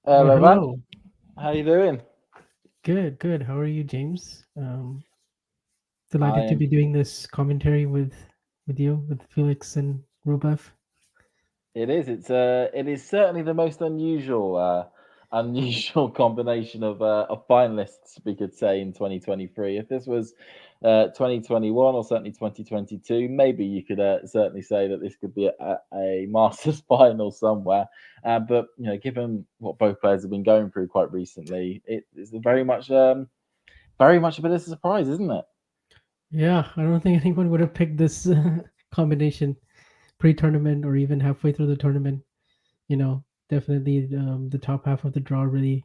Well, Hello, man. hello. How you doing? Good, good. How are you, James? I Delighted to am. be doing this commentary with you, with Felix and Rublev. It is. It is certainly the most unusual, unusual combination of finalists we could say in 2023. If this was 2021 or certainly 2022, maybe you could certainly say that this could be a Masters final somewhere. But given what both players have been going through quite recently, it is very much a bit of a surprise, isn't it? Yeah, I don't think anyone would have picked this combination pre-tournament or even halfway through the tournament. Definitely the top half of the draw really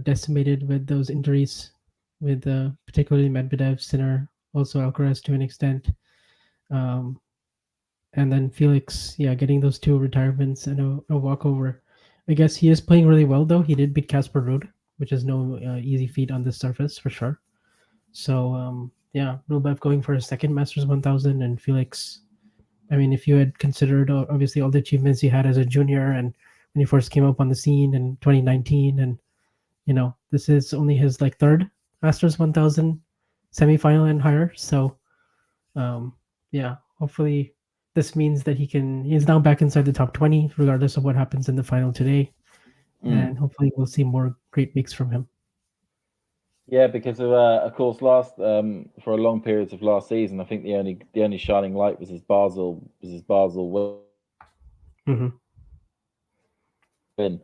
decimated with those injuries, with particularly Medvedev, Sinner, also Alcaraz to an extent. Um, and then Felix, yeah, getting those two retirements and a walkover. I guess he is playing really well though. He did beat Casper Ruud, which is no easy feat on this surface for sure. So yeah, Rublev going for a second Masters 1000, and Felix. I mean, if you had considered obviously all the achievements he had as a junior and when he first came up on the scene in 2019, and this is only his like third Masters 1000 semifinal and higher. So um, yeah, hopefully this means that he's now back inside the top 20, regardless of what happens in the final today. Mm. And hopefully we'll see more great weeks from him. Yeah, because of course, last for a long periods of last season, I think the only shining light was his Basel Hmm. win,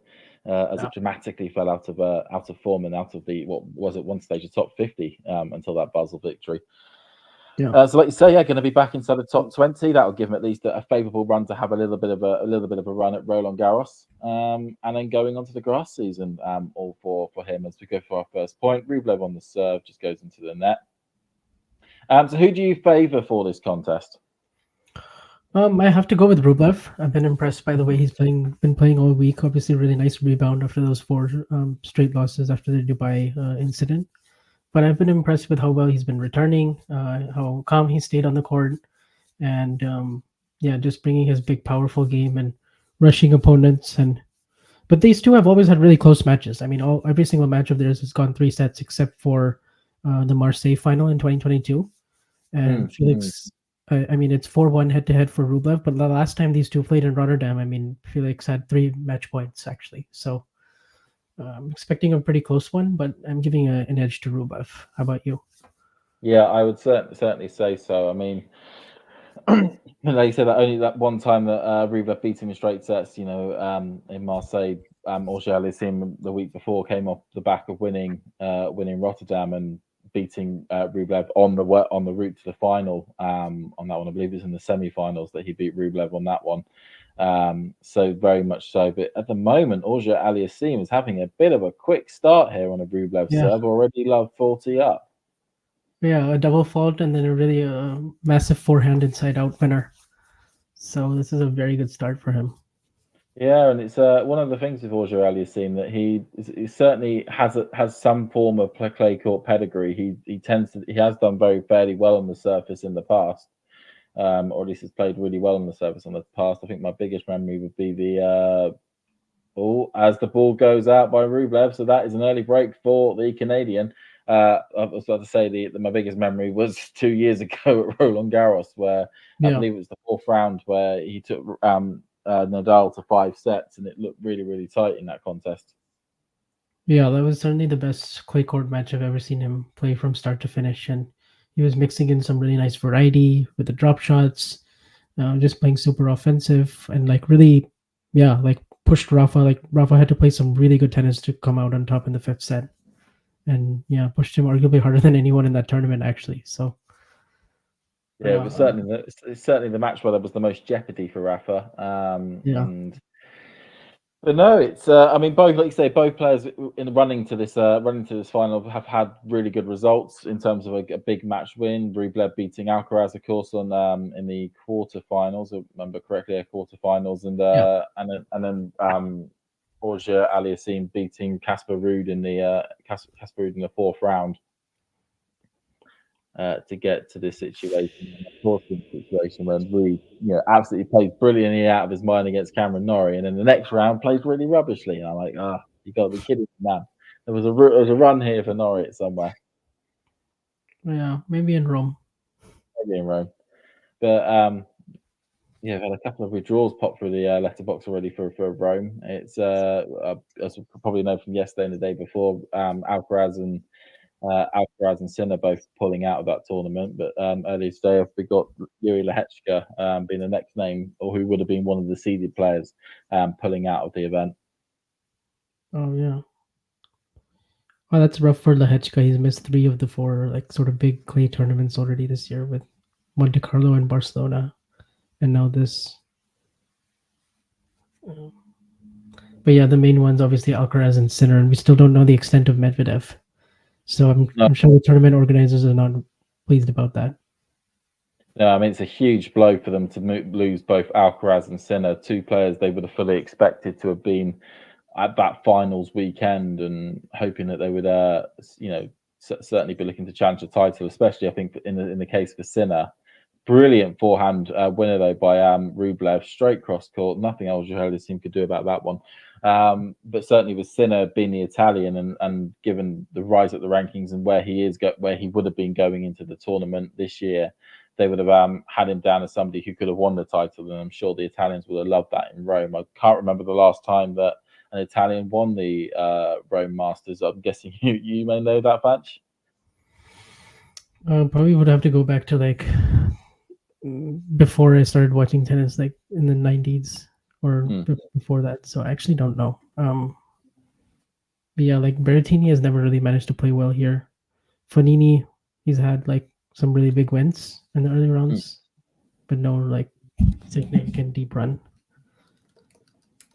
as Yeah. it dramatically fell out of form and out of the what was at one stage a top 50 until that Basel victory. Yeah. So, like you say, yeah, going to be back inside the top 20. That'll give him at least a favourable run to have a little bit of a run at Roland Garros, and then going on to the grass season. All for him as we go for our first point. Rublev on the serve just goes into the net. So, who do you favour for this contest? I have to go with Rublev. I've been impressed by the way he's been playing all week. Obviously, really nice rebound after those four straight losses after the Dubai incident. But I've been impressed with how well he's been returning, how calm he stayed on the court, and yeah, just bringing his big, powerful game and rushing opponents. And but these two have always had really close matches. I mean, every single match of theirs has gone three sets except for the Marseille final in 2022. And Mm, mm. Felix, I mean, it's 4-1 head to head for Rublev. But the last time these two played in Rotterdam, I mean, Felix had three match points actually. So I'm expecting a pretty close one, but I'm giving an edge to Rublev. How about you? Yeah, I would certainly say so. I mean, like you said, that only that one time that Rublev beat him in straight sets, in Marseille, Auger-Aliassime the week before came off the back of winning Rotterdam and beating Rublev on the route to the final. On that one, I believe it was in the semi-finals that he beat Rublev on that one. So very much so. But at the moment, Auger-Aliassime is having a bit of a quick start here on a Rublev Yeah. serve. Already love 40 up. Yeah, a double fault and then a really massive forehand inside out winner. So this is a very good start for him. Yeah, and it's one of the things with Auger-Aliassime that he certainly has some form of clay court pedigree. He has done very fairly well on the surface in the past, or at least has played really well on the surface in the past. I think my biggest memory would be the ball as the ball goes out by Rublev. So that is an early break for the Canadian. I was about to say my biggest memory was 2 years ago at Roland Garros, where I Yeah. believe it was the fourth round where he took Nadal to 5 sets, and it looked really, really tight in that contest. Yeah, that was certainly the best clay court match I've ever seen him play from start to finish. And he was mixing in some really nice variety with the drop shots, just playing super offensive and like really, yeah, like pushed Rafa. Like Rafa had to play some really good tennis to come out on top in the fifth set. And yeah, pushed him arguably harder than anyone in that tournament, actually. So, Yeah, it was certainly the match where there was the most jeopardy for Rafa. yeah. But no, it's. I mean, both, like you say, both players in running to this final have had really good results in terms of a big match win. Rublev beating Alcaraz, of course, on in the quarterfinals. If I remember correctly, quarterfinals, Yeah. and then Auger-Aliassime beating Casper Ruud in the Casper Ruud in the fourth round to get to this situation. And of course, in the situation where Ruud, absolutely plays brilliantly out of his mind against Cameron Norrie, and then the next round plays really rubbishly. And I'm like, You got to be kidding me, man. There was a run here for Norwich somewhere, Yeah, maybe in Rome. maybe in Rome. But yeah, I've had a couple of withdrawals pop through the letterbox already for Rome. It's as you probably know from yesterday and the day before, Alcaraz and Sinner both pulling out of that tournament. But earlier today, we got Yuri Lehechka being the next name, or who would have been one of the seeded players, pulling out of the event. Oh yeah. Oh, that's rough for Lehechka. He's missed 3 of the 4 like sort of big clay tournaments already this year with Monte Carlo and Barcelona, and now this. But yeah, the main ones obviously Alcaraz and Sinner, and we still don't know the extent of Medvedev. So I'm sure the tournament organizers are not pleased about that. Yeah, I mean it's a huge blow for them to lose both Alcaraz and Sinner, two players they would have fully expected to have been at that finals weekend, and hoping that they would, certainly be looking to challenge the title. Especially, I think in the case for Sinner, brilliant forehand winner though by Rublev, straight cross court. Nothing Auger-Aliassime could do about that one. But certainly with Sinner being the Italian and given the rise at the rankings and where he is, where he would have been going into the tournament this year, they would have had him down as somebody who could have won the title, and I'm sure the Italians would have loved that in Rome. I can't remember the last time that an Italian won the Rome Masters. I'm guessing you may know that, Batch. Probably would have to go back to like before I started watching tennis, like in the 90s or before that. So I actually don't know. But yeah, like Berrettini has never really managed to play well here. Fonini, he's had like some really big wins in the early rounds, but no like significant deep run.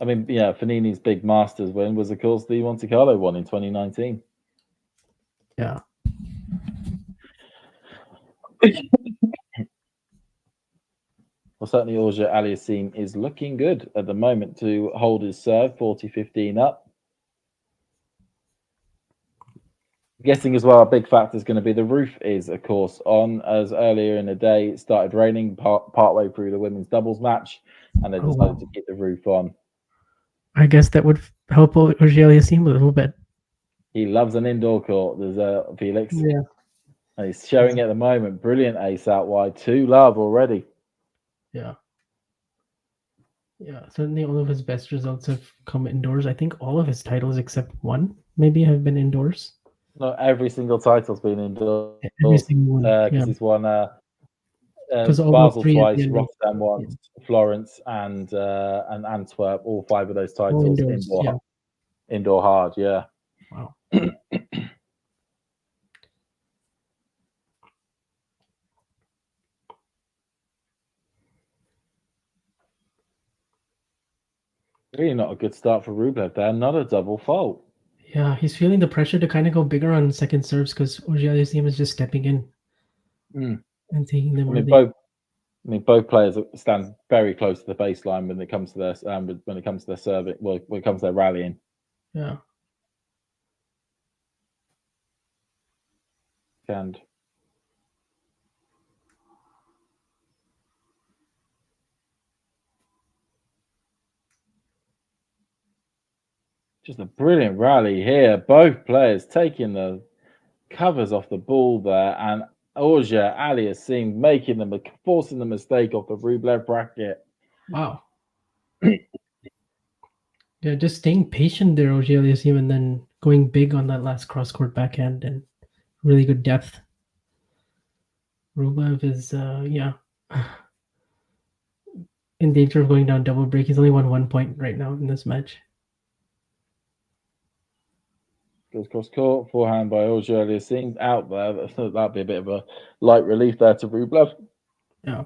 I mean, yeah, Fanini's big Masters win was, of course, the Monte Carlo one in 2019. Yeah. Well, certainly Auger-Aliassime is looking good at the moment to hold his serve, 40-15 up. Guessing as well, a big factor is going to be the roof is, of course, on, as earlier in the day it started raining partway through the women's doubles match, and they decided to keep the roof on. I guess that would help Auger-Aliassime a little bit. He loves an indoor court. There's Felix. Yeah. And he's showing at the moment. Brilliant ace out wide. 2-love already. Yeah. Yeah, certainly all of his best results have come indoors. I think all of his titles except one maybe have been indoors. Not every single title's been indoors. Every single one. Because Yeah. he's won Because Basel twice, Rotterdam once, Florence, and Antwerp. All 5 of those titles indoors, indoor hard. Yeah. Wow. Really not a good start for Rublev there. Not a double fault. Yeah, he's feeling the pressure to kind of go bigger on second serves because Auger-Aliassime is just stepping in and taking them. Both players stand very close to the baseline when it comes to their serving. Well, when it comes to their rallying. Yeah. And just a brilliant rally here. Both players taking the covers off the ball there, and Auger-Aliassime forcing the mistake off the Rublev bracket. Wow. Yeah, just staying patient there, Auger-Aliassime, and then going big on that last cross-court backhand and really good depth. Rublev is, in danger of going down double break. He's only won 1 point right now in this match. Goes cross court, forehand by Auger-Aliassime out there. That'd be a bit of a light relief there to Rublev. Yeah.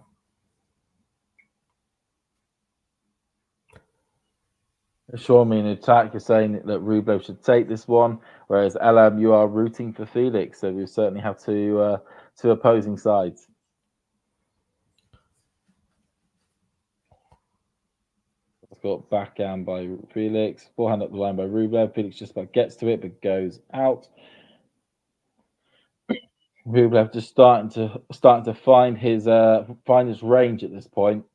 Sean, in attack, you're saying that Rublev should take this one, whereas LM, you are rooting for Felix. So we certainly have two opposing sides. It's got backhand by Felix, forehand up the line by Rublev. Felix just about gets to it, but goes out. Rublev just starting to find his range at this point.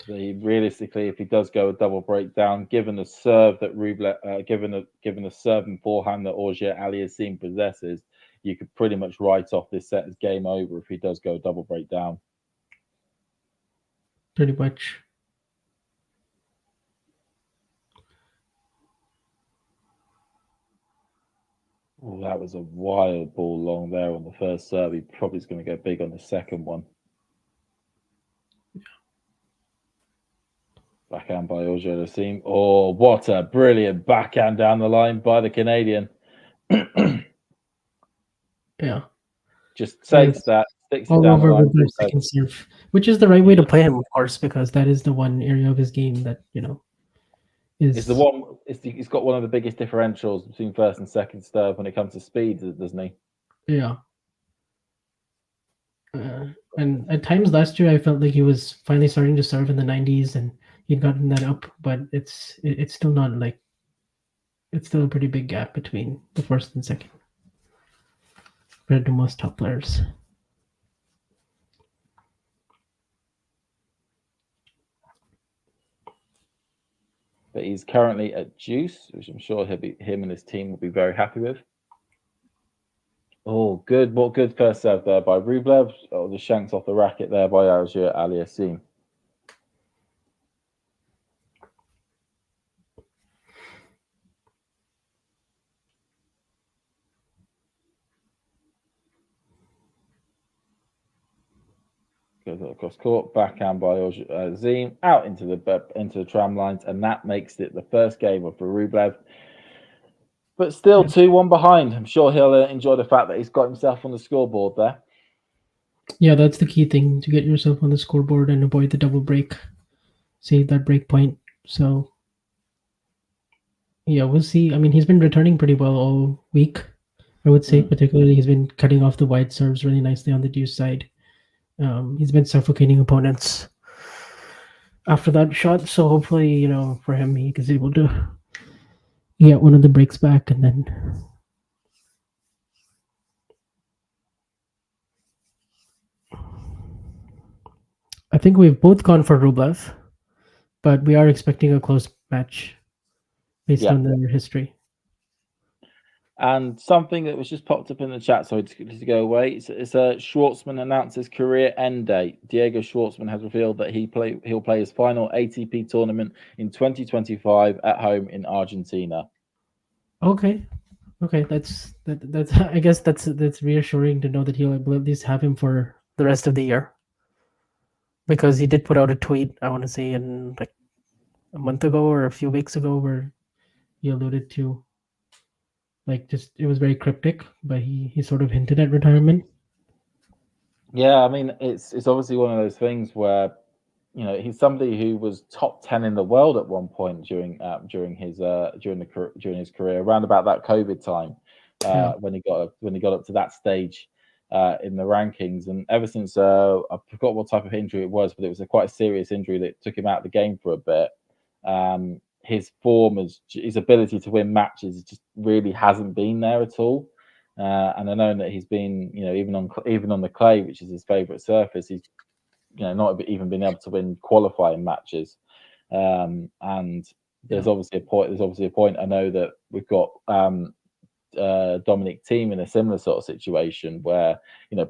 realistically, if he does go a double breakdown, given the serve that Rublev, given the serve and forehand that Auger-Aliassime possesses, you could pretty much write off this set as game over if he does go a double breakdown. Pretty much. Oh, that was a wild ball long there on the first serve. He probably is going to go big on the second one. Backhand by Auger-Aliassime. Oh, what a brilliant backhand down the line by the Canadian. Yeah. Just takes that, sticks it All down the over line. with the second serve, which is the right way to play him, of course, because that is the one area of his game that, It's the one. He's got one of the biggest differentials between first and second serve when it comes to speed, doesn't he? Yeah. And at times last year, I felt like he was finally starting to serve in the 90s, and he'd gotten that up, but it's still not like, it's still a pretty big gap between the first and second compared to most top players. But he's currently at deuce, which I'm sure him and his team will be very happy with. Oh, good! What good first serve there by Rublev. Oh, the shanks off the racket there by Auger-Aliassime. Goes across court, backhand by Auger-Aliassime, out into the tram lines, and that makes it the first game for Rublev. But still 2-1 behind. I'm sure he'll enjoy the fact that he's got himself on the scoreboard there. Yeah, that's the key thing, to get yourself on the scoreboard and avoid the double break. Save that break point. So, yeah, we'll see. I mean, he's been returning pretty well all week, I would say. Particularly, he's been cutting off the wide serves really nicely on the deuce side. He's been suffocating opponents after that shot. So hopefully, for him, he is able to get one of the breaks back, and then I think we've both gone for Rublev, but we are expecting a close match based on their history. And something that was just popped up in the chat, sorry to go away. It's Schwartzman announces career end date. Diego Schwartzman has revealed that he'll play his final ATP tournament in 2025 at home in Argentina. Okay, that's I guess that's reassuring to know that he'll at least have him for the rest of the year, because he did put out a tweet, I want to say in like a month ago or a few weeks ago, where he alluded to, like, just, it was very cryptic, but he sort of hinted at retirement. Yeah, I mean, it's obviously one of those things where, he's somebody who was top 10 in the world at one point during his career, around about that COVID time, when he got up to that stage in the rankings. And ever since, I forgot what type of injury it was, but it was quite a serious injury that took him out of the game for a bit. His form, his ability to win matches, just really hasn't been there at all. And I know that he's been, even on the clay, which is his favourite surface, he's not even been able to win qualifying matches. And there's obviously a point. I know that we've got Dominic Thiem in a similar sort of situation where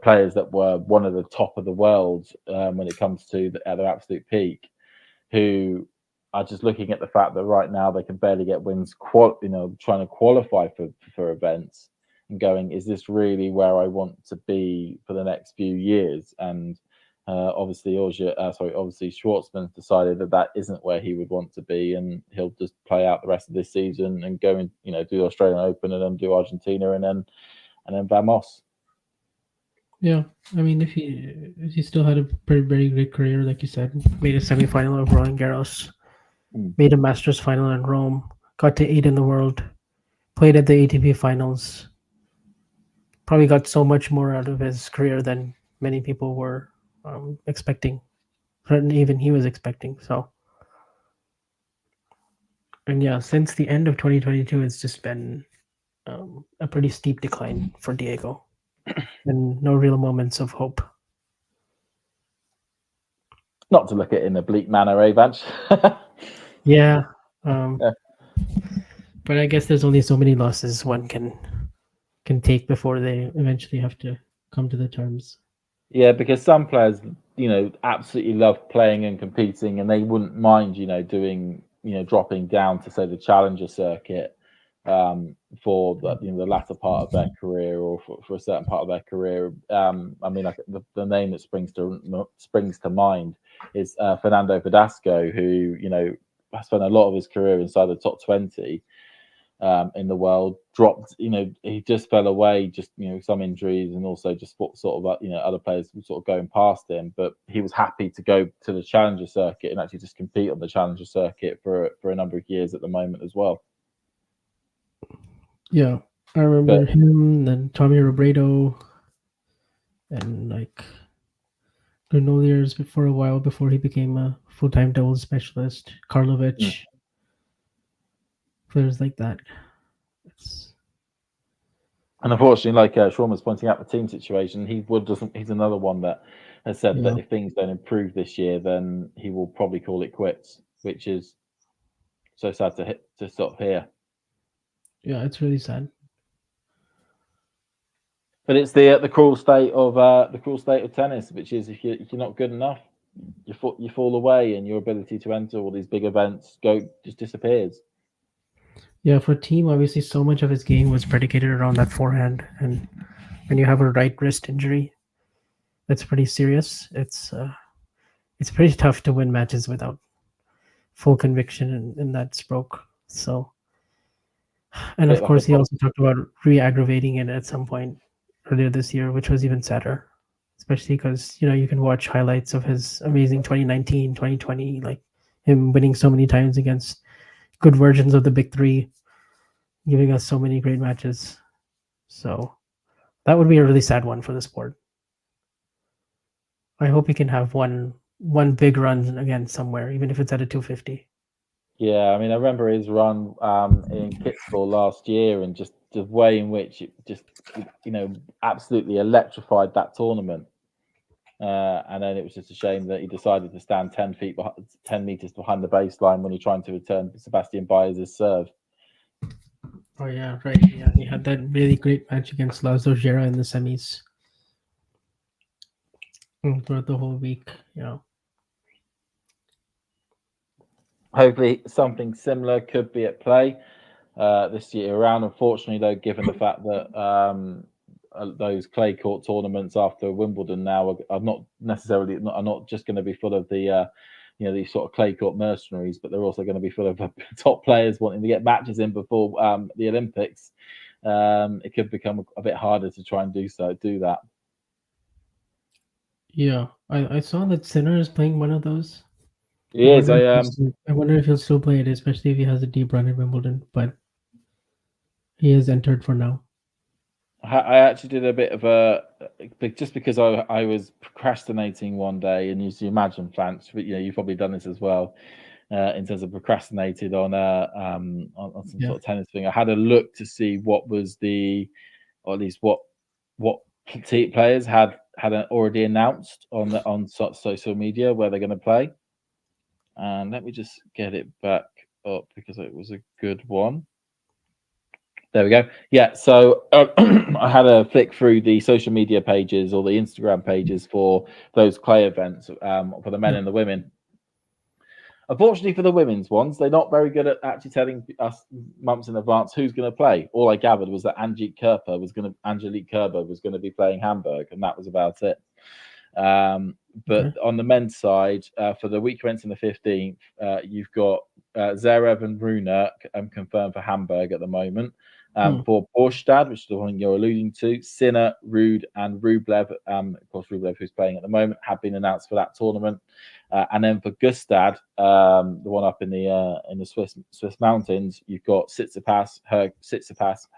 players that were one of the top of the world when it comes to at their absolute peak, who are just looking at the fact that right now they can barely get wins, trying to qualify for events, and going, is this really where I want to be for the next few years? And obviously Schwartzman decided that isn't where he would want to be, and he'll just play out the rest of this season and go and do the Australian Open and then do Argentina and then Vamos. Yeah, I mean, if he still had a very great career, like you said, made a semifinal of Roland Garros, made a Masters final in Rome, got to 8 in the world, played at the ATP finals, probably got so much more out of his career than many people were expecting, and even he was expecting. So, and yeah, since the end of 2022, it's just been a pretty steep decline for Diego, and no real moments of hope. Not to look at it in a bleak manner, eh, Vanch? Yeah. But I guess there's only so many losses one can take before they eventually have to come to the terms. Yeah, because some players, absolutely love playing and competing, and they wouldn't mind, doing, dropping down to say the challenger circuit for the latter part of their career or for a certain part of their career. I mean, like the name that springs to mind is Fernando Verdasco, who spent a lot of his career inside the top 20. In the world, dropped. He just fell away, just some injuries, and also just sort of other players sort of going past him. But he was happy to go to the challenger circuit and actually just compete on the challenger circuit for a number of years at the moment as well. Yeah, I remember him, then Tommy Robredo, and like Granollers for a while before he became a full-time doubles specialist. Karlovic, players like that. It's... And unfortunately, like Sean was pointing out, the team situation, he's another one that has said that if things don't improve this year, then he will probably call it quits, which is so sad to sort of hear. Yeah, it's really sad. But it's the cruel state of tennis, which is if you're not good enough, you fall away, and your ability to enter all these big events just disappears. Yeah, for Team, obviously, so much of his game was predicated around that forehand, and when you have a right wrist injury, that's pretty serious. It's pretty tough to win matches without full conviction in that stroke. So, and of Bit like course, he also talked about re-aggravating it at some point earlier this year, which was even sadder, especially because you can watch highlights of his amazing 2019, 2020, like him winning so many times against good versions of the big three, giving us so many great matches. So that would be a really sad one for the sport. I hope he can have one big run again somewhere, even if it's at a 250. Yeah, I mean, I remember his run in Kitzbühel last year, and just the way in which it just absolutely electrified that tournament. And then it was just a shame that he decided to stand 10 meters behind the baseline when he tried to return Sebastian Baez's serve. Oh yeah, right. Yeah, he had that really great match against Laszlo Gera in the semis throughout the whole week. Hopefully, something similar could be at play this year around. Unfortunately, though, given the fact that those clay court tournaments after Wimbledon now are not necessarily are not just going to be full of the these sort of clay court mercenaries, but they're also going to be full of top players wanting to get matches in before the Olympics. It could become a bit harder to try and do that. Yeah, I saw that Sinner is playing one of those. He is. I wonder if he'll still play it, especially if he has a deep run in Wimbledon. But he is entered for now. I actually did a bit of a just because I was procrastinating one day, and as you imagine, Flance, but you've probably done this as well. In terms of procrastinated on some sort of tennis thing, I had a look to see what was or at least what players had already announced on social media where they're going to play. And let me just get it back up because it was a good one. There we go. Yeah, so I had a flick through the social media pages or the Instagram pages for those clay events for the men and the women. Unfortunately for the women's ones, they're not very good at actually telling us months in advance who's going to play. All I gathered was that Angelique Kerber was going to be playing Hamburg, and that was about it. But on the men's side, for the week commencing the 15th, you've got Zverev and Rune confirmed for Hamburg at the moment. For Borstad, which is the one you're alluding to, Sinner, Ruud, and Rublev, of course, Rublev, who's playing at the moment, have been announced for that tournament. And then for Gustad, the one up in the Swiss mountains, you've got Tsitsipas,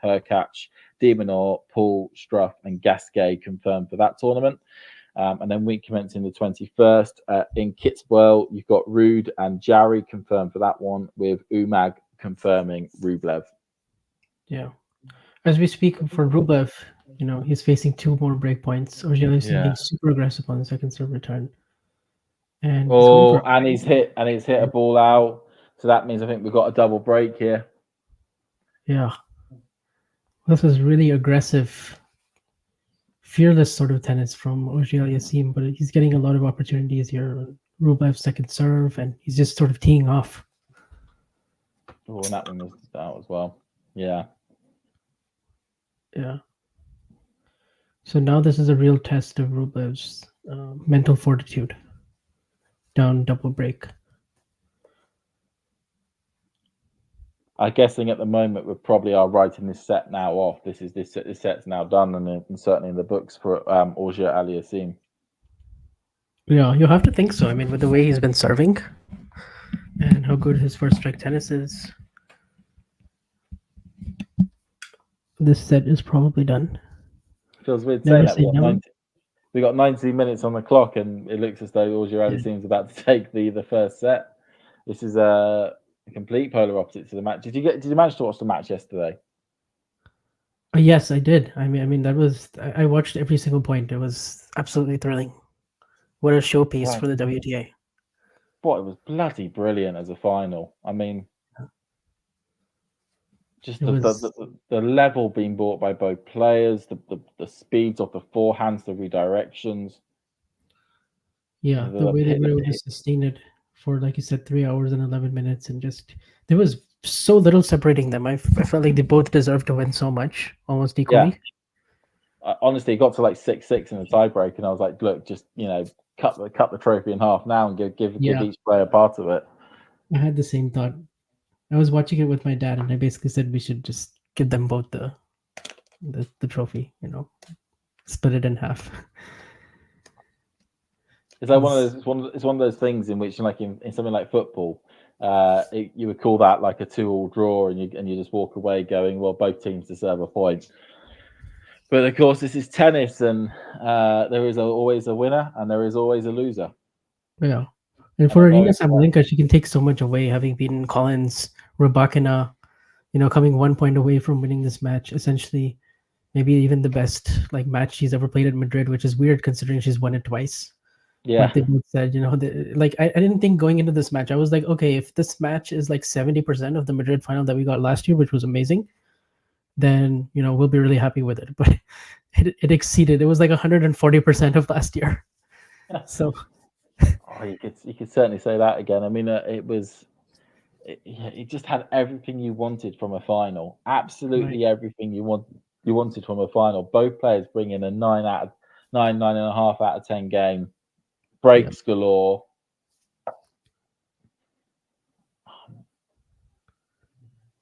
Hurkacz, De Minaur, Paul, Struff, and Gasquet confirmed for that tournament. And then week commencing the 21st in Kitzbühel, you've got Ruud and Jarry confirmed for that one, with Umag confirming Rublev. Yeah. As we speak for Rublev, he's facing 2 more breakpoints. Auger-Aliassime being super aggressive on the second serve return. and he's going for a and he's hit a ball out. So that means I think we've got a double break here. yeah. This is really aggressive, fearless sort of tennis from Auger-Aliassime, but he's getting a lot of opportunities here. Rublev's second serve, and he's just sort of teeing off. Oh, and that one was out as well. Yeah. Yeah. So now this is a real test of Rublev's mental fortitude. Down double break. I'm guessing at the moment we probably are writing this set now off. This set's now done, and certainly in the books for Auger-Aliassime. Yeah, you have to think so. I mean, with the way he's been serving and how good his first strike tennis is, this set is probably done. Feels weird Never saying say that. never. We got 90 minutes on the clock, and it looks as though Auger-Aliassime's about to take the first set. This is a complete polar opposite to the match. Did you manage to watch the match yesterday? Yes, I did. I mean that was I watched every single point. It was absolutely thrilling. What a showpiece for the WTA. Boy, it was bloody brilliant as a final. I mean, just the level being brought by both players, the speeds of the forehands, the redirections. Yeah, the way they were able to sustain it for, like you said, 3 hours and 11 minutes, and just there was so little separating them. I felt like they both deserved to win so much, almost equally. Yeah. Honestly, it got to like 6-6 in the tiebreak, and I was like, look, just cut the trophy in half now and give each player part of it. I had the same thought. I was watching it with my dad, and I basically said we should just give them both the trophy. Split it in half. It's like it's one of those things in which, like in something like football, you would call that like a 2-2 draw, and you just walk away going, well, both teams deserve a point. But of course, this is tennis, and there is always a winner and there is always a loser. Yeah, and for Arina Sabalenka, she can take so much away, having beaten Collins, Rybakina, coming 1 point away from winning this match. Essentially, maybe even the best match she's ever played at Madrid, which is weird considering she's won it twice. Yeah. But they both said, I didn't think going into this match, I was like, okay, if this match is like 70% of the Madrid final that we got last year, which was amazing, then we'll be really happy with it. But it exceeded. It was like 140% of last year. So you could certainly say that again. I mean, it just had everything you wanted from a final. Absolutely everything you wanted from a final. Both players bring in a 9.5 out of 10 game. Breaks galore.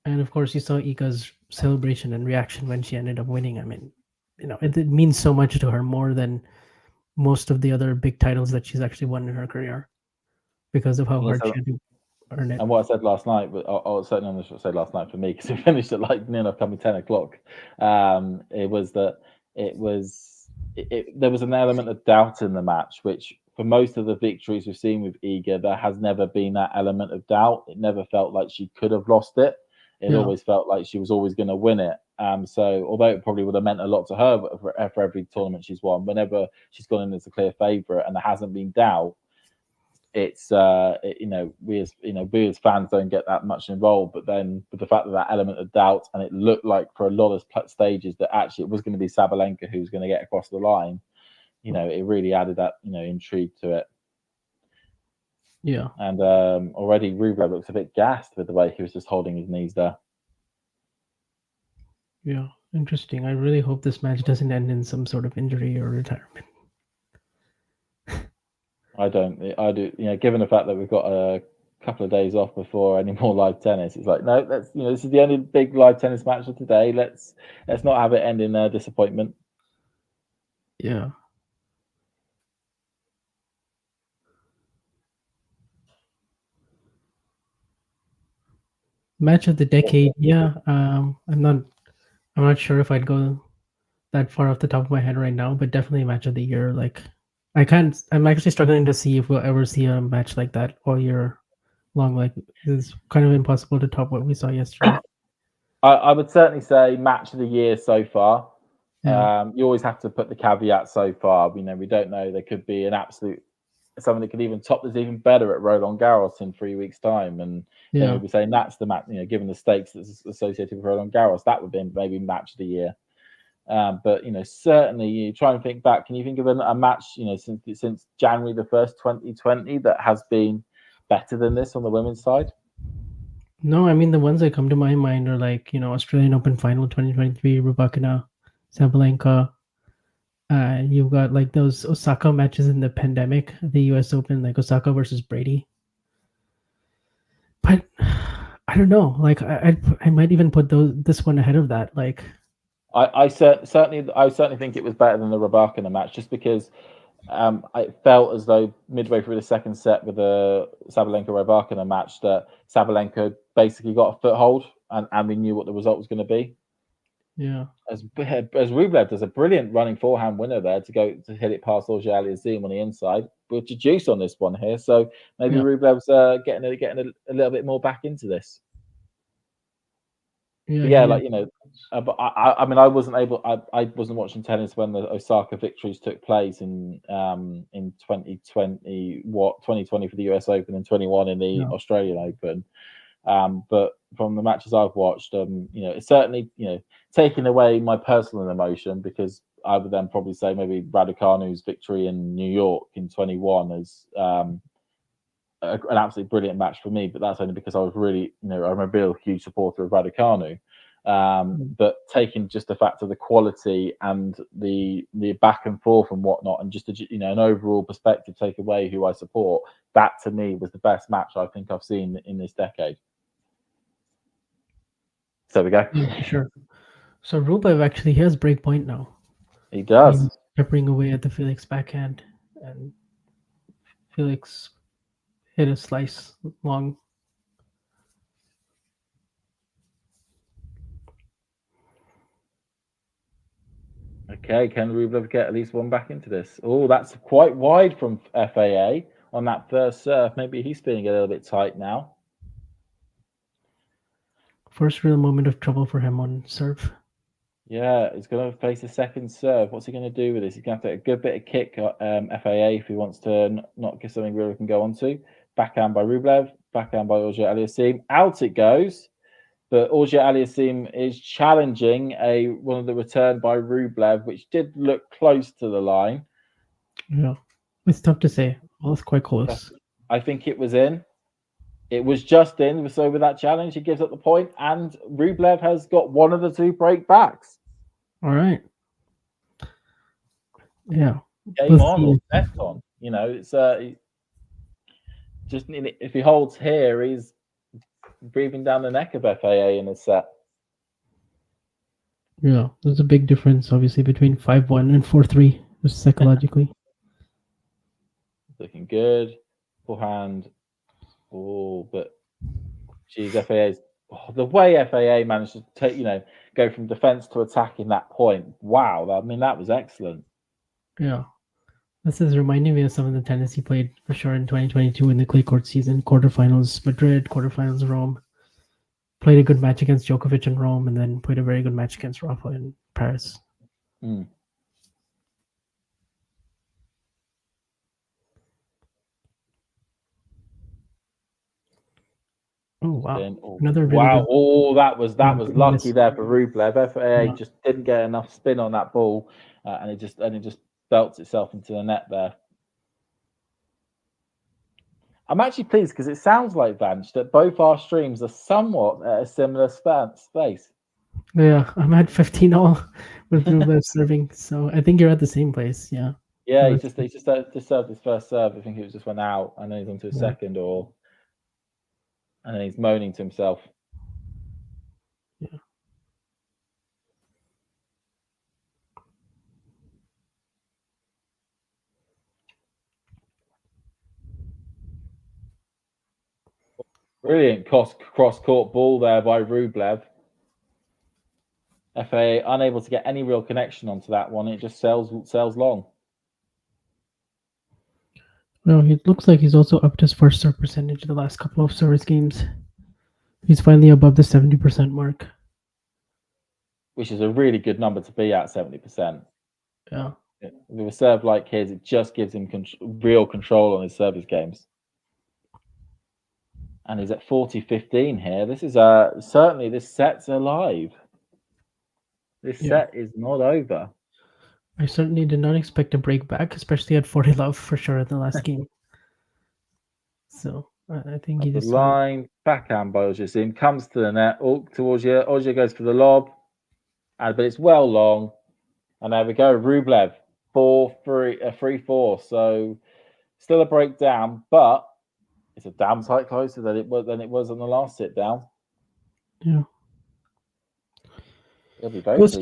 And of course, you saw Iga's celebration and reaction when she ended up winning. I mean, it means so much to her, more than most of the other big titles that she's actually won in her career, because of how hard she had to earn it. And what I said last night, but I certainly on the show last night for me, because it finished at like near enough coming 10 o'clock. It was that there was an element of doubt in the match, which for most of the victories we've seen with Iga, there has never been that element of doubt. It never felt like she could have lost it. It always felt like she was always going to win it. So although it probably would have meant a lot to her for every tournament she's won, whenever she's gone in as a clear favourite and there hasn't been doubt, it's we as fans don't get that much involved. But then with the fact that element of doubt, and it looked like for a lot of stages that actually it was going to be Sabalenka who was going to get across the line, it really added that intrigue to it. Yeah. And already Rublev looks a bit gassed with the way he was just holding his knees there. Yeah, interesting. I really hope this match doesn't end in some sort of injury or retirement. I do. Given the fact that we've got a couple of days off before any more live tennis, it's like, no, this is the only big live tennis match of today. Let's not have it end in disappointment. Yeah. Match of the decade. Yeah. I'm not sure if I'd go that far off the top of my head right now, but definitely match of the year. Like, I'm actually struggling to see if we'll ever see a match like that all year long. Like, it's kind of impossible to top what we saw yesterday. I would certainly say match of the year so far. Yeah. You always have to put the caveat so far. We don't know. There could be an absolute something that could even top this even better at Roland Garros in 3 weeks' time. And then Yeah. we'll be saying that's the match, given the stakes that's associated with Roland Garros, that would be maybe match of the year. But certainly, you try and think back. Can you think of a match, since January the 1st, 2020, that has been better than this on the women's side? No, I mean the ones that come to my mind are like Australian Open Final 2023, Rubakina, Sabalenka. You've got like those Osaka matches in the pandemic, the U.S. Open, like Osaka versus Brady. But I don't know. Like I might even put this one ahead of that. Like I certainly think it was better than the Rybakina match, just because I felt as though midway through the second set with the Sabalenka-Rybakina match that Sabalenka basically got a foothold, and we knew what the result was going to be. yeah, As Rublev does a brilliant running forehand winner there to hit it past Auger-Aliassime on the inside. We're juice on this one here, so maybe yeah, Rublev's getting a little bit more back into this. yeah. But yeah, He like but I mean, I wasn't watching tennis when the Osaka victories took place in 2020, 2020 for the US Open and 21 in the yeah, Australian Open. But from the matches I've watched, it's certainly taking away my personal emotion, because I would then probably say maybe Raducanu's victory in New York in 21 is an absolutely brilliant match for me. But that's only because I was really, I'm a real huge supporter of Raducanu. But taking just the fact of the quality and the back and forth and whatnot, and just an overall perspective, take away who I support, that to me was the best match I think I've seen in this decade. So there we go. yeah, for sure. So Rublev actually he has break point now. He does. He's peppering away at the Felix backhand, and Felix hit a slice long. Okay, can Rublev get at least one back into this? Oh, that's quite wide from FAA on that first serve. Maybe he's feeling a little bit tight now. First real moment of trouble for him on serve. Yeah, he's going to face a second serve. What's he going to do with this? He's going to have to take a good bit of kick FAA if he wants to not get something Rublev can go on to. Backhand by Rublev, backhand by Auger-Aliassime. Out it goes. But Auger-Aliassime is challenging one of the return by Rublev, which did look close to the line. Yeah, it's tough to say. Well, it's quite close. I think it was in. It was just in. So with that challenge, he gives up the point, and Rublev has got one of the two break backs. All right. Yeah. Game on or set on. It's just if he holds here, he's breathing down the neck of FAA in a set. Yeah, there's a big difference, obviously, between 5-1 and 4-3, just psychologically. Looking good. Forehand. Oh, but geez, FAA's the way FAA managed to take, go from defense to attack in that point. Wow, I mean, that was excellent. Yeah. This is reminding me of some of the tennis he played for sure in 2022 in the clay court season. Quarterfinals Madrid, quarterfinals Rome. Played a good match against Djokovic in Rome, and then played a very good match against Rafa in Paris. Mm. Oh wow! Oh, Another really wow! good. Oh, that was lucky there for Rublev. FAA Yeah. just didn't get enough spin on that ball, and it just belts itself into the net there. I'm actually pleased because it sounds like, Vanch, that both our streams are somewhat at a similar space. Yeah, I'm at 15 all with Rublev serving, so I think you're at the same place. Yeah. Yeah, he just served his first serve. I think it was just went out, and then he's on to his second, and then he's moaning to himself. Yeah. Brilliant cross court ball there by Rublev. FA unable to get any real connection onto that one. It just sails long. Well, it looks like he's also upped his first serve percentage in the last couple of service games. He's finally above the 70% mark. Which is a really good number to be at, 70%. Yeah. With a serve like his, it just gives him real control on his service games. And he's at 40-15 here. This is certainly this set's alive. This set is not over. I certainly did not expect a break back, especially at 40 love for sure in the last game. So I think he The just line, backhand by Auger-Aliassime, comes to the net. Towards you. Auger goes for the lob, but it's well long. And there we go. Rublev, 3-4. So still a breakdown, but it's a damn sight closer than it was on the last sit down. Yeah. He'll be very pleased.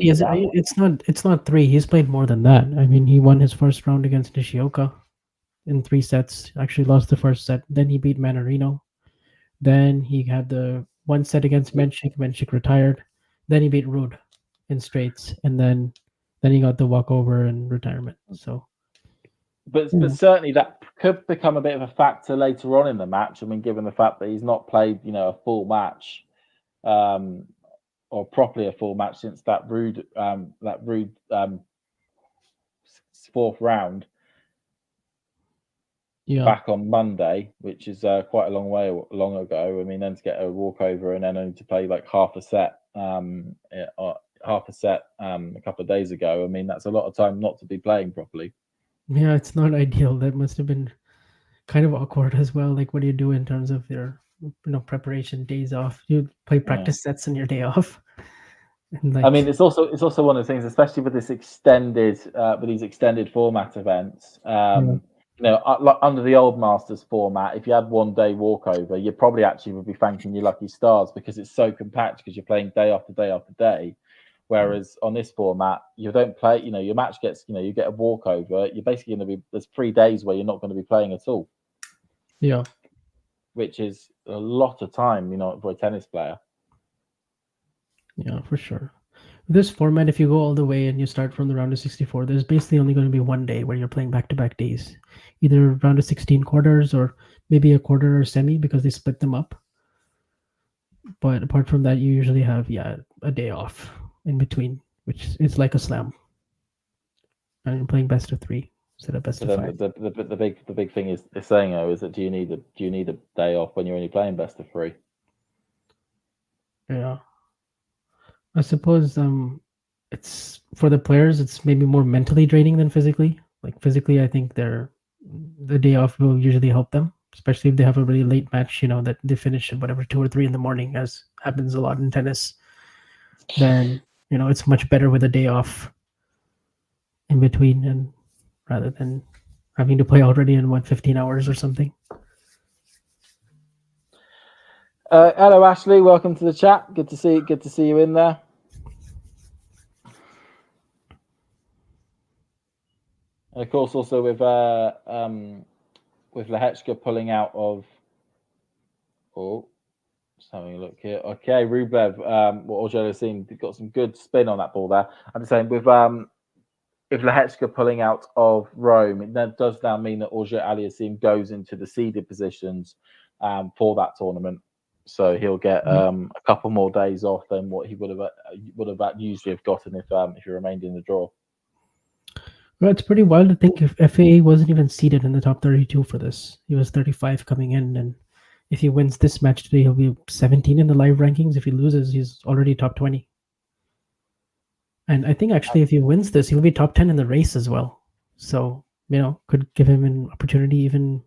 It's not 3. He's played more than that. I mean, he won his first round against Nishioka in 3 sets. Actually lost the first set. Then he beat Manarino. Then he had the 1 set against Menchik. Menchik retired. Then he beat Rude in straights, and then he got the walkover and retirement. So, but certainly that could become a bit of a factor later on in the match. I mean, given the fact that he's not played, a full match, or properly a full match since that Rude 4th round. Yeah. Back on Monday, which is quite a long ago. I mean, then to get a walkover and then only to play like half a set a couple of days ago. I mean, that's a lot of time not to be playing properly. Yeah, it's not ideal. That must have been kind of awkward as well. Like, what do you do in terms of your preparation, days off? You play practice sets on your day off. Like, I mean, it's also one of the things, especially with this extended these extended format events. Under the old Masters format, if you had 1 day walkover, you probably actually would be thanking your lucky stars because it's so compact because you're playing day after day after day. Whereas on this format, you don't play, your match gets, you get a walkover. You're basically going to be, there's 3 days where you're not going to be playing at all. Yeah. Which is a lot of time, for a tennis player. Yeah, for sure. This format, if you go all the way and you start from the round of 64, there's basically only going to be 1 day where you're playing back-to-back days. Either round of 16 quarters or maybe a quarter or semi because they split them up. But apart from that, you usually have, a day off in between, which is like a slam. And you're playing best of 3 instead of best of 5. The big thing is saying, is that do you need a day off when you're only playing best of 3? Yeah. I suppose it's for the players, it's maybe more mentally draining than physically. Like physically, I think the day off will usually help them, especially if they have a really late match, that they finish at whatever 2 or 3 in the morning, as happens a lot in tennis. Then, it's much better with a day off in between, and rather than having to play already in 15 hours or something. Hello, Ashley. Welcome to the chat. Good to see you in there. And of course, also with Lehechka pulling out of. Just having a look here. Okay, Rublev. Auger-Aliassime got some good spin on that ball there. I'm just saying with Lehechka pulling out of Rome, it does now mean that Auger-Aliassime goes into the seeded positions for that tournament. So he'll get a couple more days off than what he would have usually have gotten if he remained in the draw. Well, it's pretty wild to think if FAA wasn't even seeded in the top 32 for this. He was 35 coming in, and if he wins this match today, he'll be 17 in the live rankings. If he loses, he's already top 20. And I think actually if he wins this, he'll be top 10 in the race as well. So, could give him an opportunity even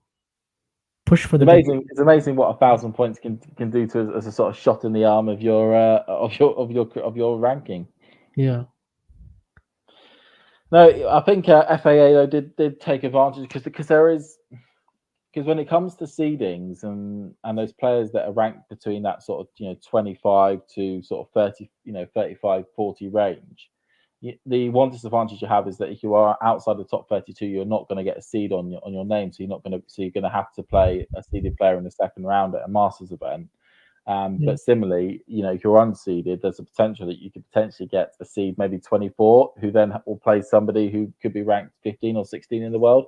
push for the It's amazing what 1,000 points can do to as a sort of shot in the arm of your ranking. Yeah. No, I think FAA though did take advantage because when it comes to seedings and those players that are ranked between that sort of 25 to sort of 30 35 40 range, the one disadvantage you have is that if you are outside the top 32, you're not going to get a seed on your name, so you're going to have to play a seeded player in the second round at a Masters event. But similarly, if you're unseeded, there's a potential that you could potentially get a seed, maybe 24, who then will play somebody who could be ranked 15 or 16 in the world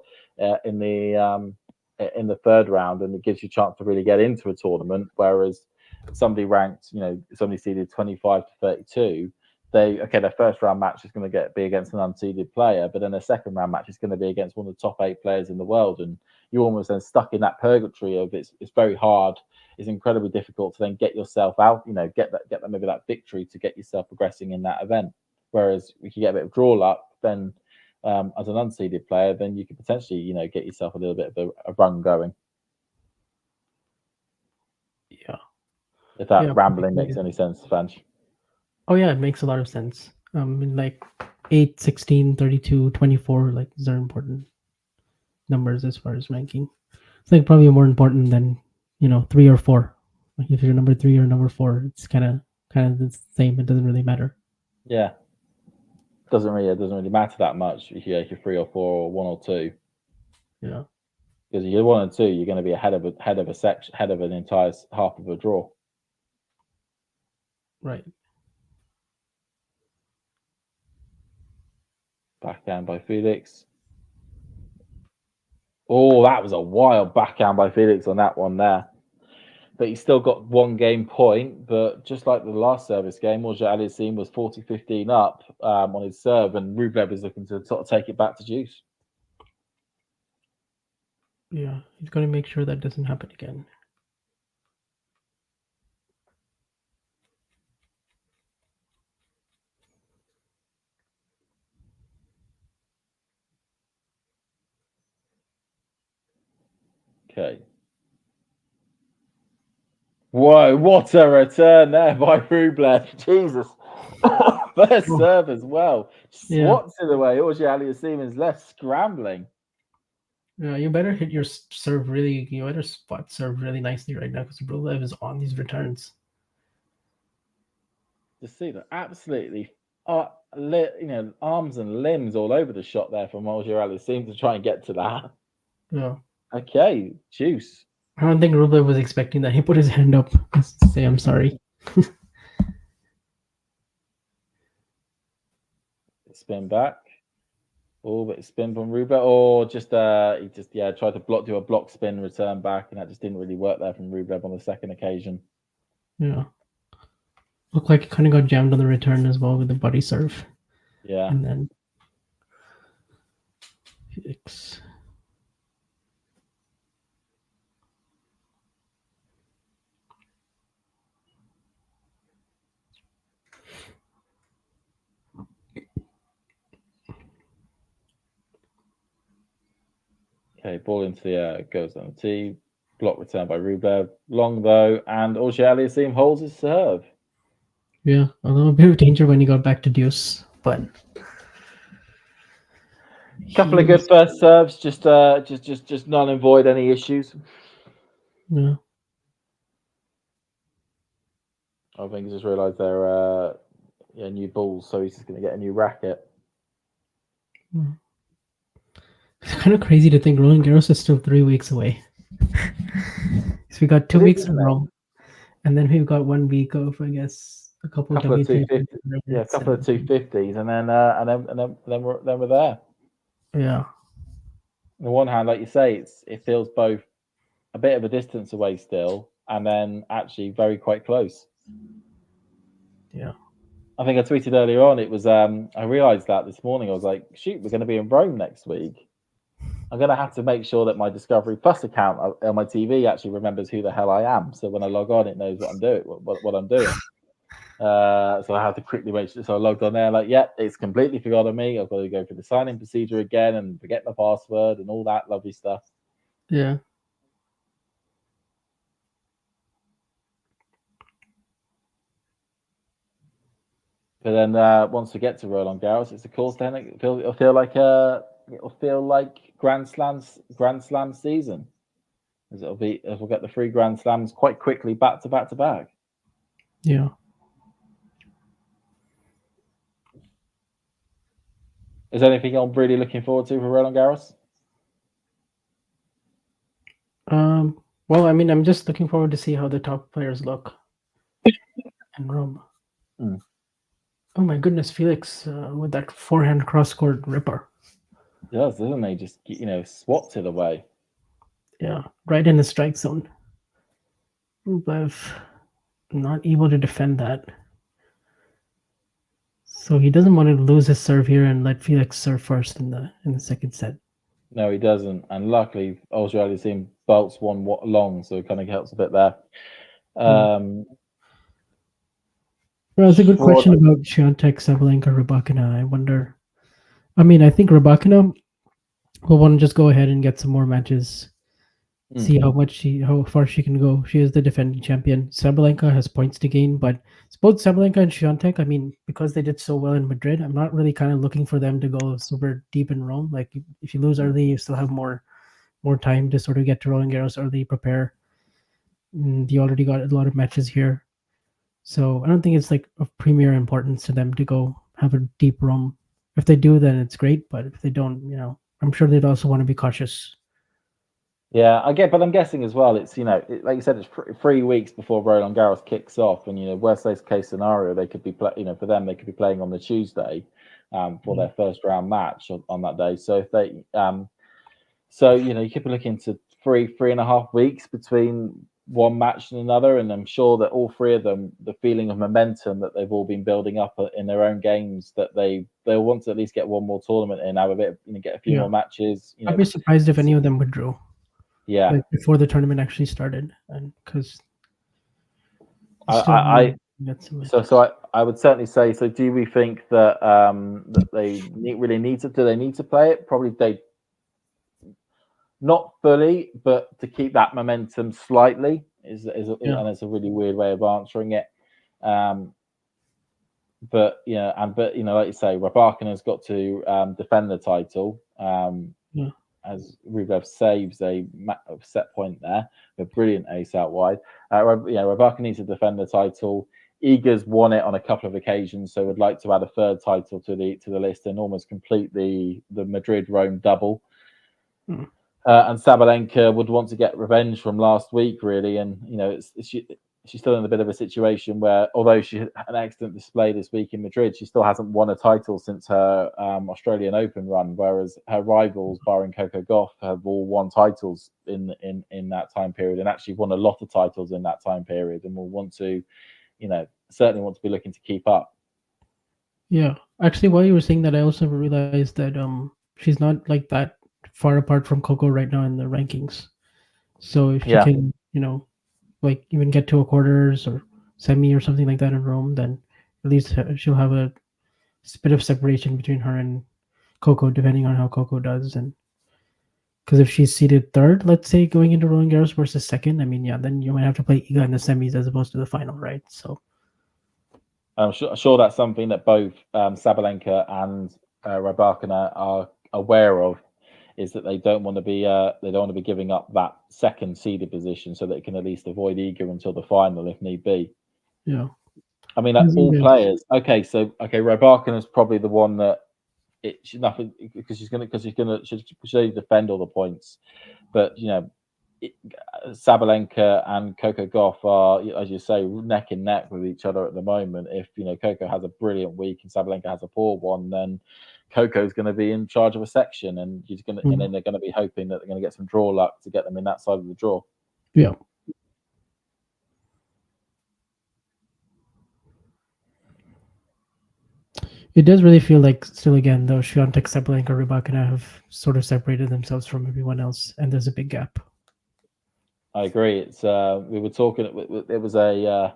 in the third round, and it gives you a chance to really get into a tournament. Whereas somebody ranked, somebody seeded 25 to 32, their first round match is going to be against an unseeded player, but then their second round match is going to be against one of the top 8 players in the world, and you're almost then stuck in that purgatory of it's very hard, it's incredibly difficult to then get yourself out, get that maybe that victory to get yourself progressing in that event. Whereas if you get a bit of draw luck, then as an unseeded player, then you could potentially get yourself a little bit of a run going. Yeah. If that rambling makes any sense, Vanj. Oh yeah, it makes a lot of sense. Like 8, 16, 32, 24, like these are important numbers as far as ranking. It's like probably more important than 3 or 4. Like if you're number 3 or number 4, it's kind of the same. It doesn't really matter. Yeah, it doesn't really matter that much if you're 3 or 4 or 1 or 2. Yeah, because if you're 1 and 2, you're going to be ahead of an entire half of a draw. right. Backhand by Felix. Oh, that was a wild backhand by Felix on that one there. But he still got 1 game point. But just like the last service game, Auger-Aliassime was 40-15 up on his serve, and Rublev is looking to sort of take it back to juice. Yeah, he's going to make sure that doesn't happen again. Okay. Whoa, what a return there by Rublev. Jesus. First serve as well. Swats it away. Auger-Aliassime is left scrambling. Yeah, you better hit your serve really. You better spot serve really nicely right now because Rublev is on these returns. To see that absolutely, arms and limbs all over the shot there from Auger-Aliassime to try and get to that. Yeah. Okay, juice. I don't think Rublev was expecting that. He put his hand up to say, "I'm sorry." Spin back. Oh, but spin from Rublev. Oh, he tried to do a block spin, return back, and that just didn't really work there from Rublev on the second occasion. Yeah. Looked like he kind of got jammed on the return as well with the body serve. Yeah. And then Felix. Okay, ball into the air, goes on the tee. Block return by Rublev. Long though, and Auger-Aliassime holds his serve. Yeah, a little bit of danger when he got back to deuce, but couple of good first serves, just null and void any issues. Yeah. I think he just realised they're new balls, so he's just going to get a new racket. It's kind of crazy to think Roland Garros is still 3 weeks away. So we got 2 weeks in a row, and then we've got 1 week of, I guess, a couple of 250s. Yeah, a couple of 250s, and then we're there. Yeah. On the one hand, like you say, it feels both a bit of a distance away still, and then actually very quite close. Yeah. I think I tweeted earlier on. It was I realised that this morning. I was like, shoot, we're going to be in Rome next week. I'm going to have to make sure that my Discovery Plus account on my TV actually remembers who the hell I am. So when I log on, it knows what I'm doing. What I'm doing. So I have to quickly make sure. So I logged on there, like, it's completely forgotten me. I've got to go through the sign-in procedure again and forget my password and all that lovely stuff. Yeah. But then once we get to Roland Garros, it's of course then it'll feel like Grand Slam season, as we'll get the 3 Grand Slams quite quickly back to back to back. Yeah. Is there anything I'm really looking forward to for Roland Garros? Well, I mean, I'm just looking forward to see how the top players look in Rome. Oh my goodness, Felix with that forehand cross-court ripper. He does, doesn't he? Just swats it away. Yeah, right in the strike zone. Rublev not able to defend that. So he doesn't want to lose his serve here and let Felix serve first in the second set. No, he doesn't. And luckily, Auger-Aliassime bolts one long, so it kind of helps a bit there. Yeah. Um, Well, that's a good Schwar- question about Swiatek, Sabalenka, Rybakina. I wonder. I mean, I think Rybakina will want to just go ahead and get some more matches, see how far she can go. She is the defending champion. Sabalenka has points to gain, but it's both Sabalenka and Swiatek. I mean, because they did so well in Madrid, I'm not really kind of looking for them to go super deep in Rome. Like if you lose early, you still have more time to sort of get to Roland Garros early, prepare. You already got a lot of matches here. So I don't think it's like of premier importance to them to go have a deep run. If they do, then it's great. But if they don't, I'm sure they'd also want to be cautious. Yeah, I get, but I'm guessing as well. It's like you said, it's 3 weeks before Roland Garros kicks off, and worst case scenario, they could be for them they could be playing on the Tuesday, for their first round match on that day. So if they, you could be looking to 3.5 weeks between one match and another, and I'm sure that all three of them, the feeling of momentum that they've all been building up in their own games, that they'll want to at least get one more tournament in, have a bit, get a few more matches. I'd be surprised if any of them withdrew. Yeah, like before the tournament actually started, and because I would certainly say. So, do we think that that they really need to? Do they need to play it? Probably they. Not fully, but to keep that momentum slightly and it's a really weird way of answering it. But like you say, Rybakina has got to defend the title. As Rublev saves a set point there, a brilliant ace out wide. Rybakina needs to defend the title. Iga's won it on a couple of occasions, so would like to add a third title to the list and almost complete the Madrid-Rome double. And Sabalenka would want to get revenge from last week, really. And she's still in a bit of a situation where, although she had an excellent display this week in Madrid, she still hasn't won a title since her Australian Open run. Whereas her rivals, barring Coco Gauff, have all won titles in that time period, and actually won a lot of titles in that time period, and will want to, certainly want to be looking to keep up. Yeah, actually, while you were saying that, I also realized that she's not like that far apart from Coco right now in the rankings. So if she can, like even get to a quarters or semi or something like that in Rome, then at least she'll have a bit of separation between her and Coco, depending on how Coco does. And because if she's seated third, let's say going into Roland Garros versus second, I mean, then you might have to play Iga in the semis as opposed to the final, right? So I'm sure that's something that both Sabalenka and Rybakina are aware of. Is that they don't want to be giving up that second seeded position, so they can at least avoid Iga until the final if need be. Yeah, I mean, all players. Okay, Rybakina is probably the one that she's nothing because she's gonna defend all the points, but Sabalenka and Coco Gauff are, as you say, neck and neck with each other at the moment. If Coco has a brilliant week and Sabalenka has a poor one, then Coco's going to be in charge of a section, and and then they're going to be hoping that they're going to get some draw luck to get them in that side of the draw. Yeah. It does really feel like still again though Swiatek, Sabalenka, Rybakina have sort of separated themselves from everyone else, and there's a big gap. I agree. It's we were talking. It was a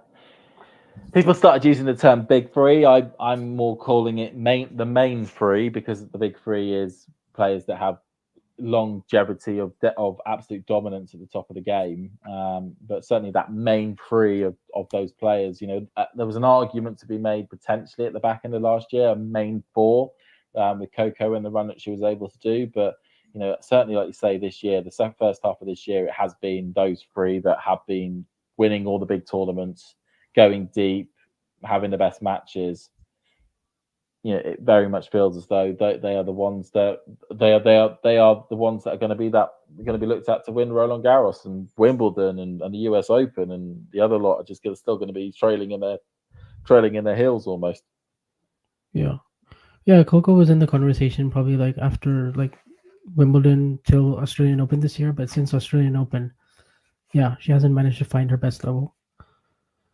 people started using the term big three. I'm more calling it the main three, because the big three is players that have longevity of absolute dominance at the top of the game. But certainly that main three of those players, there was an argument to be made potentially at the back end of last year, a main four, with Coco in the run that she was able to do. But certainly, like you say, this year, the first half of this year, it has been those three that have been winning all the big tournaments, going deep, having the best matches. It very much feels as though they are the ones that they are the ones that are going to be looked at to win Roland Garros and Wimbledon and the US Open, and the other lot are just still going to be trailing in their heels almost. Yeah, Coco was in the conversation probably like after like Wimbledon till Australian Open this year, but since Australian Open, she hasn't managed to find her best level.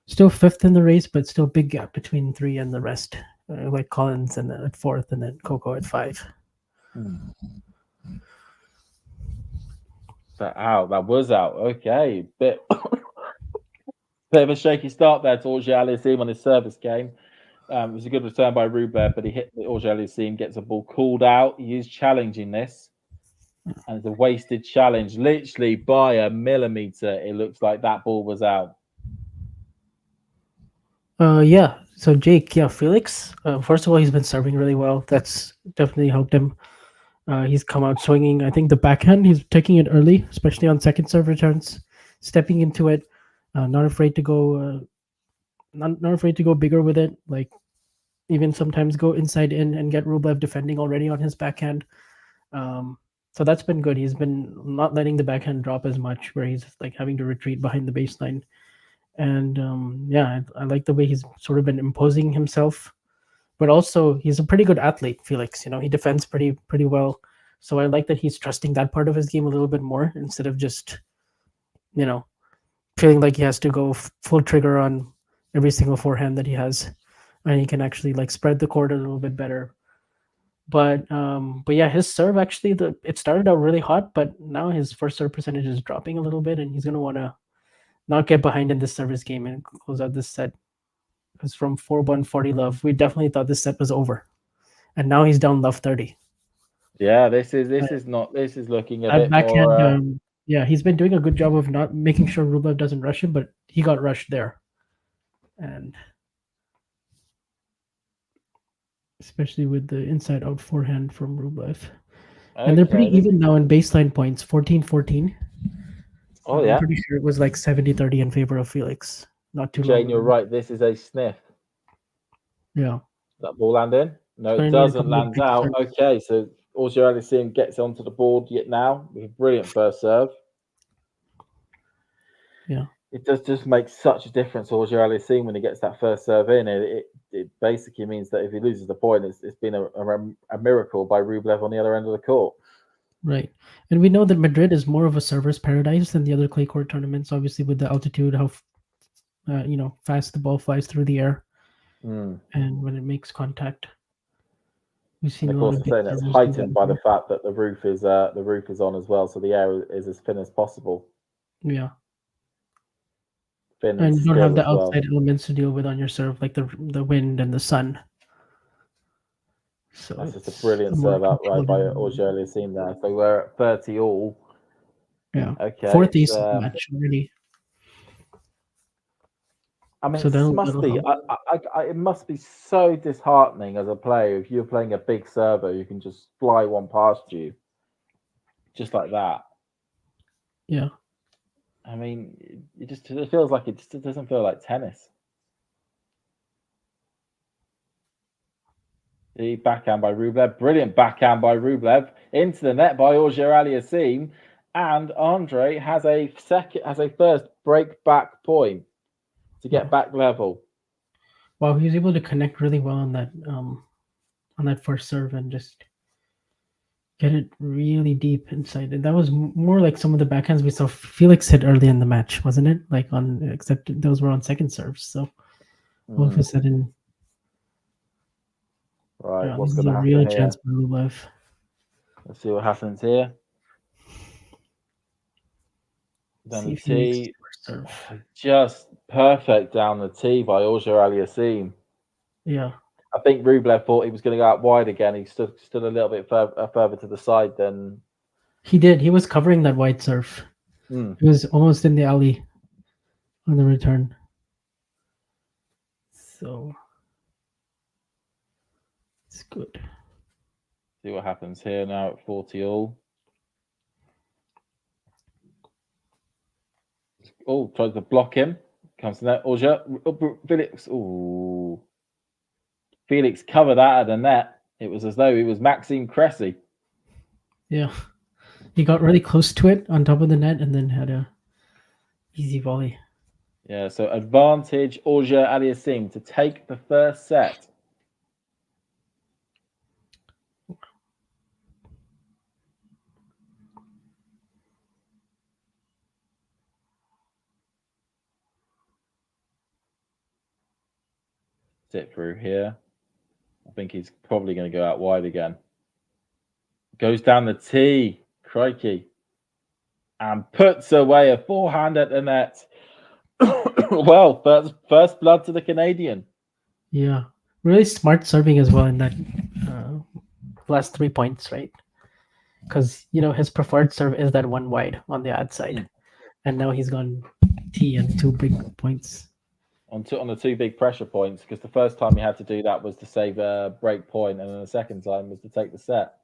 Still fifth in the race, but still big gap between three and the rest. like Collins and at 4th, and then Coco at 5. That was out. Okay, bit of a shaky start there to Auger-Aliassime on his service game. It was a good return by Rublev, but he hit the Auger-Aliassime, gets a ball called out. He is challenging this, and it's a wasted challenge, literally by a millimeter. It looks like that ball was out. Yeah. So Jake, yeah, Felix. First of all, he's been serving really well. That's definitely helped him. He's come out swinging. I think the backhand, he's taking it early, especially on second serve returns, stepping into it, not afraid to go, not afraid to go bigger with it. Like even sometimes go inside in and get Rublev defending already on his backhand. So that's been good. He's been not letting the backhand drop as much, where he's like having to retreat behind the baseline. And yeah, I like the way he's sort of been imposing himself. But also, he's a pretty good athlete, Felix. He defends pretty well. So I like that he's trusting that part of his game a little bit more instead of just, you know, feeling like he has to go full trigger on every single forehand that he has, and he can actually like spread the court a little bit better. But yeah, his serve actually it started out really hot, but now his first serve percentage is dropping a little bit, and he's gonna want to not get behind in this service game and close out this set. Because from 4-1 40 love, we definitely thought this set was over, and now he's down love 30. Yeah, this is looking a That bit backhand, more. yeah, he's been doing a good job of not making sure Rublev doesn't rush him, but he got rushed there, and especially with the inside out forehand from Rublev. And they're pretty Okay. even now in baseline points, 14-14. Oh I'm yeah, pretty sure it was like 70-30 in favor of Felix not too long Jane, you're ago. right. This is a sniff. Yeah. That ball land in? No, It's it gonna need a doesn't. couple of Lands big out. serves. Okay, so Auger-Aliassime gets onto the board yet now with a brilliant first serve. Yeah. It does just make such a difference, Auger-Aliassime, when he gets that first serve in. It basically means that if he loses the point, it's been a miracle by Rublev on the other end of the court. Right. And we know that Madrid is more of a server's paradise than the other clay court tournaments, obviously with the altitude, how fast the ball flies through the air, and when it makes contact. We've seen And of a lot course, of I'm big saying that's servers do that heightened by the here. fact that the roof is on as well, so the air is as thin as possible, Yeah. thin and And you don't have still the as well. outside elements to deal with on your serve, like the wind and the sun. So That's just a it's a brilliant more serve outright controlled by environment. Auger-Aliassime there. So we're at 30 all. Yeah. Okay, Fourth it's ace of the match already. I mean, So it must that'll be. help. It must be so disheartening as a player if you're playing a big server, you can just fly one past you, just like that. Yeah. I mean, it feels like it doesn't feel like tennis. The backhand by Rublev, brilliant backhand by Rublev into the net by Auger-Aliassime, and Andrey has a first break back point to get back level. Wow, he was able to connect really well on that first serve and just get it really deep inside. And that was more like some of the backhands we saw Felix hit early in the match, wasn't it? Like except those were on second serves. So all of a sudden, Right, yeah, what's this is going to a real happen here? chance for Rublev. Let's see what happens here. Down the tee, just perfect down the tee by Auger-Aliassime. Yeah, I think Rublev thought he was going to go out wide again. He stood a little bit further to the side than he did. He was covering that wide serve. He was almost in the alley on the return. So it's good. See what happens here now at 40 all. Oh, tries to block him. Comes to net. Auger. Felix. Ooh. Felix covered that at the net. It was as though he was Maxime Cressy. Yeah. He got really close to it on top of the net and then had a easy volley. Yeah, so advantage Auger-Aliassime to take the first set. Sit through here. I think he's probably going to go out wide again. Goes down the tee, crikey, and puts away a forehand at the net. Well, first blood to the Canadian. Yeah, really smart serving as well in that last 3 points, right? Because his preferred serve is that one wide on the ad side, and now he's gone tee and 2 big points. On the 2 big pressure points, because the first time he had to do that was to save a break point, and then the second time was to take the set.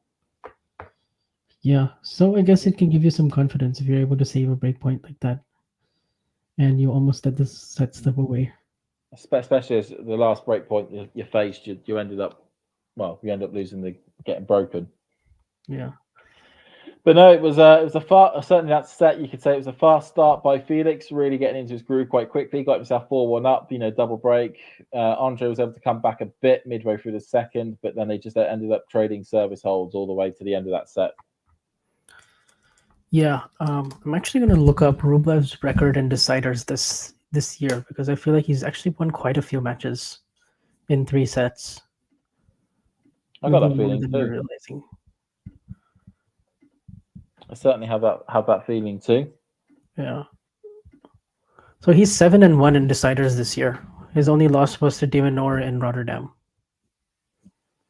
Yeah, so I guess it can give you some confidence if you're able to save a break point like that, and you almost let the set slip away. Especially as the last break point you faced, you ended up, you end up getting broken. Yeah. But no, it was a certainly that set. You could say it was a fast start by Felix, really getting into his groove quite quickly. Got himself 4-1 up, double break. Andrey was able to come back a bit midway through the second, but then they just ended up trading service holds all the way to the end of that set. Yeah, I'm actually going to look up Rublev's record in deciders this year because I feel like he's actually won quite a few matches in 3 sets. I got that Maybe more feeling than too. we're realizing. I certainly have that feeling too. Yeah. So he's 7-1 in deciders this year. His only loss was to David Noor in Rotterdam.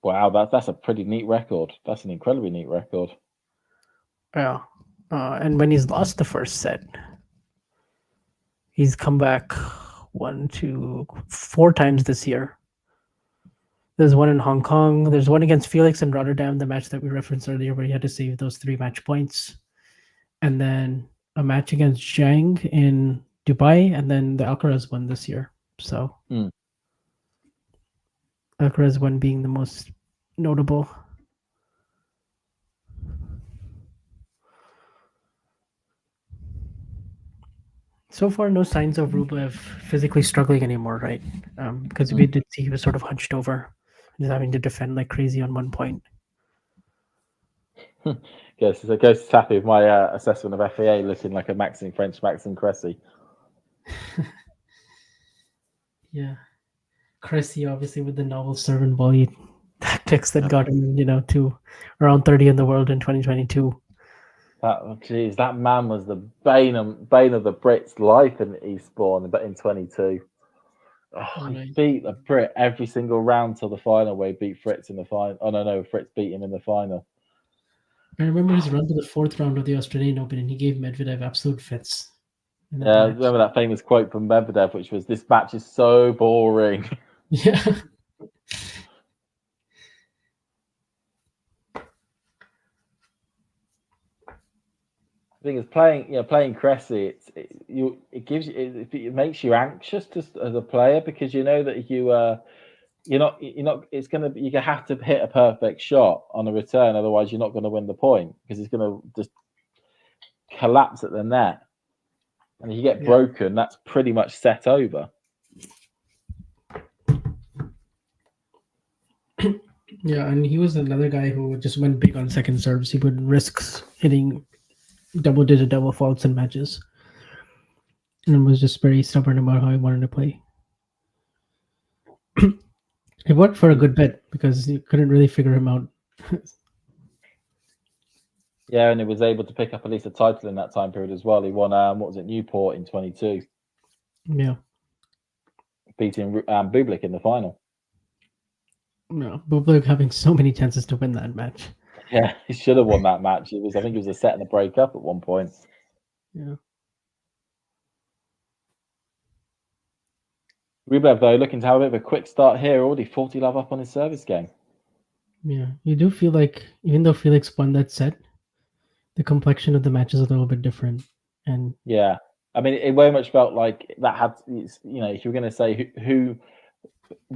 Wow, that's a pretty neat record. That's an incredibly neat record. Yeah. And when he's lost the first set, he's come back 4 times this year. There's one in Hong Kong. There's one against Felix in Rotterdam, the match that we referenced earlier, where he had to save those 3 match points. And then a match against Zhang in Dubai, and then the Alcaraz one this year. So Alcaraz one being the most notable. So far, no signs of Rublev physically struggling anymore, right? Because we did see he was sort of hunched over, just having to defend like crazy on one point. Yes, so it goes to happy with my assessment of FAA looking like a French Maxime Cressy. Yeah, Cressy obviously with the novel serve and volley tactics that got him, to around 30 in the world in 2022. That man was the bane of the Brits' life in Eastbourne, but in 22. He beat the Brit every single round till the final, where he beat Fritz in the final. Oh no, Fritz beat him in the final. I remember his run to the 4th round of the Australian Open, and he gave Medvedev absolute fits. Yeah, remember that famous quote from Medvedev, which was, "This match is so boring." Yeah. The thing is, playing Cressy, it makes you anxious as a player, because you know that you're not you have to hit a perfect shot on a return, otherwise you're not going to win the point, because it's going to just collapse at the net, and if you get broken, that's pretty much set over. Yeah, and he was another guy who just went big on second serves. He would risk hitting double-digit double faults in matches, and was just very stubborn about how he wanted to play. It worked for a good bit because you couldn't really figure him out. Yeah, and he was able to pick up at least a title in that time period as well. He won Newport in 22. Yeah, beating Bublik in the final. No, Bublik having so many chances to win that match. Yeah, he should have won that match. I think it was a set and a break up at one point. Yeah. Rublev, though, looking to have a bit of a quick start here, already 40 love up on his service game. Yeah, you do feel like even though Felix won that set, the complexion of the match is a little bit different. And yeah, I mean, it very much felt like that had, if you were going to say who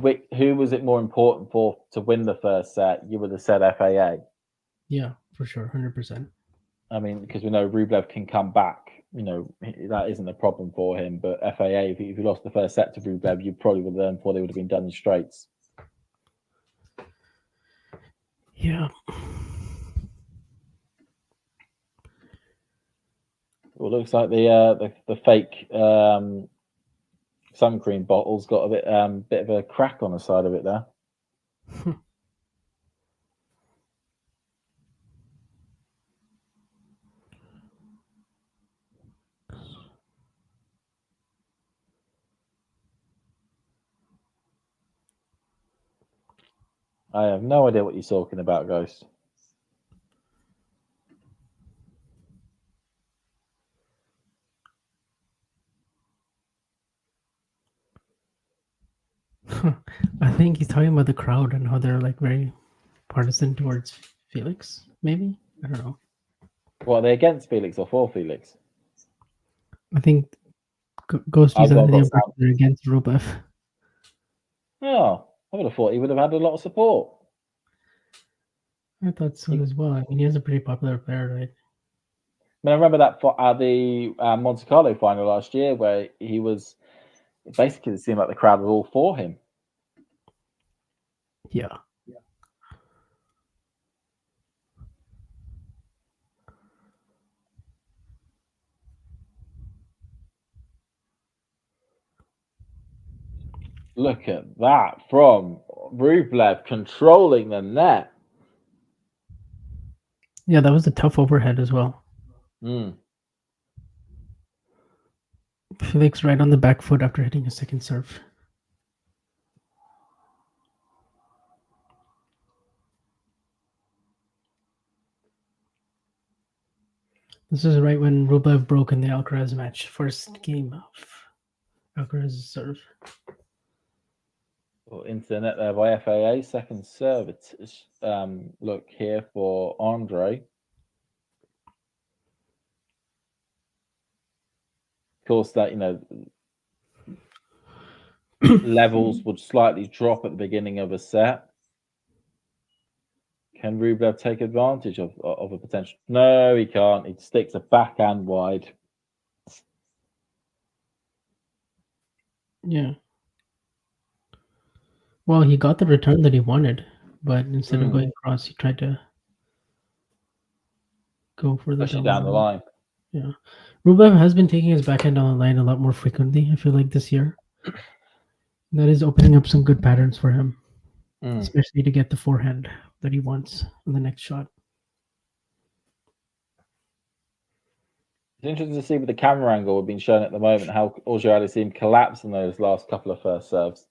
was it more important for to win the first set, you would have said FAA. Yeah, for sure, 100%. I mean, because we know Rublev can come back. That isn't a problem for him. But FAA, if you lost the first set to Rublev, you probably would have learned before they would have been done in straights. Yeah. Well, it looks like the fake sun cream bottle's got a bit of a crack on the side of it there. I have no idea what you're talking about, Ghost. I think he's talking about the crowd and how they're like very partisan towards Felix. Maybe, I don't know. What, are they against Felix or for Felix? I think Ghost is I've under got the that impression they're against Rublev. Oh, I would have thought he would have had a lot of support. I thought so as well. I mean, he was a pretty popular player, right? I mean, I remember that at the Monte Carlo final last year where he was basically, it seemed like the crowd was all for him. Yeah. Look at that from Rublev controlling the net. Yeah, that was a tough overhead as well. Mm. Felix right on the back foot after hitting a second serve. This is right when Rublev broke in the Alcaraz match. First game of Alcaraz's serve. Into the net there by FAA. Second serve. Look here for Andrey. Of course, that, levels would slightly drop at the beginning of a set. Can Rublev take advantage of a potential? No, he can't. He sticks a backhand wide. Yeah. Well, he got the return that he wanted, but instead of going across, he tried to go for the Push it down the line. Yeah. Rublev has been taking his backhand down the line a lot more frequently, I feel like, this year. That is opening up some good patterns for him, especially to get the forehand that he wants in the next shot. It's interesting to see with the camera angle we've been shown at the moment how Auger-Aliassime collapsed in those last couple of first serves.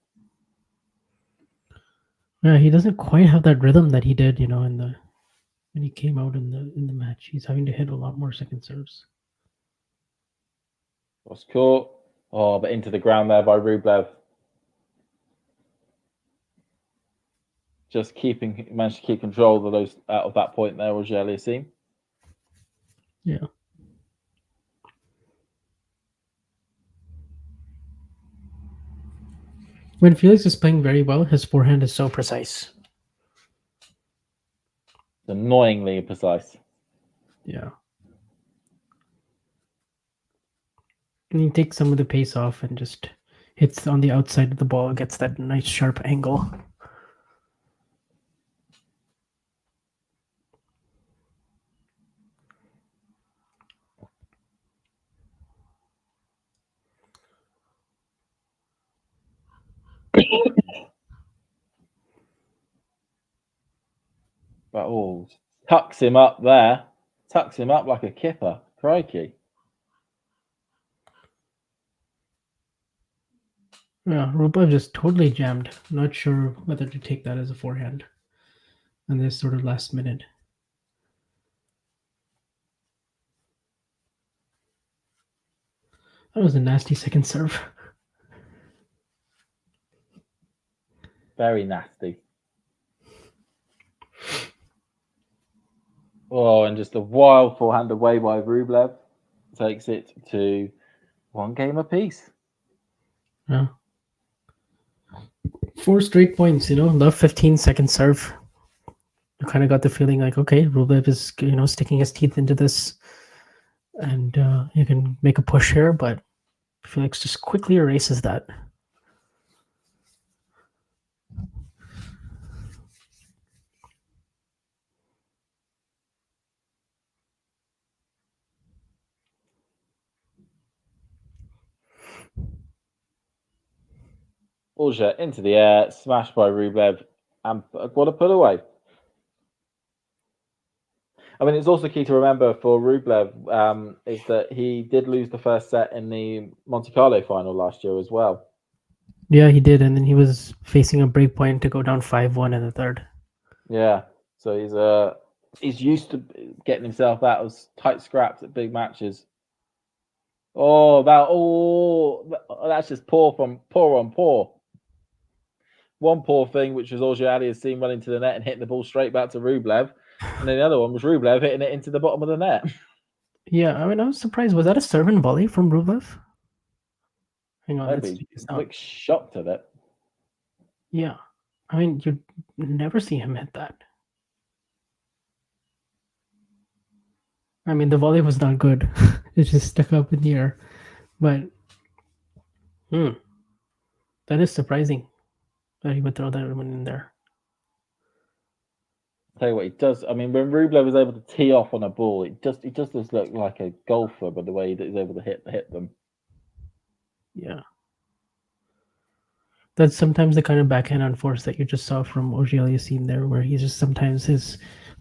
Yeah, he doesn't quite have that rhythm that he did, when he came out in the match. He's having to hit a lot more second serves. Was caught. Oh, but into the ground there by Rublev. Just managed to keep control of those out of that point there, Auger-Aliassime. Yeah. When Felix is playing very well, his forehand is so precise. It's annoyingly precise. Yeah. And he takes some of the pace off and just hits on the outside of the ball, gets that nice sharp angle. But tucks him up there. Tucks him up like a kipper. Crikey. Yeah, Rublev just totally jammed. Not sure whether to take that as a forehand in this sort of last minute. That was a nasty second serve. Very nasty. Oh, and just a wild forehand away by Rublev takes it to one game apiece. Yeah. 4 straight points, love 15-second serve. I kind of got the feeling like, okay, Rublev is, sticking his teeth into this and you can make a push here, but Felix just quickly erases that. Auger into the air, smashed by Rublev. and got a put away. I mean, it's also key to remember for Rublev is that he did lose the first set in the Monte Carlo final last year as well. Yeah, he did, and then he was facing a break point to go down 5-1 in the third. Yeah, so he's used to getting himself out of tight scraps at big matches. That's just poor on poor. One poor thing, which was Auger-Aliassime running to the net and hitting the ball straight back to Rublev, and then the other one was Rublev hitting it into the bottom of the net. Yeah, I mean, I was surprised. Was that a serve and volley from Rublev? Hang on, let's check this out. Shocked at it. Yeah, I mean, you'd never see him hit that. I mean, the volley was not good. It just stuck up in the air. But, that is surprising that he would throw that one in there. Tell you what, it does. I mean, when Rublev was able to tee off on a ball, it just does look like a golfer, by the way that he's able to hit them. Yeah. That's sometimes the kind of backhand on force that you just saw from Auger-Aliassime there, where he just sometimes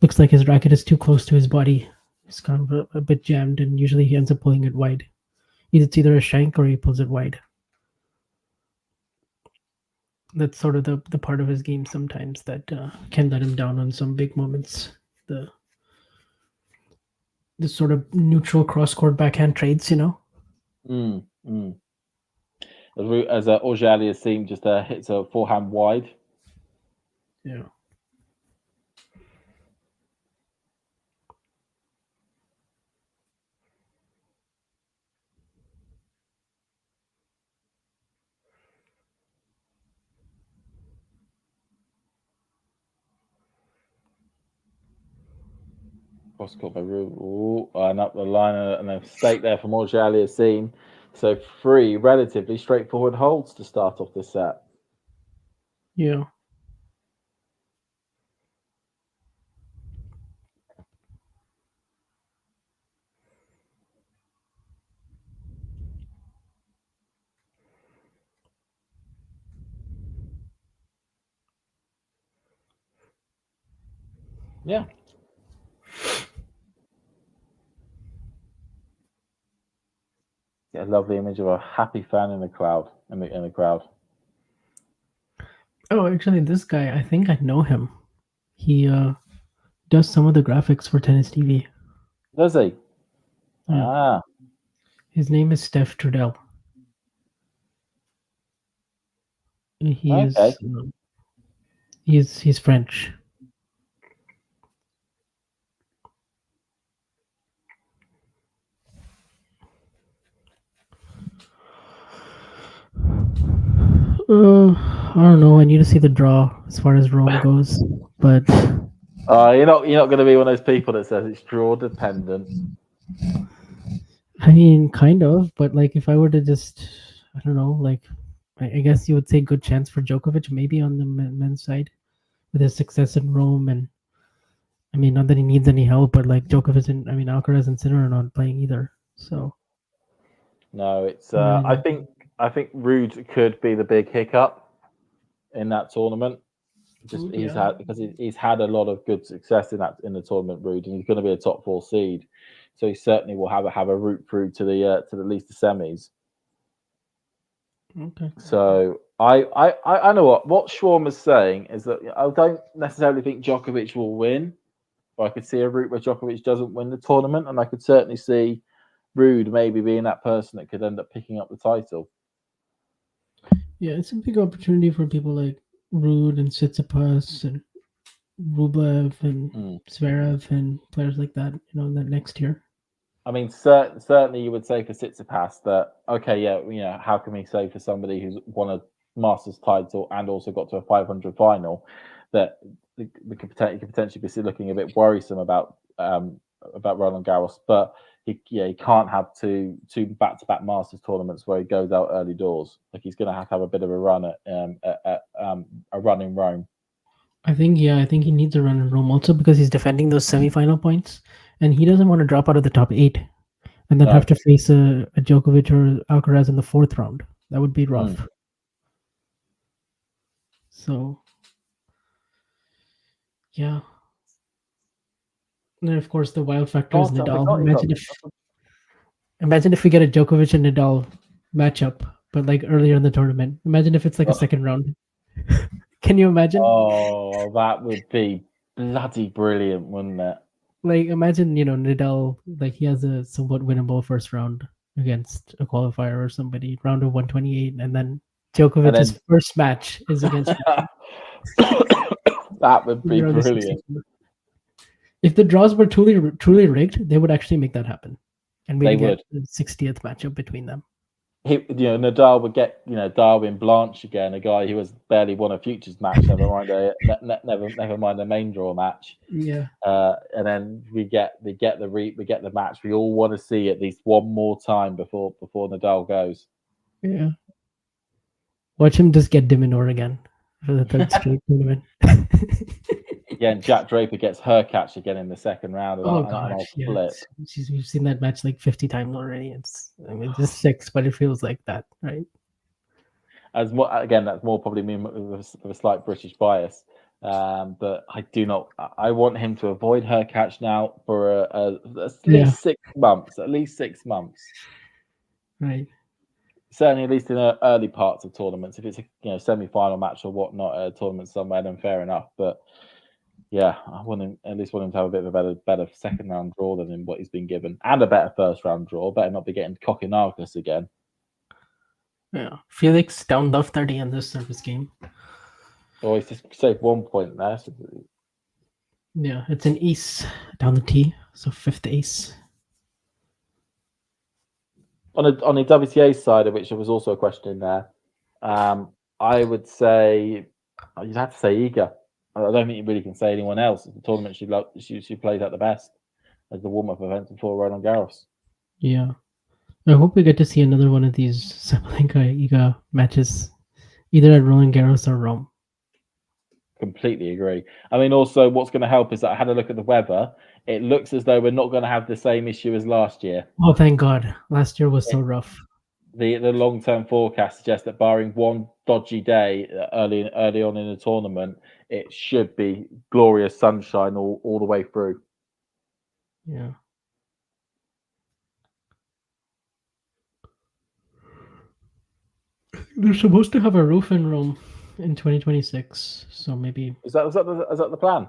looks like his racket is too close to his body. It's kind of a bit jammed, and usually he ends up pulling it wide. It's either a shank or he pulls it wide. That's sort of the part of his game sometimes that can let him down on some big moments. The sort of neutral cross-court backhand trades, As Auger-Aliassime just hits a forehand wide. Yeah. Cross court by Rublev. And up the line and a mistake there from Auger-Aliassime. So 3 relatively straightforward holds to start off this set. Yeah. Yeah. Get a lovely image of a happy fan in the crowd. In the crowd. Oh, actually, this guy, I think I know him. He does some of the graphics for Tennis TV. Does he? Yeah. Ah. His name is Steph Trudell. He's French. I don't know. I need to see the draw as far as Rome goes, but you're not going to be one of those people that says it's draw dependent. I mean, kind of. But like, if I were to just, I don't know, like, I guess you would say good chance for Djokovic maybe on the men's side with his success in Rome, and I mean, not that he needs any help, but like Djokovic and Alcaraz and Sinner are not playing either, so. No, it's. I think Rude could be the big hiccup in that tournament. He's had a lot of good success in the tournament, Rude, and he's going to be a top 4 seed, so he certainly will have a route through to at least the semis. Okay. So I know what Schwarm is saying is that I don't necessarily think Djokovic will win, but I could see a route where Djokovic doesn't win the tournament, and I could certainly see Rude maybe being that person that could end up picking up the title. Yeah, it's a big opportunity for people like Rude and Tsitsipas and Rublev and Zverev and players like that, that next year. I mean, certainly you would say for Tsitsipas that, okay, how can we say for somebody who's won a Masters title and also got to a 500 final that we could potentially be looking a bit worrisome about Roland Garros, but he can't have two back-to-back Masters tournaments where he goes out early doors. Like, he's going to have a bit of a run at a run in Rome. I think he needs a run in Rome also because he's defending those semi-final points, and he doesn't want to drop out of the top 8 and then have to face a Djokovic or Alcaraz in the 4th round. That would be rough. So Yeah. And then of course the wild factor is God, I Nadal. forgot he's got. Imagine if we get a Djokovic and Nadal matchup, but like earlier in the tournament. Imagine if it's like a second round. Can you imagine? Oh, that would be bloody brilliant, wouldn't it? Like imagine, Nadal, like he has a somewhat winnable first round against a qualifier or somebody, round of 128, and then And Djokovic's then first match is against that would be round of brilliant. 64. If the draws were truly rigged, they would actually make that happen, and They we'd get would. the 60th matchup between them. Nadal would get, Darwin Blanche again, a guy who has barely won a futures match. Never mind never mind a main draw match. Yeah. And then we get the match we all want to see at least one more time before Nadal goes. Yeah. Watch him just get Diminor again for the third straight tournament. Again, Jack Draper gets her catch again in the second round, and Oh I'll gosh, yeah. flip. We've seen that match like 50 times already. It's just 6, but it feels like that, right? As more, again, that's more probably me with a slight British bias. But I do not. I want him to avoid her catch now for at least 6 months. At least 6 months. Right. Certainly, at least in the early parts of tournaments. If it's a semi-final match or whatnot at a tournament somewhere, then fair enough. But yeah, I want him to have a bit of a better second round draw than what he's been given, and a better first round draw. Better not be getting Kokonakis again. Yeah. Felix down love 30 in this service game. Oh, he's just saved 1 point there. So... Yeah, it's an ace down the tee, so 5th ace. On the WTA side, of which there was also a question in there, I would say you'd have to say Iga. I don't think you really can say anyone else. The tournament she played at the best as the warm-up event before Roland Garros. Yeah. I hope we get to see another one of these Sabalenka-Iga matches, either at Roland Garros or Rome. Completely agree. I mean, also, what's going to help is that I had a look at the weather. It looks as though we're not going to have the same issue as last year. Oh, thank God. Last year was so rough. The long-term forecast suggests that barring one dodgy day early on in the tournament, it should be glorious sunshine all the way through. Yeah. They're supposed to have a roof in Rome in 2026, so maybe is that the plan?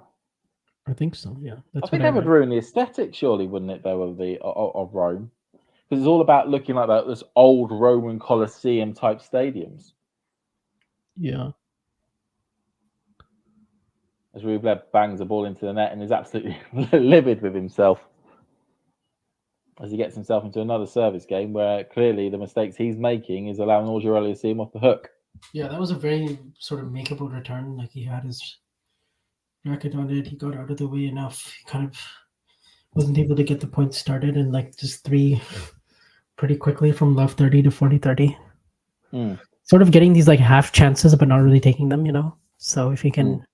I think so. Yeah, I think that would ruin the aesthetic, surely, wouldn't it? Though of Rome, because it's all about looking like this old Roman Colosseum type stadiums. Yeah. As Rublev bangs the ball into the net and is absolutely livid with himself as he gets himself into another service game where clearly the mistakes he's making is allowing Auger-Aliassime off the hook. Yeah, that was a very sort of makeable return. Like he had his racket on it, he got out of the way enough. He kind of wasn't able to get the points started, and like just 3 pretty quickly from love 30 to 40-30. Sort of getting these like half chances, but not really taking them, So if he can.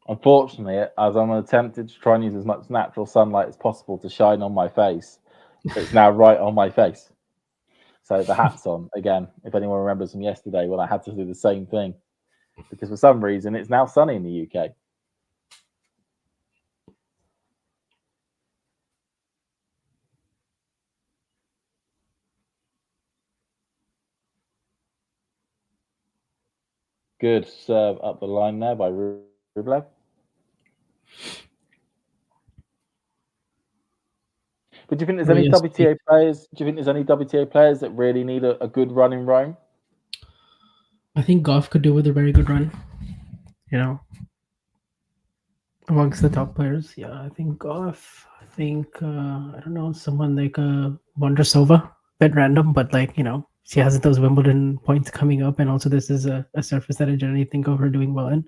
Unfortunately, as I'm attempted to try and use as much natural sunlight as possible to shine on my face, it's now right on my face. So the hat's on again. If anyone remembers from yesterday when I had to do the same thing, because for some reason it's now sunny in the UK. Good serve up the line there by Rublev. But do you think there's any WTA players? Do you think there's any WTA players that really need a good run in Rome? I think Goff could do with a very good run. Amongst the top players, yeah, I think Goff. I think I don't know, someone like Vondrasova. Bit random, but like she has those Wimbledon points coming up, and also this is a surface that I generally think of her doing well in.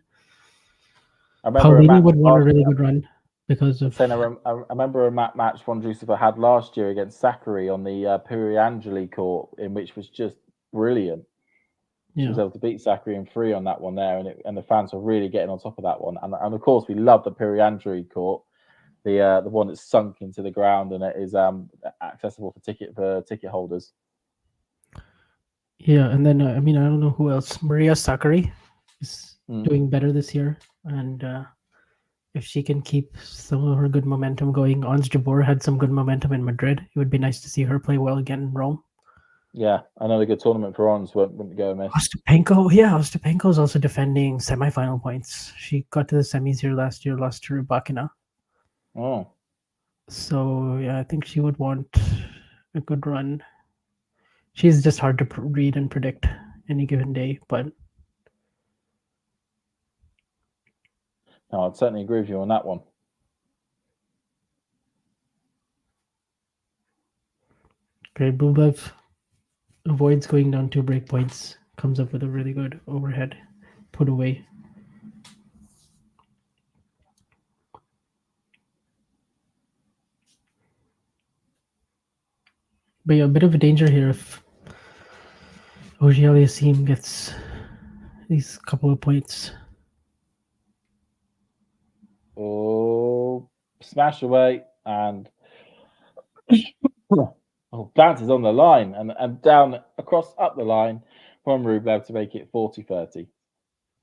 Paulini would want a really good run because of. I remember a match Vondrousova had last year against Sakkari on the Piriangeli court, in which was just brilliant. She was able to beat Sakkari in 3 on that one there, and the fans were really getting on top of that one. And of course, we love the Piriangeli court, the one that's sunk into the ground and it is accessible for ticket holders. Yeah, and then I don't know who else. Maria Sakkari is doing better this year, and if she can keep some of her good momentum going. Ons Jabeur had some good momentum in Madrid. It would be nice to see her play well again in Rome. Yeah, another good tournament for Ons. Wouldn't go amiss. Ostapenko is also defending semifinal points. She got to the semis here last year, lost to Rybakina. Oh, So yeah, I think she would want a good run. She's just hard to read and predict any given day, but no, I'd certainly agree with you on that one. great. Rublev avoids going down 2 break points, comes up with a really good overhead put away. But yeah, a bit of a danger here if Auger-Aliassime gets these couple of points. Oh, smash away and bounces on the line and down across up the line from Rublev to make it 40-30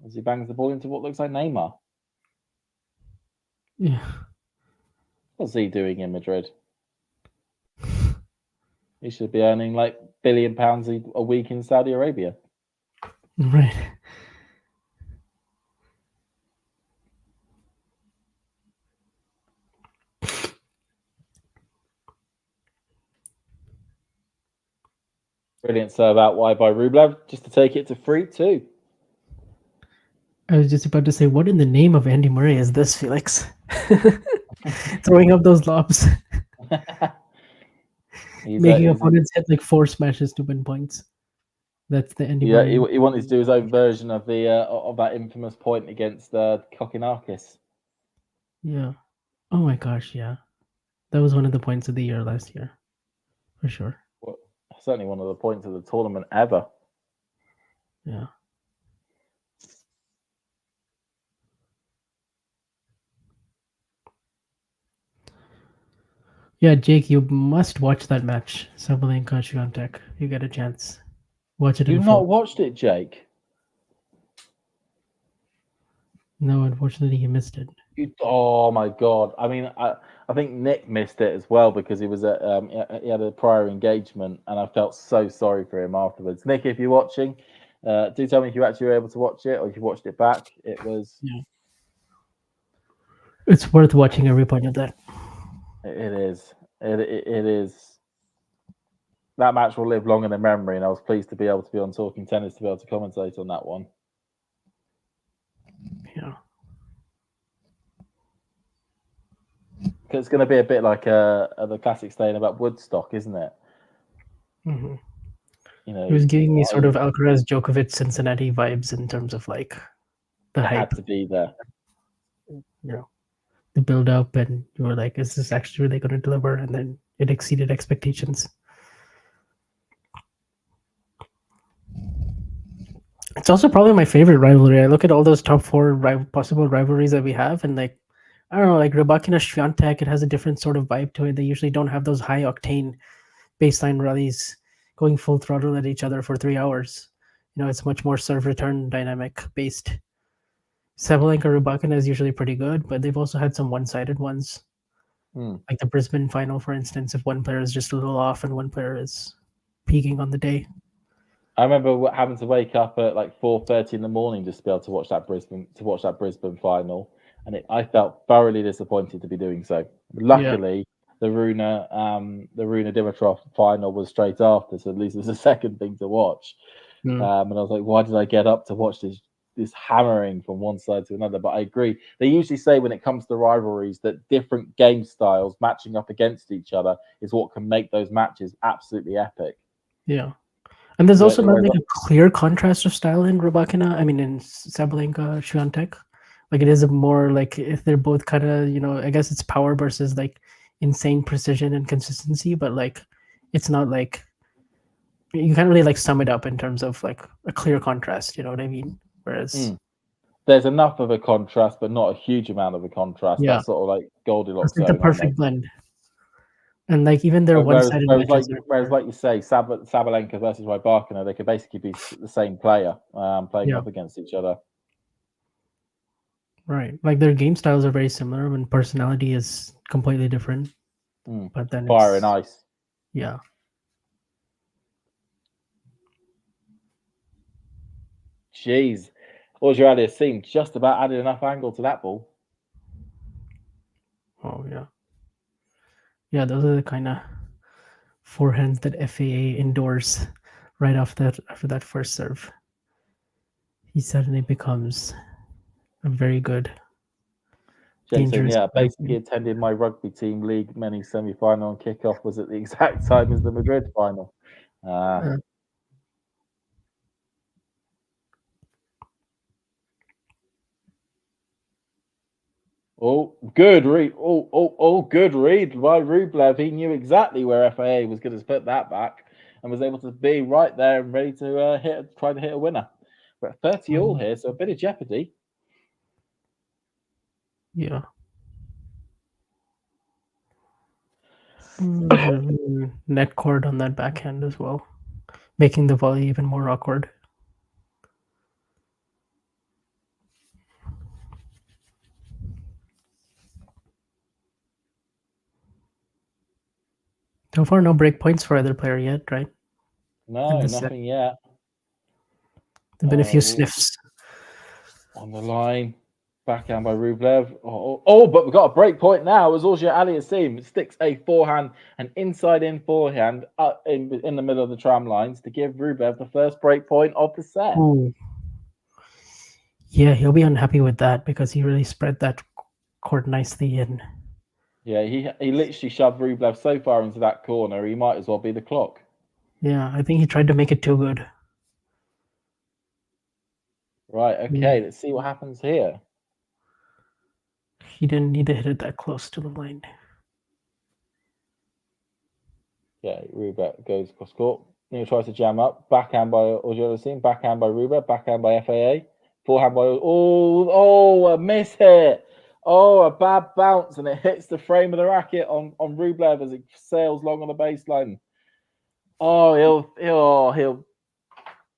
as he bangs the ball into what looks like Neymar. Yeah. What's he doing in Madrid? He should be earning like £1 billion a week in Saudi Arabia. Right. Brilliant serve out wide by Rublev just to take it to 3-2. I was just about to say, what in the name of Andy Murray is this, Felix? Throwing up those lobs. Making opponents hit like 4 smashes to win points. That's the Andy Murray. He wanted to do his own version of the of that infamous point against Kokkinakis. Yeah. Oh my gosh, yeah. That was one of the points of the year last year. For sure. Well, certainly one of the points of the tournament ever. Yeah. Yeah, Jake, you must watch that match. Sabalenka-Swiatek. You get a chance. Watch it. You've not watched it, Jake? No, unfortunately, he missed it. Oh my god! I mean, I think Nick missed it as well because he was at he had a prior engagement, and I felt so sorry for him afterwards. Nick, if you're watching, do tell me if you actually were able to watch it or if you watched it back. It was. Yeah. It's worth watching every point of that. It is. It is. That match will live long in the memory, and I was pleased to be able to be on Talking Tennis to be able to commentate on that one. Yeah. It's going to be a bit like the classic saying about Woodstock, isn't it? Mm-hmm. You know, it was giving me sort of Alcaraz, Djokovic, Cincinnati vibes in terms of like the hype. Had to be there. You know, the build up, and you were like, "Is this actually really going to deliver?" And then it exceeded expectations. It's also probably my favorite rivalry. I look at all those top 4 possible rivalries that we have, and like, I don't know, like Rybakina-Swiatek, it has a different sort of vibe to it. They usually don't have those high octane baseline rallies going full throttle at each other for 3 hours. You know, it's much more serve return dynamic based. Sabalenka Rybakina is usually pretty good, but they've also had some one-sided ones. Like the Brisbane final, for instance, if one player is just a little off and one player is peaking on the day. I remember having to wake up at like 4:30 in the morning just to be able to watch that Brisbane final, and I felt thoroughly disappointed to be doing so. Luckily, the Runa Dimitrov final was straight after, so at least there's a second thing to watch. And I was like, why did I get up to watch this hammering from one side to another? But I agree. They usually say when it comes to rivalries that different game styles matching up against each other is what can make those matches absolutely epic. Yeah. And there's also not like a clear contrast of style in Rybakina. I mean, in Sabalenka-Swiatek, like it is a more like if they're both kind of, you know, I guess it's power versus like insane precision and consistency, but like it's not like you can't really like sum it up in terms of like a clear contrast. You know what I mean? Whereas there's enough of a contrast, but not a huge amount of a contrast. Yeah. That's sort of like Goldilocks. It's like the perfect blend. And like even their one-sided matches, whereas like you say, Sabalenka versus Rybakina, they could basically be the same player playing up against each other. Right. Like their game styles are very similar when personality is completely different. But then Fire and it's ice. yeah. Jeez. Auger-Aliassime just about added enough angle to that ball. Oh yeah. Yeah, those are the kind of forehands that FAA endorse right off that after that first serve. He suddenly becomes a very good, Jake saying, dangerous yeah, player. basically attended my rugby team league mini semi-final and kickoff was at the exact time as the Madrid final. Uh, Oh, good read. Oh, good read by Rublev. He knew exactly where FAA was going to put that back and was able to be right there and ready to try to hit a winner. We're at 30 all here, so a bit of jeopardy. yeah. Net cord on that backhand as well, making the volley even more awkward. So far, no break points for either player yet, right? No, nothing yet. There've been a few sniffs. On the line. Backhand by Rublev. Oh, but we've got a break point now as Auger-Aliassime sticks a forehand, an inside-in forehand up in the middle of the tram lines to give Rublev the first break point of the set. Ooh. Yeah, he'll be unhappy with that because he really spread that court nicely in. Yeah, he literally shoved Rublev so far into that corner, he might as well be the clock. Yeah, I think he tried to make it too good. Right, okay, let's see what happens here. He didn't need to hit it that close to the line. Yeah, Rublev goes across court. Neil tries to jam up. Backhand by Auger-Aliassime, backhand by Rublev, backhand by FAA. Forehand by a miss hit. Oh, a bad bounce, and it hits the frame of the racket on Rublev as it sails long on the baseline. Oh,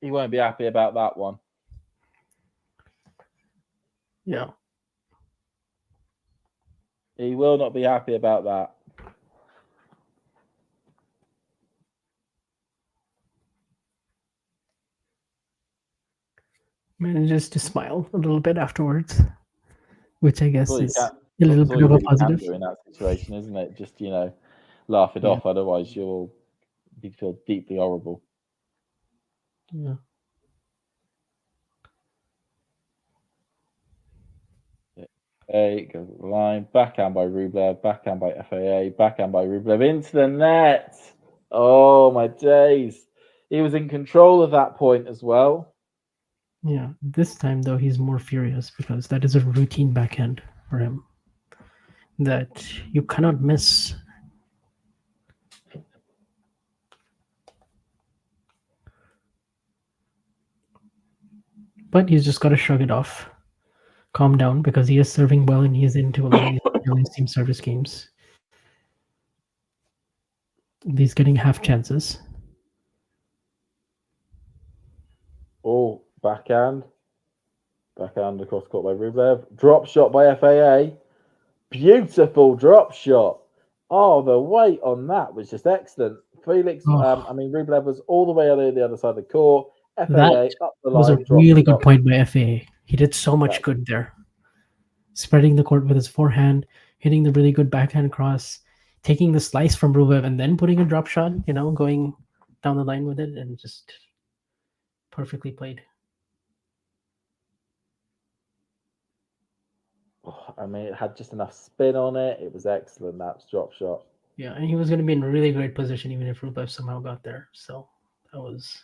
he won't be happy about that one. Yeah. He will not be happy about that. Manages to smile a little bit afterwards, which I guess is a little That's bit all you of a really can positive. do in that situation, isn't it? Just, laugh it off. Otherwise, you'll feel deeply horrible. Yeah. Goes to the line. Backhand by Rublev. Backhand by FAA. Backhand by Rublev into the net. Oh, my days. He was in control of that point as well. Yeah. This time, though, he's more furious because that is a routine backhand for him that you cannot miss. But he's just got to shrug it off, calm down because he is serving well and he is into a lot of these team service games. He's getting half chances. Oh, backhand. Backhand across court by Rublev. Drop shot by FAA. Beautiful drop shot. Oh, the weight on that was just excellent. Felix, Rublev was all the way on the other side of the court. FAA That up the was a line, drop really shot. good point by FAA. He did so much good there. Spreading the court with his forehand, hitting the really good backhand cross, taking the slice from Rublev and then putting a drop shot, going down the line with it and just perfectly played. It had just enough spin on it. It was excellent, that drop shot. Yeah, and he was going to be in a really great position even if Rublev somehow got there. So that was...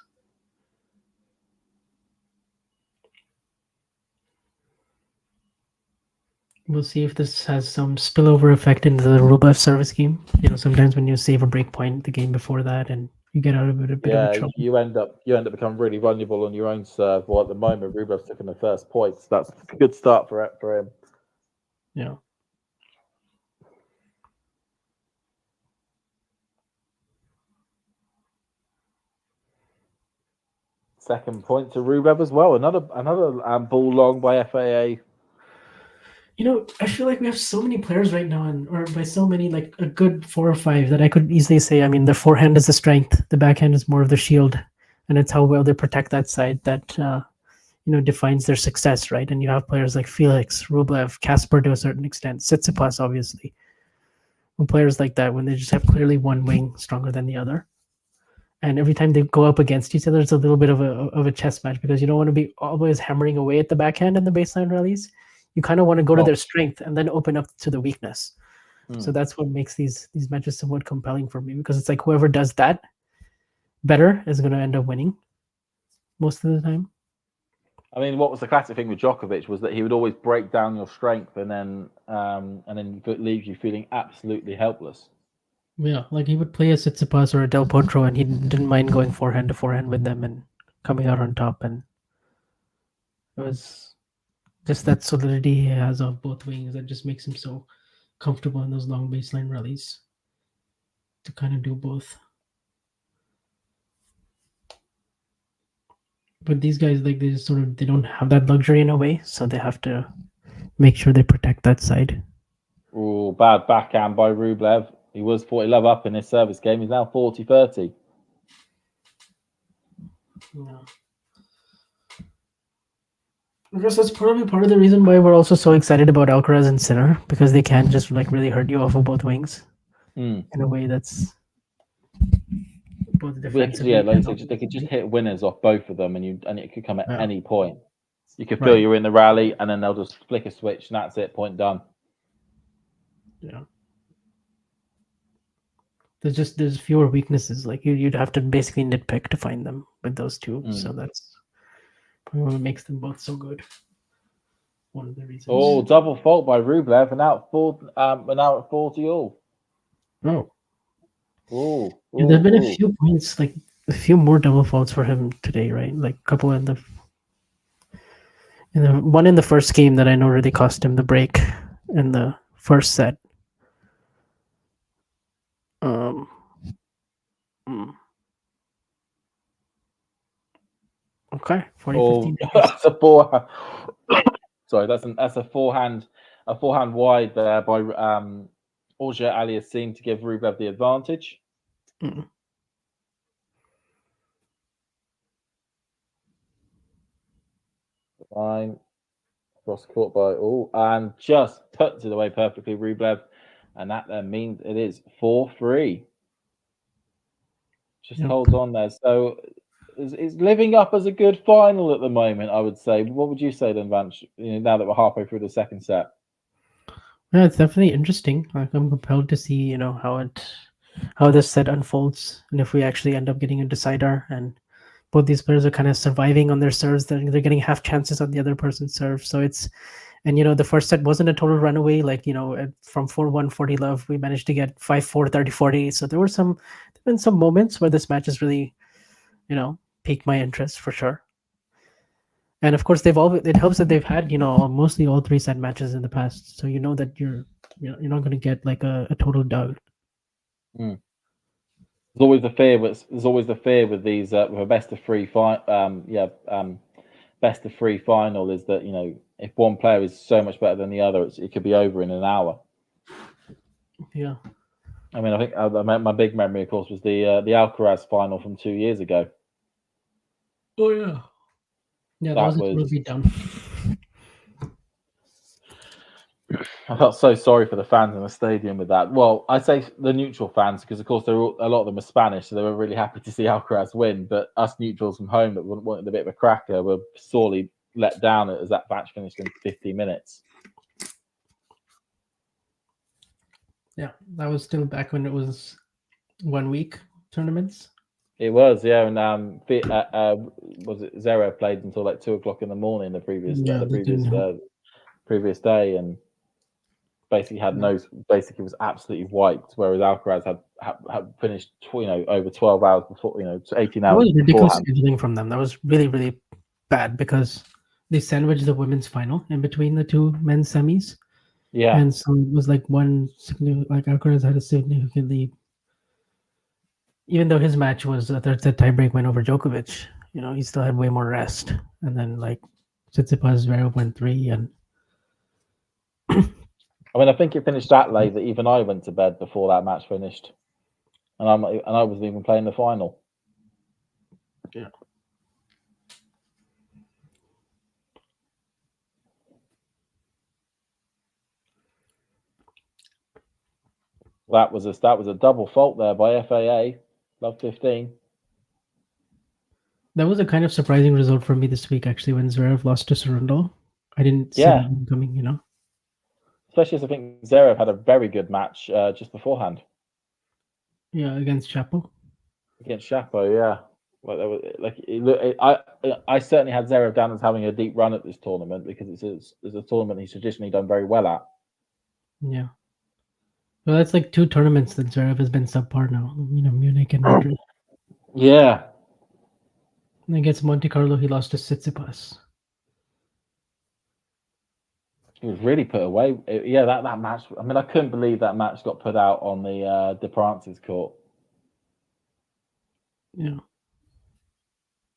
We'll see if this has some spillover effect into the Rublev service game. Sometimes when you save a break point the game before that and you get out of it a bit of trouble. You end up becoming really vulnerable on your own serve. Well, at the moment, Rublev's taking the first points. That's a good start for him. Yeah. Second point to Rublev as well. Another ball long by FAA. I feel like we have so many players right now, or by so many, like a good 4 or 5 that I could easily say. I mean, the forehand is the strength, the backhand is more of the shield, and it's how well they protect that side that defines their success, right? And you have players like Felix, Rublev, Casper to a certain extent, Tsitsipas, obviously. When players like that, when they just have clearly one wing stronger than the other, and every time they go up against each other, it's a little bit of a chess match because you don't want to be always hammering away at the backhand in the baseline rallies. You kind of want to go to their strength and then open up to the weakness. So that's what makes these matches somewhat compelling for me, because it's like whoever does that better is going to end up winning most of the time. I mean, what was the classic thing with Djokovic was that he would always break down your strength and then leave you feeling absolutely helpless. Yeah, like he would play a Tsitsipas or a Del Potro, and he didn't mind going forehand to forehand with them and coming out on top. And it was just that solidity he has off both wings that just makes him so comfortable in those long baseline rallies to kind of do both. But these guys, like, they don't have that luxury in a way, so they have to make sure they protect that side. Oh, bad backhand by Rublev. He was 40 love up in his service game. He's now 40-30. Yeah. I guess that's probably part of the reason why we're also so excited about Alcaraz and Sinner, because they can just like really hurt you off of both wings in a way that's both defensively. Yeah, like they could just hit winners off both of them, and it could come at any point. You could feel Right. you're in the rally, and then they'll just flick a switch, and that's it. Point done. Yeah. There's fewer weaknesses. Like you'd have to basically nitpick to find them with those two. So that's probably what makes them both so good. One of the reasons. Oh, double fault by Rublev, and now at 40 all. Oh. Oh. Yeah, there've been a few points, like a few more double faults for him today, right? Like a couple in the one in the first game that I know really cost him the break in the first set. Okay, 40-15. That's a forehand. Sorry, that's a forehand wide there by Auger-Aliassime to give Rublev the advantage. Fine. Cross court by and just puts it away perfectly, Rublev, and that then means it is 4-3. Just holds on there. So it's living up as a good final at the moment, I would say. What would you say then, Vance? Now that we're halfway through the second set. Yeah, it's definitely interesting. Like I'm compelled to see, how this set unfolds, and if we actually end up getting a decider, and both these players are kind of surviving on their serves. They're getting half chances on the other person's serve. So the first set wasn't a total runaway. Like, from 4-1, 40 love, we managed to get 5-4, 30-40. So there have been some moments where this match has really, piqued my interest for sure. And of course, it helps that they've had, mostly all 3 set matches in the past. So that you're not going to get like a total dud. There's always the fear with these with a best of 3 best of 3 final is that if one player is so much better than the other, it could be over in an hour. Yeah. I mean, I think my big memory, of course, was the Alcaraz final from 2 years ago. Oh yeah. Yeah, that was a total beatdown. I felt so sorry for the fans in the stadium with that. Well, I say the neutral fans because, of course, a lot of them are Spanish, so they were really happy to see Alcaraz win. But us neutrals from home that wanted a bit of a cracker were sorely let down as that match finished in 50 minutes. Yeah, that was still back when it was 1 week tournaments. It was, yeah, and was it Zverev played until like 2:00 in the morning the previous day, and basically was absolutely wiped. Whereas Alcaraz had finished over 12 hours before, 18 hours. That was ridiculous scheduling from them. That was really, really bad because they sandwiched the women's final in between the 2 men's semis. Yeah, and so it was like Alcaraz had a significantly. Even though his match was a third set tiebreak went over Djokovic, he still had way more rest. And then like Tsitsipas Zverev went 3, and I mean, I think it finished that late that even I went to bed before that match finished, and I wasn't even playing the final. Yeah. That was a double fault there by FAA. Love 15. That was a kind of surprising result for me this week, actually, when Zverev lost to Cerundolo. I didn't see Yeah. that one coming, you know. Especially as I think Zverev had a very good match just beforehand. Yeah, against Chapo. Against Chapo, yeah. I certainly had Zverev down as having a deep run at this tournament because it's a tournament he's traditionally done very well at. Yeah. Well, that's like 2 tournaments that Zverev has been subpar now. You know, Munich and Madrid. Yeah. And against Monte Carlo, he lost to Tsitsipas. He was really put away. Yeah, that match. I mean, I couldn't believe that match got put out on the De France's court. Yeah.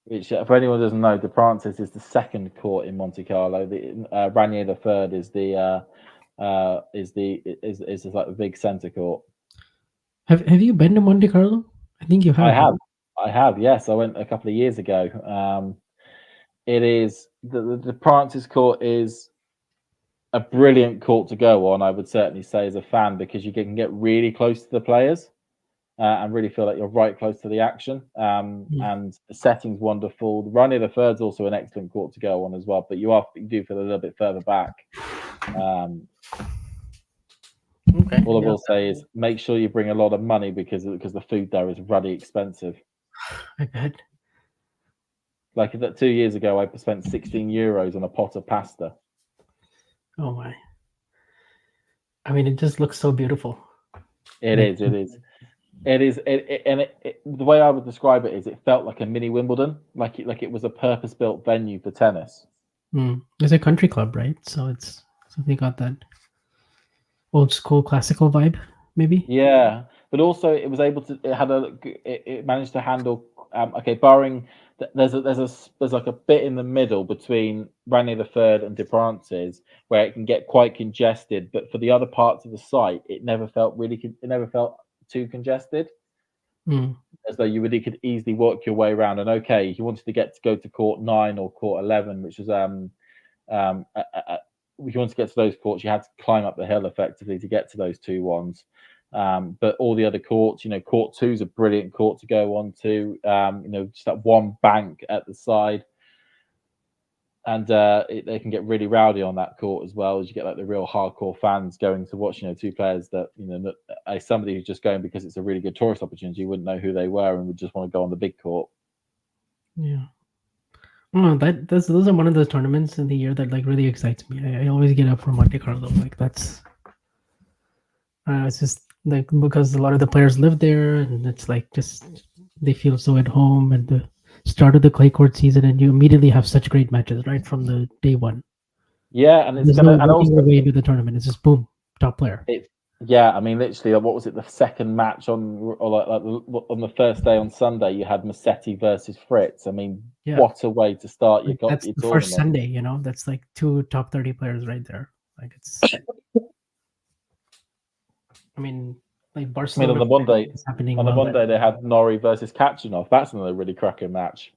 Which, for anyone who doesn't know, De France's is the second court in Monte Carlo. The Ranier the third is the like the big centre court. Have you been to Monte Carlo? I think you have. I have. Yes, I went a couple of years ago. It is the De France's court is a brilliant court to go on. I would certainly say as a fan because you can get really close to the players. And really feel like you're right close to the action. And the setting's wonderful. The Ranier the third's also an excellent court to go on as well, but you do feel a little bit further back. Okay. All I will say is make sure you bring a lot of money because the food there is ruddy expensive. I bet. Like 2 years ago, I spent €16 on a pot of pasta. Oh my! I mean, it just looks so beautiful. It is. The way I would describe it is it felt like a mini Wimbledon, like it was a purpose-built venue for tennis. It's a country club, right? So they got that old school classical vibe, maybe. Yeah, but also it was able to. It managed to handle. Barring there's like a bit in the middle between Ranier the third and De France's where it can get quite congested, but for the other parts of the site, it never felt too congested. As though you could easily work your way around. And okay, if you wanted to go to court 9 or court 11, which was if you wanted to get to those courts, you had to climb up the hill effectively to get to those 2 ones. But all the other courts, court 2 is a brilliant court to go on to. Just that one bank at the side. And they can get really rowdy on that court as well, as you get like the real hardcore fans going to watch, 2 players that, as somebody who's just going because it's a really good tourist opportunity, you wouldn't know who they were and would just want to go on the big court. Yeah. Oh, those are one of those tournaments in the year that like really excites me. I always get up for Monte Carlo. Like that's, it's just like because a lot of the players live there, and it's like just they feel so at home. And the start of the clay court season, and you immediately have such great matches right from the day one. Yeah, and there's no working your way into the tournament. It's just boom, top player. Yeah, I mean, literally, what was it? The second match on the first day on Sunday, you had Musetti versus Fritz. I mean, what a way to start your That's your the tournament. First Sunday, that's like 2 top 30 players right there. Like it's. I mean, like Barcelona. On the one day they had Norrie versus Kachanov. That's another really cracking match.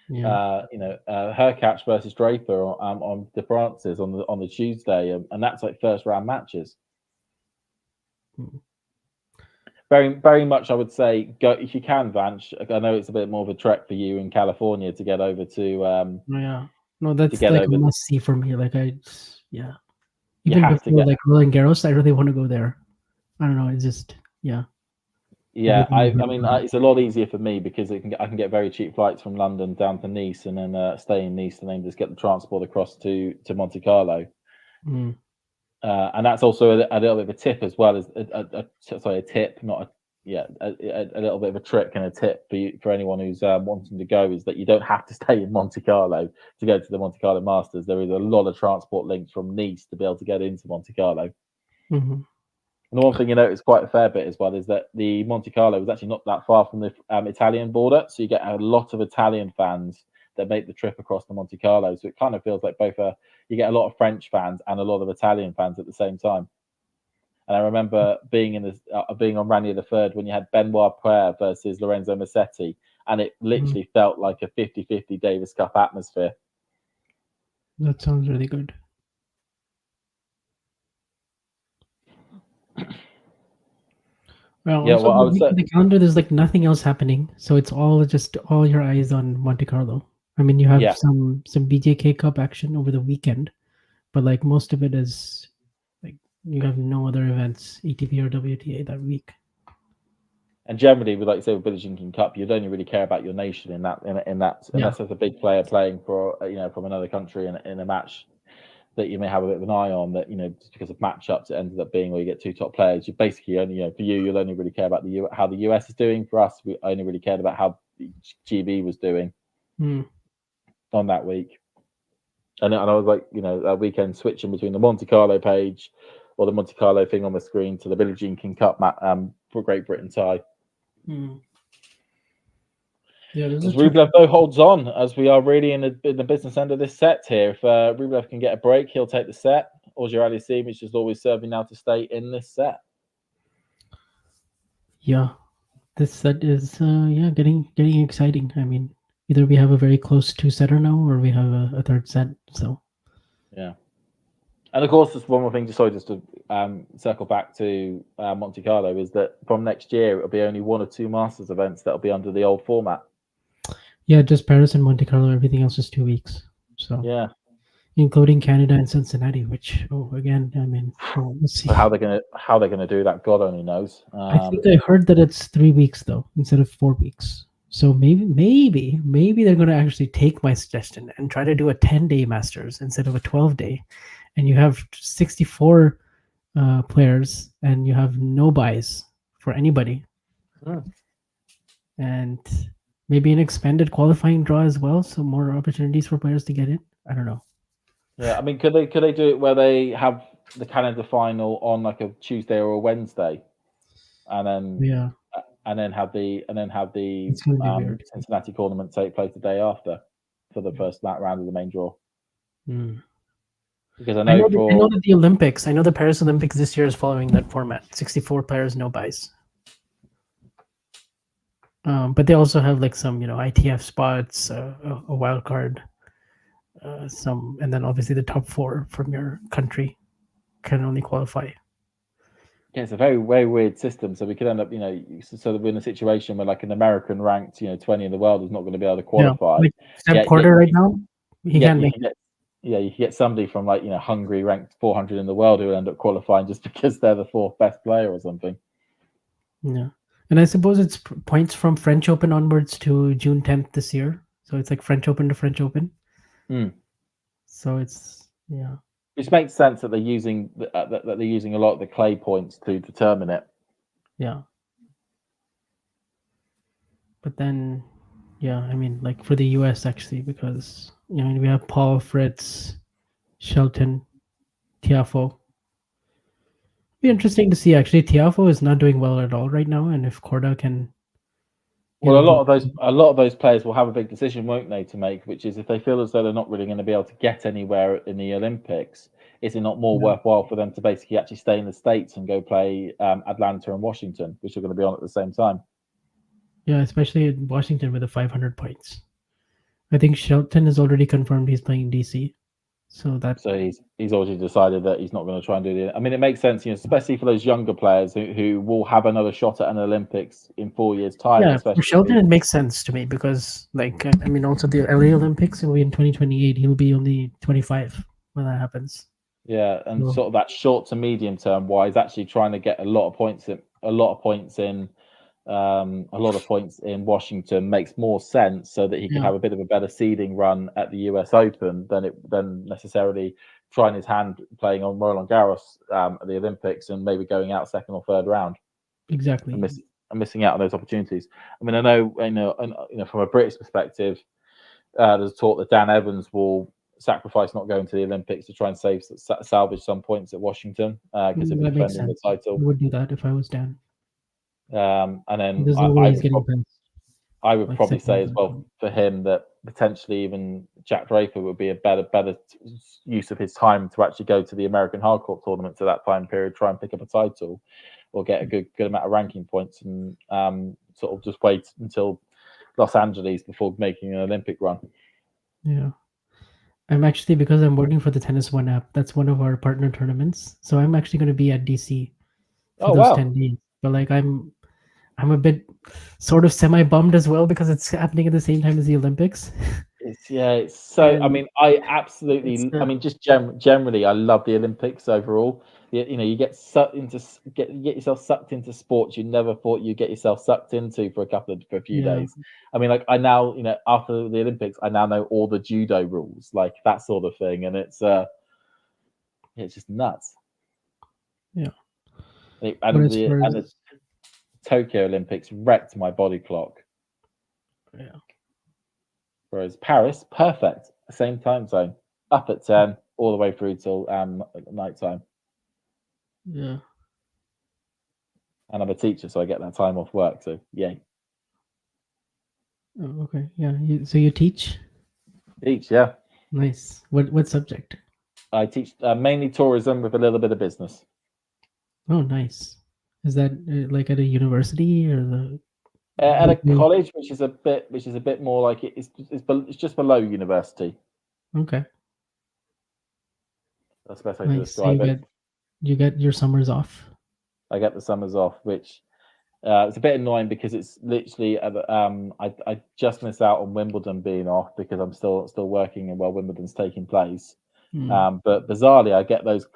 Yeah. Hurkacz versus Draper on De France's on the Tuesday, and that's like first round matches. Very, very much, I would say, go if you can, Vance. I know it's a bit more of a trek for you in California to get over to. No, that's like a must see for me. Like even before like Roland Garros, I really want to go there. I don't know. It's just Yeah, I mean, it's a lot easier for me because I can get very cheap flights from London down to Nice and then stay in Nice and then just get the transport across to Monte Carlo. And that's also a little bit of a tip as well as a tip, not a little bit of a trick and a tip for anyone who's wanting to go is that you don't have to stay in Monte Carlo to go to the Monte Carlo Masters. There is a lot of transport links from Nice to be able to get into Monte Carlo. And the one thing you notice quite a fair bit as well is that the Monte Carlo is actually not that far from the Italian border, so you get a lot of Italian fans that make the trip across to Monte Carlo. So it kind of feels like both you get a lot of French fans and a lot of Italian fans at the same time. And I remember being being on Ranier the Third when you had Benoit Paire versus Lorenzo Musetti, and it literally felt like a 50-50 Davis Cup atmosphere. That sounds really good. Well, Yeah, also well, I would say, the calendar, there's like nothing else happening, so it's all just all your eyes on Monte Carlo. I mean, you have yeah. some BJK Cup action over the weekend, but like most of it is like you have no other events, ATP or WTA that week. And generally, with like you say, with Billie Jean King Cup, you'd only really care about your nation in that unless there's a big player playing for from another country in a match that you may have a bit of an eye on. That just because of matchups, it ended up being where you get two top players. You basically only for you'll only really care about how the US is doing. For us, we only really cared about how GB was doing on that week. And I was like, a weekend switching between the Monte Carlo page or the Monte Carlo thing on the screen to the Billie Jean King Cup for Great Britain tie. Yeah, because Rublev though holds on, as we are really in the business end of this set here. If Rublev can get a break, he'll take the set. Auger-Aliassime is just always serving now to stay in this set. Yeah, this set is getting exciting. I mean, either we have a very close 2-setter now, or we have a third set. So yeah, and of course, just one more thing, just to circle back to Monte Carlo, is that from next year it'll be only 1 or 2 Masters events that'll be under the old format. Yeah, just Paris and Monte Carlo. Everything else is 2 weeks. So yeah, including Canada and Cincinnati, which again, I mean, let's see how they're gonna do that. God only knows. I think I heard that it's 3 weeks though, instead of 4 weeks. So maybe they're going to actually take my suggestion and try to do a 10-day Masters instead of a 12-day, and you have 64 players and you have no buys for anybody, and maybe an expanded qualifying draw as well, so more opportunities for players to get in. I don't know. Yeah, I mean, could they do it where they have the Canada final on like a Tuesday or a Wednesday, and then have the Cincinnati tournament take place the day after for the first round of the main draw? Because I know that the Olympics, I know the Paris Olympics this year is following that format: 64 players, no buys. But they also have like some ITF spots, a wild card, some, and then obviously the top 4 from your country can only qualify. Yeah, it's a very, very weird system. So we could end up, so we're in a situation where like an American ranked, 20 in the world is not going to be able to qualify. Like Seb Porter right now, he can't make. You can get somebody from like Hungary ranked 400 in the world who will end up qualifying just because they're the 4th best player or something. Yeah, and I suppose it's points from French Open onwards to June 10th this year. So it's like French Open to French Open. So it's Which makes sense that they're using a lot of the clay points to determine it. Yeah. But then, I mean, like for the US actually, because we have Paul, Fritz, Shelton, Tiafoe. Be interesting to see actually. Tiafoe is not doing well at all right now, and if Korda can. Well, a lot of those players will have a big decision, won't they, to make, which is if they feel as though they're not really going to be able to get anywhere in the Olympics, is it not more worthwhile for them to basically actually stay in the States and go play Atlanta and Washington, which are going to be on at the same time? Yeah, especially in Washington with the 500 points. I think Shelton has already confirmed he's playing DC. So he's already decided that he's not going to try and do it. I mean, it makes sense, especially for those younger players who will have another shot at an Olympics in 4 years' time. Yeah, for Shelton, it makes sense to me because, like, I mean, also the LA Olympics will be in 2028. He'll be only 25 when that happens. Yeah, and sort of that short to medium term wise, actually trying to get a lot of points in Washington makes more sense, so that he can have a bit of a better seeding run at the US Open than necessarily trying his hand playing on Roland Garros at the Olympics and maybe going out 2nd or 3rd round. Exactly. And missing out on those opportunities. I mean, I know, from a British perspective, there's talk that Dan Evans will sacrifice not going to the Olympics to try and salvage some points at Washington because he'll be defending the title. I would do that if I was Dan. And then there's no way he's getting past. I would like probably say as seconds. well for him that potentially even Jack Draper would be a better use of his time to actually go to the American hardcourt tournaments at that time period, try and pick up a title, or get a good amount of ranking points, and sort of just wait until Los Angeles before making an Olympic run. Yeah. I'm actually, because I'm working for the Tennis One app, that's one of our partner tournaments. So I'm actually going to be at DC for Oh those wow! 10 days. But like I'm a bit sort of semi bummed as well because it's happening at the same time as the Olympics. It's so. I And mean, I it's absolutely. I mean, just generally, I love the Olympics overall. You get sucked into get yourself sucked into sports you never thought you'd get yourself sucked into for a few yeah, days. I mean, like I now, after the Olympics, I now know all the judo rules, like that sort of thing, and it's just nuts. yeah. And But as the far as Tokyo Olympics wrecked my body clock. yeah, Whereas Paris, perfect, same time zone, up at 10, all the way through till night time. yeah. And I'm a teacher, so I get that time off work. So yay, Oh, okay. Yeah. So you teach? teach, yeah. Nice. What subject? I teach mainly tourism with a little bit of business. Oh, nice. Is that like at a university or the? At What a do you? college, which is a bit more like it's just below university. Okay. That's the best way to Nice. So describe it. you get your summers off. I get the summers off, which it's a bit annoying because it's literally I just miss out on Wimbledon being off because I'm still working and while Wimbledon's taking place. Hmm. But bizarrely, I get those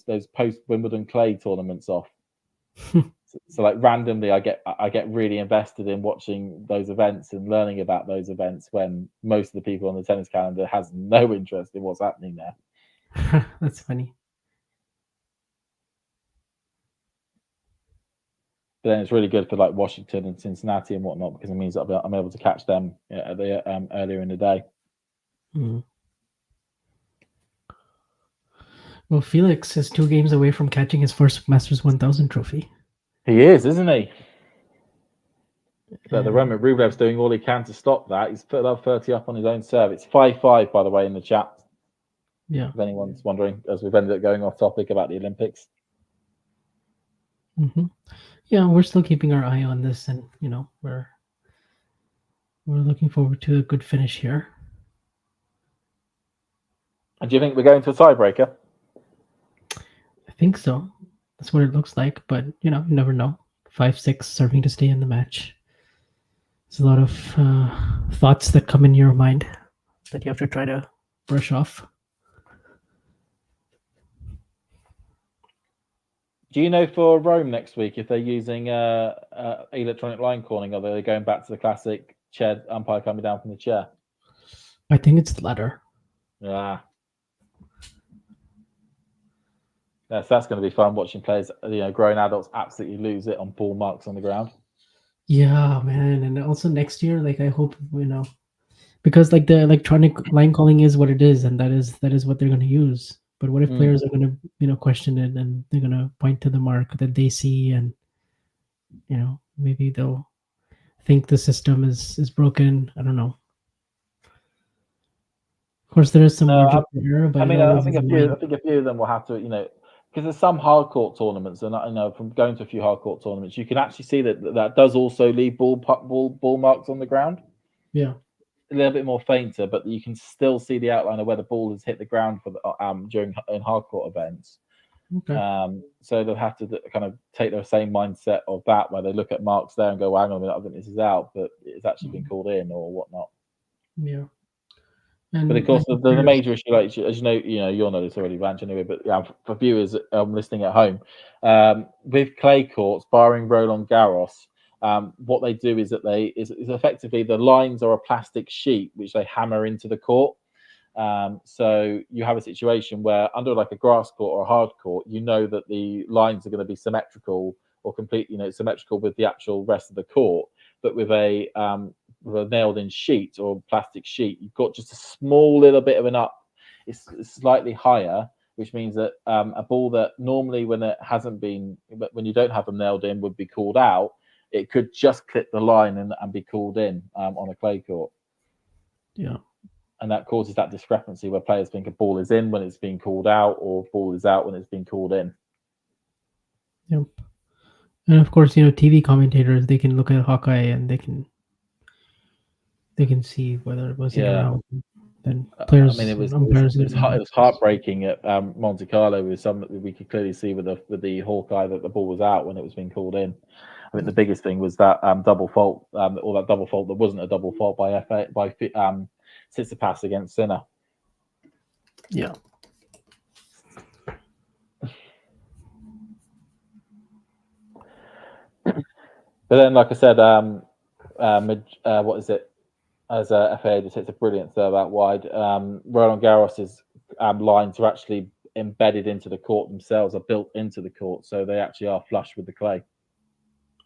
those post Wimbledon clay tournaments off. So like randomly, I get really invested in watching those events and learning about those events when most of the people on the tennis calendar has no interest in what's happening there. That's funny. But then it's really good for like Washington and Cincinnati and whatnot because it means that I'm able to catch them earlier in the day. Hmm. Well, Felix is 2 games away from catching his first Masters 1000 trophy. He is, isn't he? But at the And moment, Rublev's doing all he can to stop that. He's put up 30 up on his own serve. It's 5-5, by the way, in the chat. yeah. If anyone's wondering, as we've ended up going off topic about the Olympics. Mm-hmm. Yeah, we're still keeping our eye on this, and we're looking forward to a good finish here. And do you think we're going to a tiebreaker? I think so. That's what it looks like, but you never know. 5-6 serving to stay in the match. There's a lot of thoughts that come in your mind that you have to try to brush off. Do you know for Rome next week if they're using electronic line calling, or are they going back to the classic chair umpire coming down from the chair? I think it's the latter. Yeah. Yes, that's going to be fun watching players, grown adults absolutely lose it on ball marks on the ground. Yeah, man, and also next year, like I hope because like the electronic line calling is what it is, and that is what they're going to use. But what if players are going to question it and they're going to point to the mark that they see, and maybe they'll think the system is broken. I don't know. Of course, there is some margin for error, but I mean, it I always think is a line. a few of them will have to, because there's some hard court tournaments, and I know from going to a few hard court tournaments, you can actually see that does also leave ball marks on the ground. Yeah. A little bit more fainter, but you can still see the outline of where the ball has hit the ground for during in hard court events. Okay. So they'll have to kind of take their same mindset of that, where they look at marks there and go, well, "Hang on a minute, I think this is out, but it's actually been called in or whatnot." Yeah. But of And I course, think the there's major issue, like as you'll know this already, Vanch, anyway. But for viewers listening at home, with clay courts, barring Roland Garros, what they do is that is effectively the lines are a plastic sheet which they hammer into the court. So you have a situation where under like a grass court or a hard court, you know that the lines are going to be symmetrical or completely, symmetrical with the actual rest of the court. But with a nailed-in sheet or plastic sheet, you've got just a small little bit of an up. It's slightly higher, which means that a ball that normally when it hasn't been, when you don't have them nailed in, would be called out. it could just clip the line and be called in on a clay court. Yeah. And that causes that discrepancy where players think a ball is in when it's being called out, or ball is out when it's being called in. Yep. And of course, TV commentators, they can look at Hawkeye and they can see whether it was in or out. Then players, it was heartbreaking at Monte Carlo with some that we could clearly see with the Hawkeye that the ball was out when it was being called in. I think the biggest thing was that double fault, or that double fault that wasn't a double fault by Tsitsipas against Sinner. Yeah. But then, like I said, what is it? As FAA just hits a brilliant serve out wide. Roland Garros's lines are actually embedded into the court themselves, are built into the court, so they actually are flush with the clay.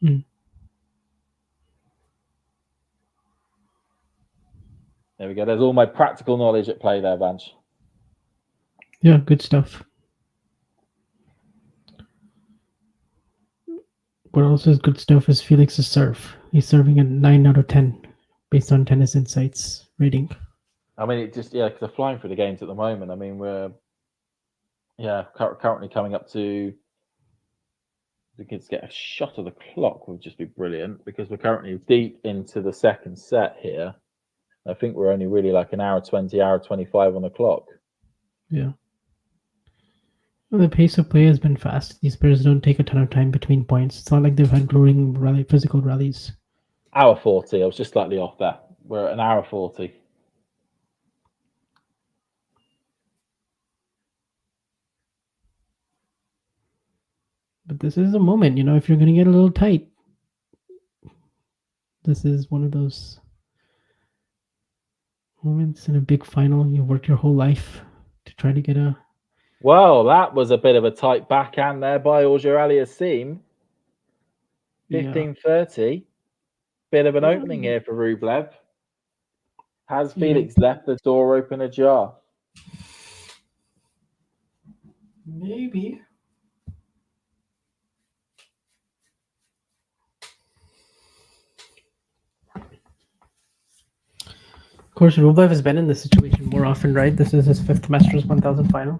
Mm. There we go. There's all my practical knowledge at play there, Vanch. Yeah, good stuff. What else is good stuff is Felix's serve. He's serving a 9 out of 10 based on Tennis Insights rating. I mean, it just, because they're flying through the games at the moment. I mean, we're, currently coming up to, if we could get a shot of the clock would just be brilliant, because we're currently deep into the second set here. I think we're only really like an hour 20, hour 25 on the clock. Yeah. Well, the pace of play has been fast. These players don't take a ton of time between points. It's not like they've had grueling physical rallies. Hour 40. I was just slightly off there. We're at an hour 40. But this is a moment, if you're going to get a little tight, this is one of those moments in a big final. You work your whole life to try to get a... Well, that was a bit of a tight backhand there by Auger-Aliassime. 15-30. Bit of an opening here for Rublev. Has Felix left the door open ajar? Maybe. Of course, Rublev has been in this situation more often, right? This is his 5th Masters 1000 final.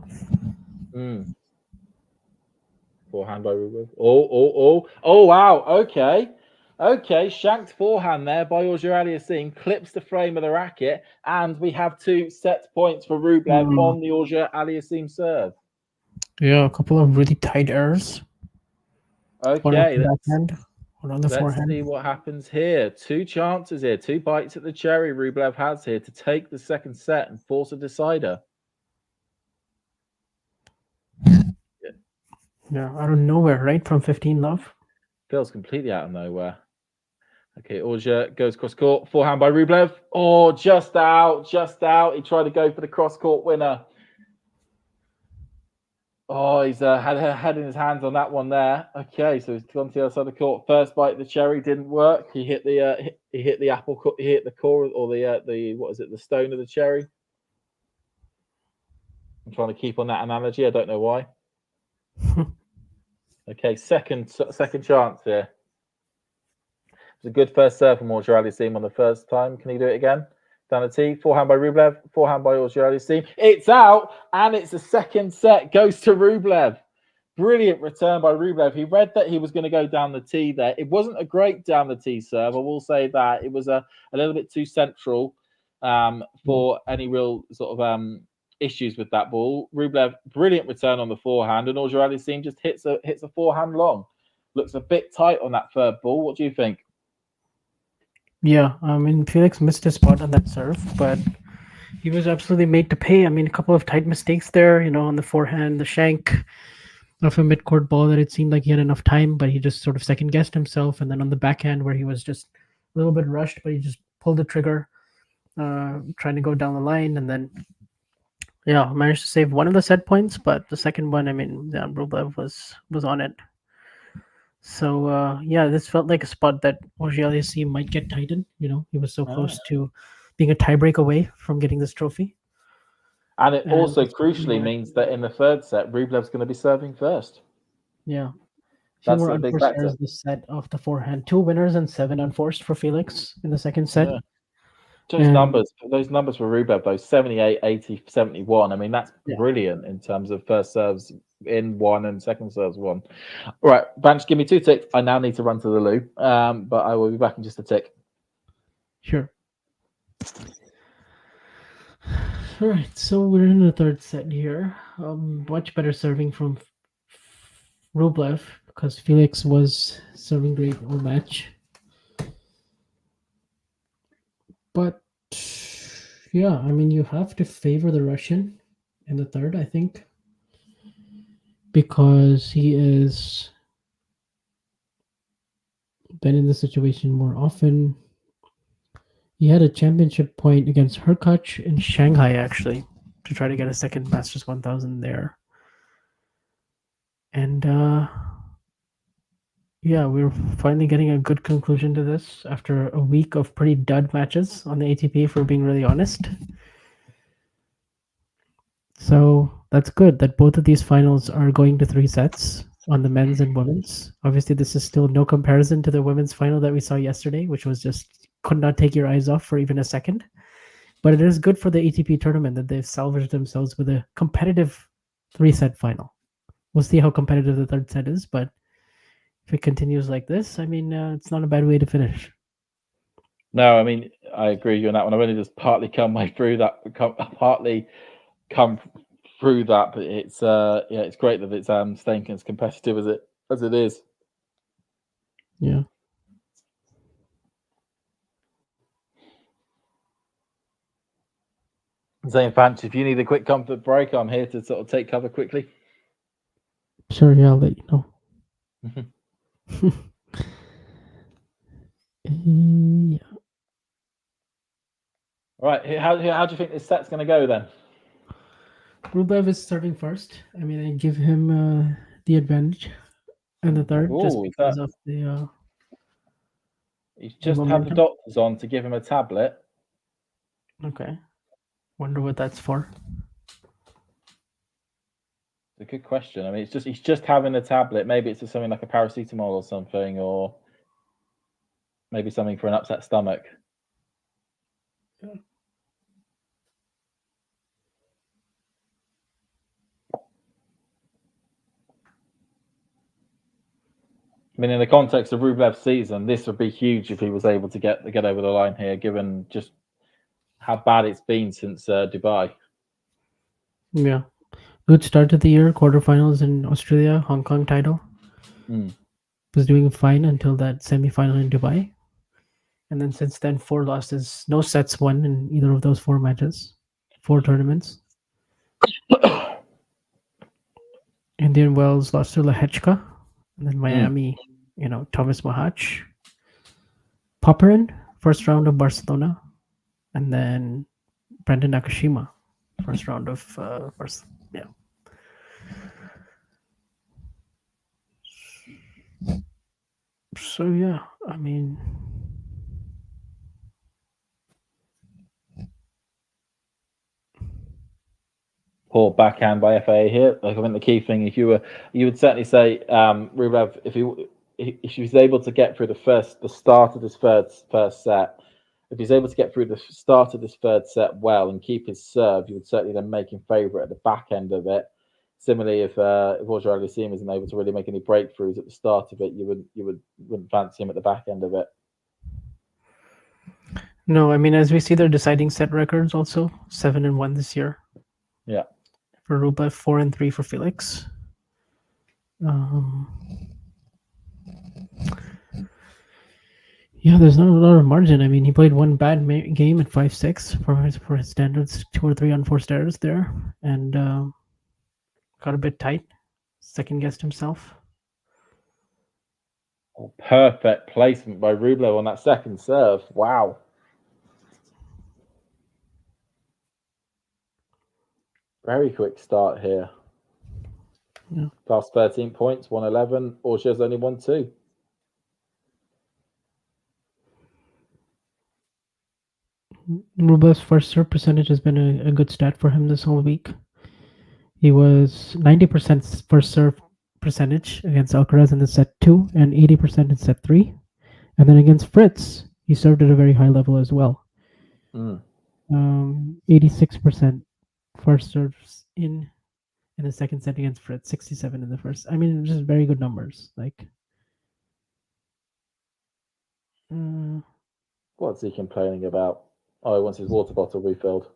Forehand by Rublev. Oh, wow. Okay. Shanked forehand there by Auger-Aliassime. Clips the frame of the racket. And we have 2 set points for Rublev on the Auger-Aliassime serve. Yeah, a couple of really tight errors. Okay. Let's see what happens here. 2 chances here. 2 bites at the cherry Rublev has here to take the second set and force a decider. Yeah, out of nowhere, right? From 15 love. Feels completely out of nowhere. Okay, Auger goes cross court. Forehand by Rublev. Oh, just out. He tried to go for the cross court winner. Oh, he's had her head in his hands on that one there. Okay, so he's gone to the other side of the court. First bite of the cherry didn't work. He hit the apple. He hit the core or the what is it? The stone of the cherry. I'm trying to keep on that analogy. I don't know why. Okay, second chance here. It's a good first serve from Auger-Aliassime on the first time. Can he do it again? Down the tee. Forehand by Rublev. Forehand by Auger-Aliassime. It's out, and it's the second set. Goes to Rublev. Brilliant return by Rublev. He read that he was going to go down the tee there. It wasn't a great down the tee serve. I will say that. It was a little bit too central for any real sort of issues with that ball. Rublev, brilliant return on the forehand, and Auger-Aliassime just hits a forehand long. Looks a bit tight on that third ball. What do you think? Yeah, I mean, Felix missed his spot on that serve, but he was absolutely made to pay. I mean, a couple of tight mistakes there, on the forehand, the shank of a mid-court ball that it seemed like he had enough time, but he just sort of second-guessed himself. And then on the backhand where he was just a little bit rushed, but he just pulled the trigger, trying to go down the line. And then, managed to save one of the set points, but the second one, I mean, Rublev was on it. So, this felt like a spot that Auger-Aliassime might get tightened. He was so close to being a tiebreak away from getting this trophy. And it also crucially means that in the third set, Rublev's going to be serving first. Yeah. Few That's more a big unforced factor. errors this set off the forehand. 2 winners and 7 unforced for Felix in the second set. Yeah. Those And numbers for Rublev, those 78, 80, 71. I mean, that's yeah, brilliant in terms of first serves in one and second serves one. All right, Banch, give me 2 ticks. I now need to run to the loo, but I will be back in just a tick. sure. All right, so we're in the third set here. Much better serving from Rublev because Felix was serving great all match. But yeah, I mean, you have to favor the Russian in the third, I think, because he is been in this situation more often. He had a championship point against Hurkacz in Shanghai, actually, to try to get a second Masters 1000 there. And yeah, we're finally getting a good conclusion to this after a week of pretty dud matches on the ATP, for being really honest. So that's good that both of these finals are going to 3 sets on the men's and women's. Obviously, this is still no comparison to the women's final that we saw yesterday, which was just could not take your eyes off for even a second. But it is good for the ATP tournament that they've salvaged themselves with a competitive 3-set final. We'll see how competitive the third set is, but if it continues like this, I mean, it's not a bad way to finish. No, I mean, I agree with you on that one. I've only just partly come through that, but it's yeah, it's great that it's staying as competitive as it is. Yeah. Zane Fanch, if you need a quick comfort break, I'm here to sort of take cover quickly. Sure, yeah, I'll let you know. Yeah. All right, how do you think this set's going to go then? Rublev is serving first. I mean, I give him the advantage, and the third just because of the. He's just had the doctors on to give him a tablet. Okay, wonder what that's for. It's a good question. I mean, he's just having a tablet. Maybe it's something like a paracetamol or something, or maybe something for an upset stomach. Yeah. I mean, in the context of Rublev's season, this would be huge if he was able to get over the line here, given just how bad it's been since Dubai. Yeah, good start to the year. Quarterfinals in Australia, Hong Kong title. Was doing fine until that semi-final in Dubai, and then since then 4 losses, no sets won in either of those 4 matches, 4 tournaments. Indian Wells lost to Lehechka, and then Miami, Thomas Mahach. Popperin, first round of Barcelona, and then Brendan Nakashima, first round of yeah. So yeah, I mean, poor backhand by FAA here. Like, I think the key thing, if you would certainly say Rublev, if he was able to get through the start of this first set, if he's able to get through the start of this third set well and keep his serve, you would certainly then make him favourite at the back end of it. Similarly, if Auger-Aliassime isn't able to really make any breakthroughs at the start of it, you wouldn't fancy him at the back end of it. No, I mean, as we see their deciding set records, also 7-1 this year. Yeah. For Rublev, 4-3 for Felix. Yeah, there's not a lot of margin. I mean, he played one bad game at 5-6 for his standards, 2 or 3 unforced errors there, and got a bit tight. Second guessed himself. Oh, perfect placement by Rublev on that second serve. Wow. Very quick start here. Yeah. Plus 13 points, 111. Auger's only won 2. Rublev's first serve percentage has been a good stat for him this whole week. He was 90% first serve percentage against Alcaraz in the set 2 and 80% in set 3. And then against Fritz, he served at a very high level as well. 86% first serves in the second set against Fritz, 67 in the first. I mean, just very good numbers. Like, what's he complaining about? Oh, he wants his water bottle refilled.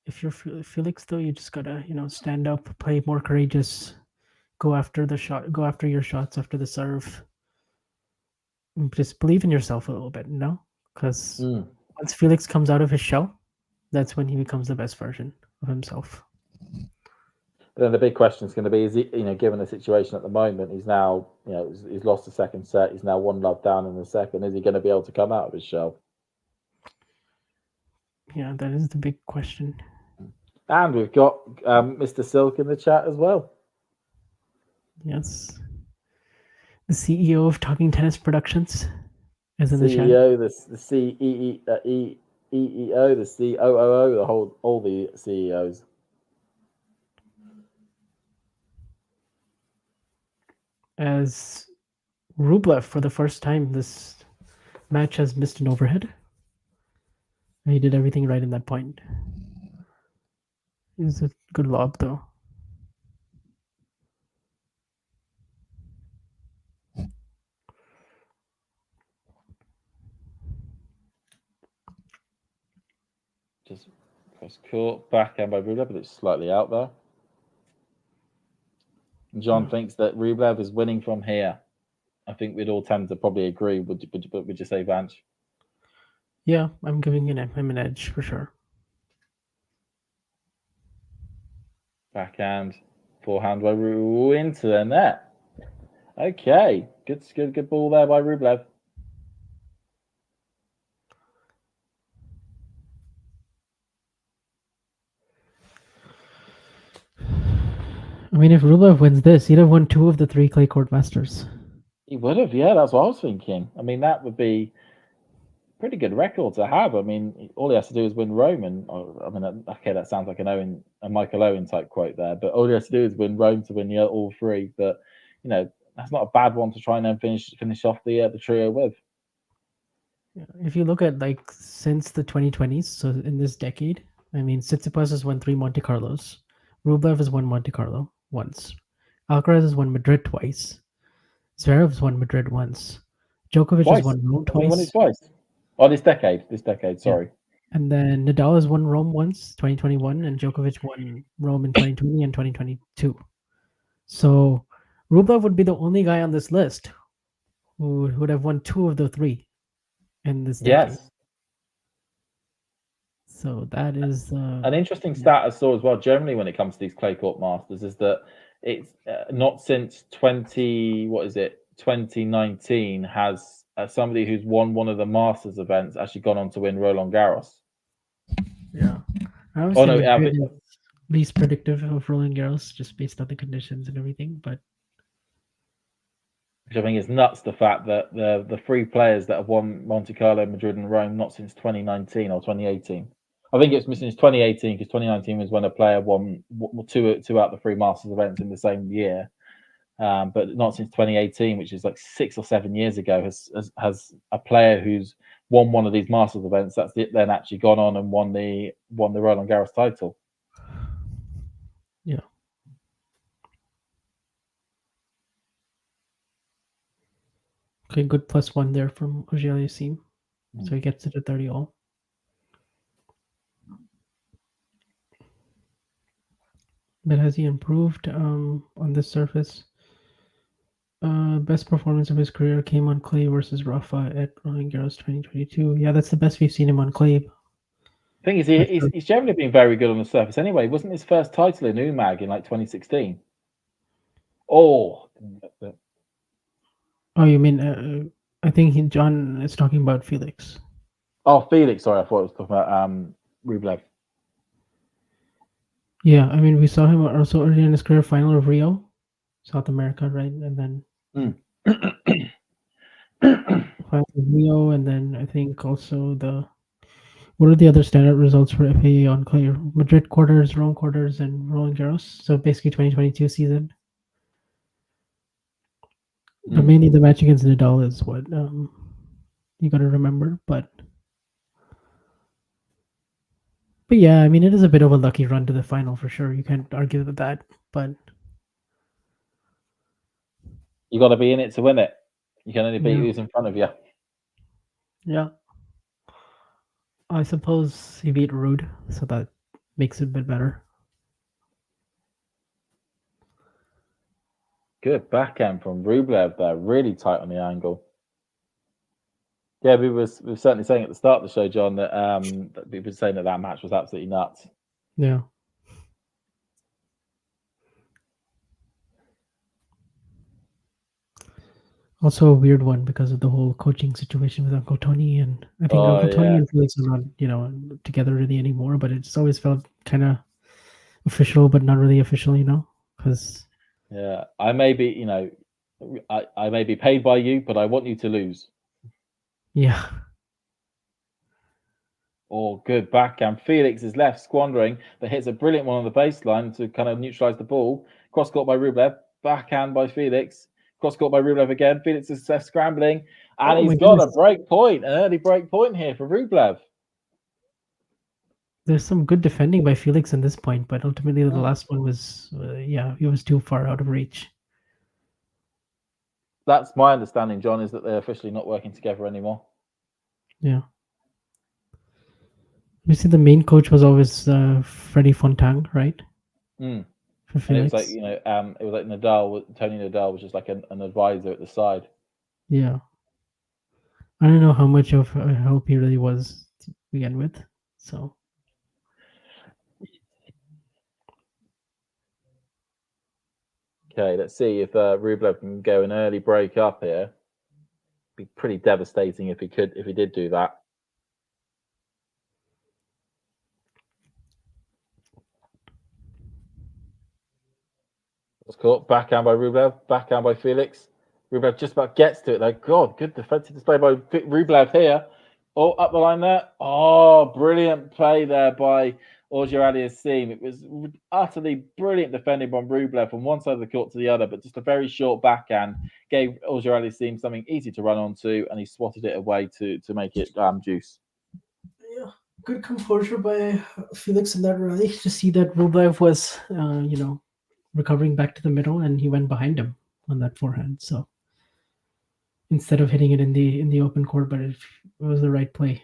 If you're Felix, though, you just gotta stand up, play more courageous, go after the shot, go after your shots after the serve. Just believe in yourself a little bit, because once Felix comes out of his shell, that's when he becomes the best version of himself. But then the big question is going to be: is he, given the situation at the moment, he's now, he's lost the second set. He's now 1-love down in the second. Is he going to be able to come out of his shell? Yeah, that is the big question. And we've got Mr. Silk in the chat as well. Yes, the CEO of Talking Tennis Productions is in the chat. CEO, the CEO, the COO, all the CEOs. As Rublev, for the first time, this match has missed an overhead. And he did everything right in that point. It was a good lob, though. Just cross court, backhand by Rublev, but it's slightly out there. John thinks that Rublev is winning from here. I think we'd all tend to probably agree. Would you say, Vance? Yeah, I'm giving him an edge for sure. Backhand, forehand by Rublev into the net. Okay, good ball there by Rublev. I mean, if Rublev wins this, he'd have won 2 of the 3 clay court masters. He would have, yeah. That's what I was thinking. I mean, that would be pretty good record to have. I mean, all he has to do is win Rome, and okay, that sounds like a Michael Owen type quote there, but all he has to do is win Rome to win all 3. But that's not a bad one to try and then finish off the trio with. If you look at since the 2020s, so in this decade, I mean, Tsitsipas has won 3 Monte Carlos, Rublev has won Monte Carlo once, Alcaraz has won Madrid twice, Zverev has won Madrid once, Djokovic has won Rome twice. He won it twice. Oh, this decade, sorry. Yeah. And then Nadal has won Rome once, 2021, and Djokovic won Rome in 2020 and 2022. So Rublev would be the only guy on this list who would have won 2 of the 3 in this decade. Yes. So that is an interesting stat I saw as well. Generally, when it comes to these clay court masters, is that it's not since 2019 has somebody who's won one of the Masters events actually gone on to win Roland Garros. Yeah. Least predictive of Roland Garros just based on the conditions and everything, but which I think is nuts, the fact that the 3 players that have won Monte Carlo, Madrid and Rome not since 2019 or 2018. I think it's since 2018 because 2019 was when a player won 2 out of the 3 Masters events in the same year. But not since 2018, which is like 6 or 7 years ago, has a player who's won one of these Masters events that's then actually gone on and won the Roland Garros title. Yeah. Okay, good +1 there from Auger-Aliassime. So he gets it to 30 all. But has he improved on this surface? Best performance of his career came on clay versus Rafa at Roland Garros 2022. Yeah, that's the best we've seen him on clay. The thing is, he's generally been very good on the surface anyway. Wasn't his first title in UMAG in 2016? Oh, you mean I think John is talking about Felix. Oh, Felix. Sorry, I thought it was talking about Rublev. Yeah, I mean, we saw him also early in his career, final of Rio, South America, right? And then final of Rio, and then I think also the What are the other standout results for FAA on clay? Madrid quarters, Rome quarters, and Roland Garros. So basically, 2022 season. But mainly the match against Nadal is what you got to remember. But yeah, I mean, it is a bit of a lucky run to the final for sure. You can't argue with that. But you got to be in it to win it. You can only beat yeah. who's in front of you. Yeah. I suppose he beat Rude, so that makes it a bit better. Good backhand from Rublev there, really tight on the angle. Yeah, we were certainly saying at the start of the show, John, that we were saying that match was absolutely nuts. Yeah. Also a weird one because of the whole coaching situation with Uncle Tony, and I think Uncle Tony and Felix are not, together really anymore. But it's always felt kind of official, but not really official, because I may be, I may be paid by you, but I want you to lose. Yeah. Oh, good backhand. Felix is left squandering, but hits a brilliant one on the baseline to kind of neutralize the ball. Cross court by Rublev, backhand by Felix. Cross court by Rublev again. Felix is left scrambling, and he's got a break point, an early break point here for Rublev. There's some good defending by Felix in this point, but ultimately the last one was, he was too far out of reach. That's my understanding, John, is that they're officially not working together anymore. Yeah. You see, the main coach was always Freddie Fontang, right? For Felix. And it was like Tony Nadal was just like an advisor at the side. Yeah. I don't know how much of a help he really was to begin with. So. Okay, let's see if Rublev can go an early break up here. Be pretty devastating if he did do that. What's caught? Backhand by Rublev, backhand by Felix. Rublev just about gets to it though. God, good defensive display by Rublev here. Oh, up the line there. Oh, brilliant play there by Auger-Aliassime. It was utterly brilliant defending by Rublev from one side of the court to the other, but just a very short backhand gave Auger-Aliassime something easy to run onto, and he swatted it away to make it juice. Yeah, good composure by Felix in that rally to see that Rublev was, recovering back to the middle, and he went behind him on that forehand. So instead of hitting it in the open court, but it was the right play,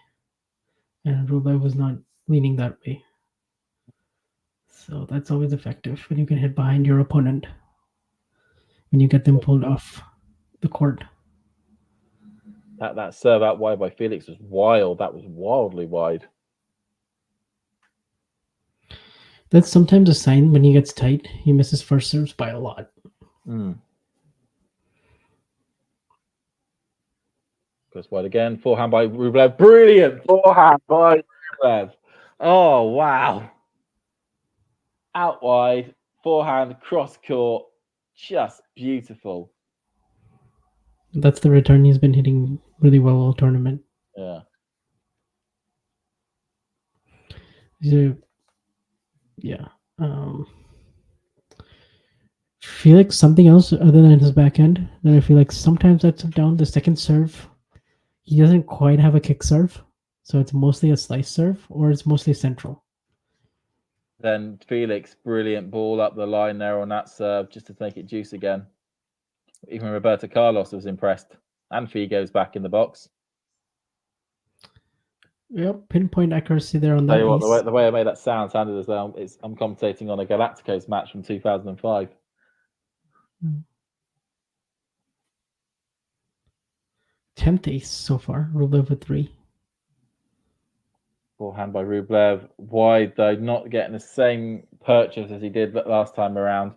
and Rublev was not leaning that way. So that's always effective when you can hit behind your opponent, when you get them pulled off the court. That serve out wide by Felix was wild. That was wildly wide. That's sometimes a sign when he gets tight. He misses first serves by a lot. Goes wide again. Forehand by Rublev. Brilliant forehand by Rublev. Oh, wow. Out wide. Forehand, cross court. Just beautiful. That's the return he's been hitting really well all tournament. Yeah. Yeah. Felix, something else other than his backhand that I feel like sometimes lets him down. The second serve, he doesn't quite have a kick serve, so it's mostly a slice serve or it's mostly central. Then Felix, brilliant ball up the line there on that serve just to make it juice again. Even Roberto Carlos was impressed. And Figo's back in the box. Yep, pinpoint accuracy there on that. Tell you what, the way I made that sounded as though I'm commentating on a Galacticos match from 2005. 10th ace so far. Rublev with 3. Forehand by Rublev. Wide though, not getting the same purchase as he did last time around.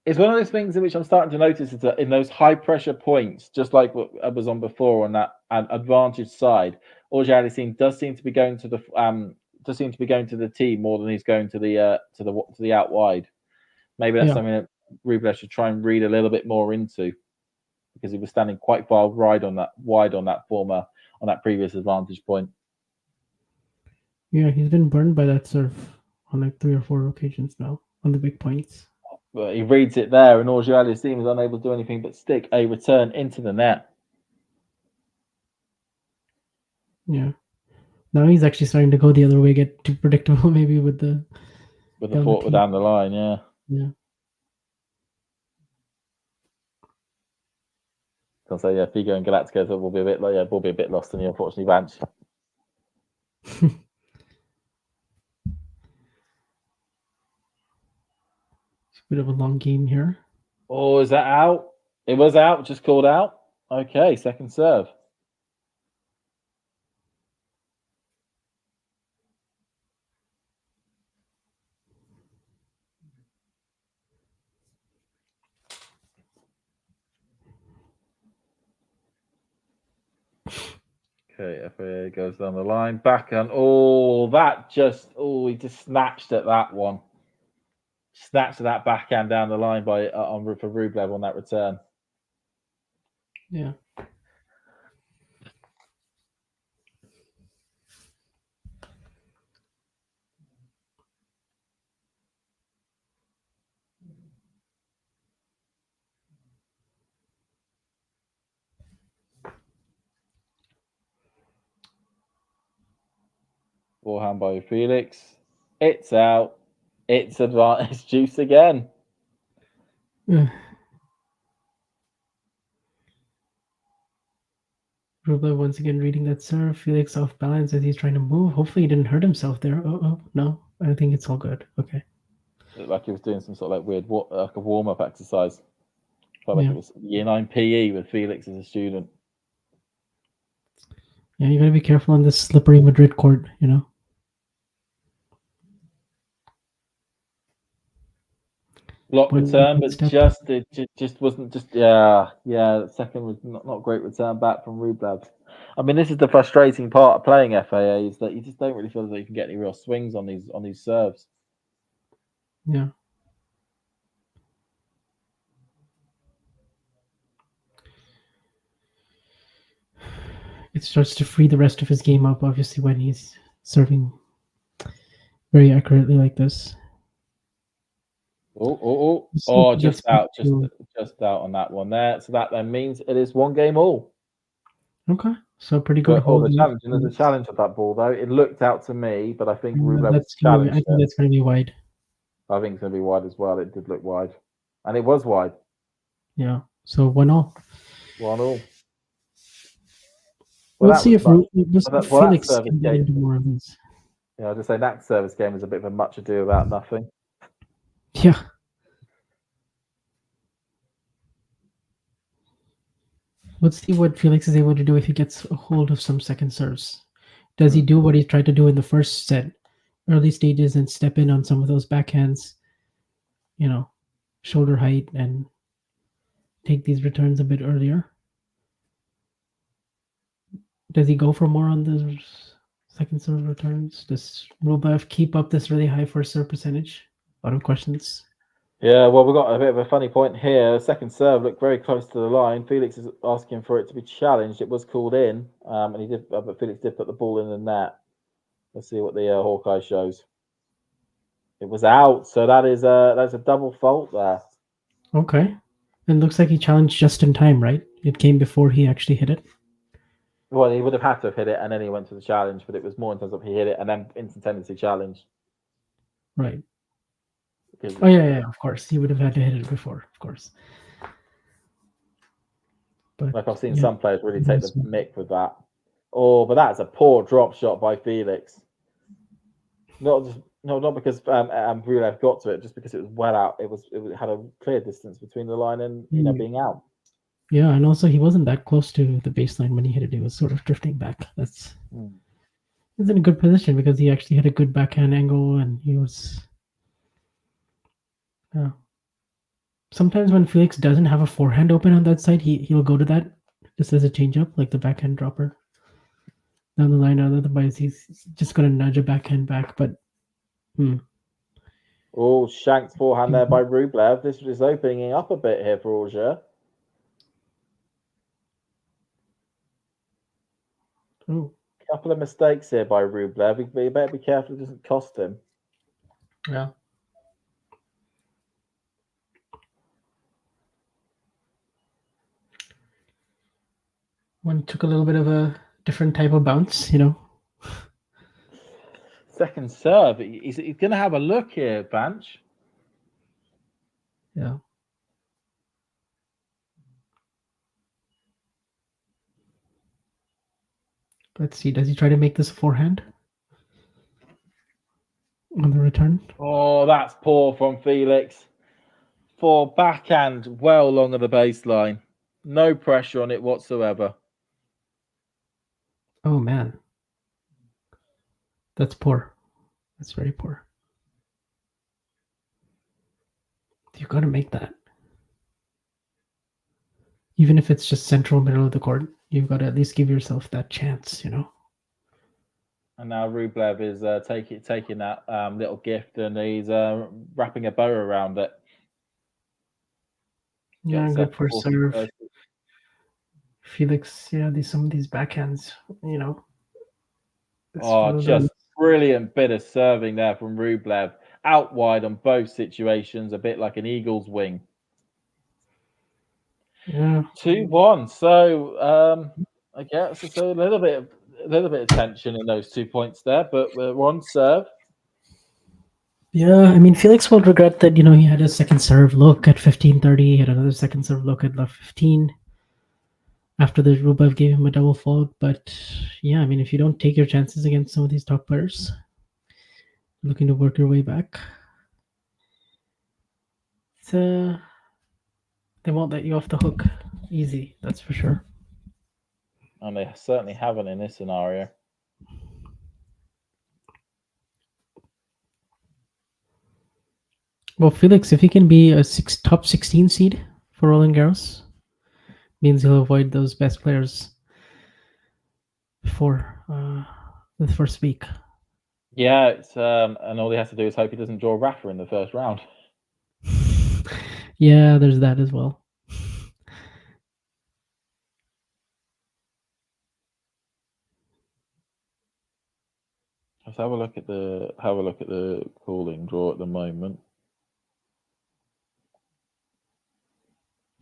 It's one of those things in which I'm starting to notice is that in those high pressure points, just like what I was on before on that advantage side, Auger-Aliassime does seem to be going to the tee more than he's going to the out wide. Maybe that's something that Rublev should try and read a little bit more into, because he was standing quite far wide on that former that previous advantage point. Yeah, he's been burned by that serve on like 3 or 4 occasions now on the big points. But he reads it there, and Auger-Aliassime is unable to do anything but stick a return into the net. Yeah. Now he's actually starting to go the other way, get too predictable maybe with the foot down the line, yeah. Yeah. I'll say, yeah, Figo and Galacticos will be a bit lost in the unfortunately bench. Bit of a long game here. Oh, is that out? It was out, just called out. Okay, second serve. Okay, FAA goes down the line, backhand. Oh, he just snatched at that one. Snatched at that backhand down the line for Rublev on that return. Yeah. Forehand by Felix. It's out. It's advantage juice again. Rublev once again reading that serve. Felix off balance as he's trying to move. Hopefully he didn't hurt himself there. Oh, no. I think it's all good. Okay. Looked like he was doing some sort of like weird, like a warm-up exercise. Felt like Yeah. it was year 9 PE with Felix as a student. Yeah, you got to be careful on this slippery Madrid court, you know. Block return, but it just wasn't just the second was not great return back from Rublev. I mean, this is the frustrating part of playing FAA is that you just don't really feel as though you can get any real swings on these serves. Yeah. It starts to free the rest of his game up, obviously, when he's serving very accurately like this. Just out on that one there. So that then means it is 1 game all. Okay, so pretty good hold. There's a challenge of that ball though. It looked out to me, but I think Rublev was challenged. I think that's going to be wide. I think it's going to be wide as well. It did look wide, and it was wide. Yeah. So 1-1. 1-1. We'll see if Felix can get into more of these. Yeah, I'll just say that service game is a bit of a much ado about nothing. Yeah. Let's see what Felix is able to do if he gets a hold of some second serves. Does he do what he tried to do in the first set, early stages, and step in on some of those backhands, you know, shoulder height, and take these returns a bit earlier? Does he go for more on the second serve returns? Does Rublev keep up this really high first serve percentage? A lot of questions. Yeah, well, we've got a bit of a funny point here. Second serve looked very close to the line. Felix is asking for it to be challenged. It was called in, and but Felix did put the ball in the net. Let's see what the Hawkeye shows. It was out, so that's a double fault there. Okay, and looks like he challenged just in time, right? It came before he actually hit it. Well, he would have had to have hit it, and then he went to the challenge, but it was more in terms of he hit it and then instantaneously challenged. Right. Oh yeah, of course. He would have had to hit it before, of course. But like I've seen some players really take the mick with that. Oh, but that's a poor drop shot by Felix. Not because Rublev got to it, just because it was well out. It had a clear distance between the line and being out. Yeah, and also he wasn't that close to the baseline when he hit it. He was sort of drifting back. He's in a good position because he actually had a good backhand angle, and he was. Sometimes when Felix doesn't have a forehand open on that side, he'll go to that just as a changeup, like the backhand dropper down the line. Otherwise, he's just going to nudge a backhand back. But oh, shanked forehand there by Rublev. This is opening up a bit here for Auger. Oh, Couple of mistakes here by Rublev. You better be careful it doesn't cost him. yeah. One took a little bit of a different type of bounce, you know. Second serve. He's going to have a look here, Banch. Yeah. Let's see. Does he try to make this forehand on the return? Oh, that's poor from Felix. For backhand, well along of the baseline. No pressure on it whatsoever. Oh man, that's poor. That's very poor. You've got to make that. Even if it's just central middle of the court, you've got to at least give yourself that chance, you know. And now Rublev is taking that little gift and he's wrapping a bow around it. Yeah, good for serve. Felix, yeah, some of these backhands, you know. Oh, just brilliant bit of serving there from Rublev. Out wide on both situations, a bit like an eagle's wing. Yeah. 2-1. So I guess so a little bit of tension in those 2 points there, but we're on serve. Yeah, I mean, Felix will regret that, you know, he had a second serve look at 15:30, he had another second serve look at left 15 after the Rublev gave him a double fault. But yeah, I mean, if you don't take your chances against some of these top players, looking to work your way back, they won't let you off the hook easy, that's for sure. And they certainly haven't in this scenario. Well, Felix, if he can be a top 16 seed for Roland Garros, means he'll avoid those best players before the first week. Yeah, it's and all he has to do is hope he doesn't draw Rafa in the first round. Yeah, there's that as well. Let's have a look at the cooling draw at the moment.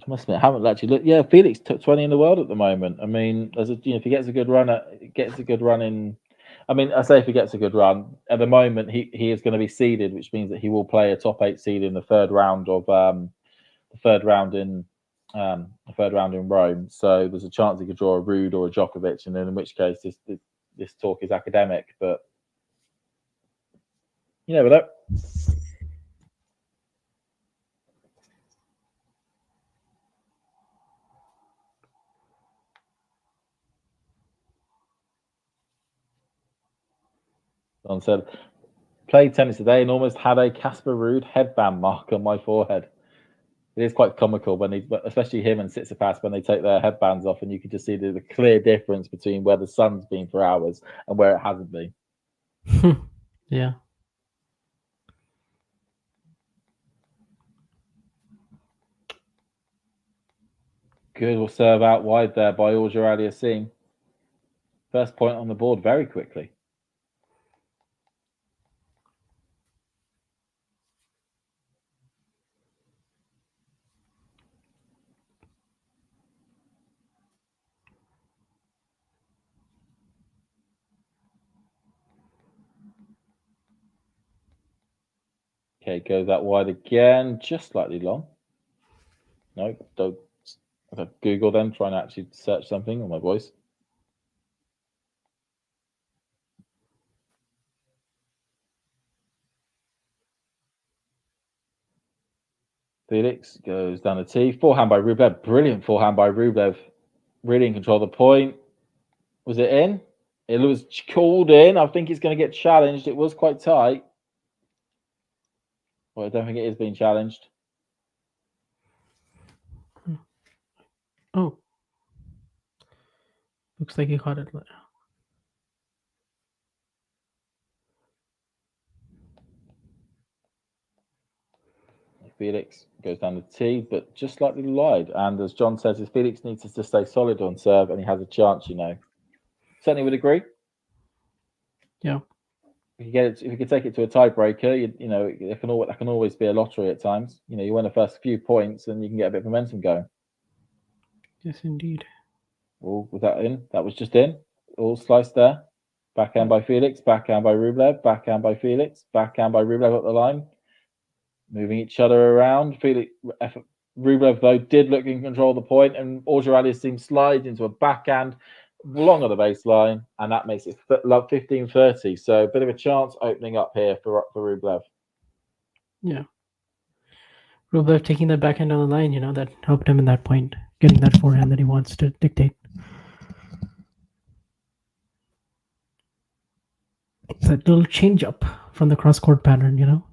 I must admit, I haven't actually looked. Yeah, Felix took 20 in the world at the moment. I mean, if he gets a good run in. I mean, I say if he gets a good run at the moment, he is going to be seeded, which means that he will play a top 8 seed in the third round in Rome. So there's a chance he could draw a Rude or a Djokovic, and then in which case this talk is academic. But you never know. Don said, played tennis today and almost had a Casper Ruud headband mark on my forehead. It is quite comical especially him and Tsitsipas, when they take their headbands off, and you can just see the clear difference between where the sun's been for hours and where it hasn't been. Yeah. Good will serve out wide there by Auger-Aliassime. First point on the board very quickly. Okay, goes out wide again, just slightly long. No, don't. Okay, Google then, try and actually search something on my voice. Felix goes down the tee. Forehand by Rublev. Brilliant forehand by Rublev. Really in control of the point. Was it in? It was called in. I think it's going to get challenged. It was quite tight. Well, I don't think it is being challenged. Oh. Looks like he caught it. Felix goes down the tee, but just slightly wide. And as John says, if Felix needs to stay solid on serve and he has a chance, you know. Certainly would agree. Yeah. If you get it, if you could take it to a tiebreaker, you know, it can always be a lottery at times. You know, you win the first few points and you can get a bit of momentum going. Yes, indeed. All was that in? That was just in. All sliced there. Backhand by Felix, backhand by Rublev, backhand by Felix, backhand by Rublev up the line. Moving each other around. Felix, Rublev, though, did look in control of the point, and Auger-Aliassime slides into a backhand long of the baseline, and that makes it 15-30. So a bit of a chance opening up here for Rublev. Yeah. Rublev taking that backhand on the line, you know, that helped him in that point, getting that forehand that he wants to dictate. It's that little change up from the cross court pattern, you know.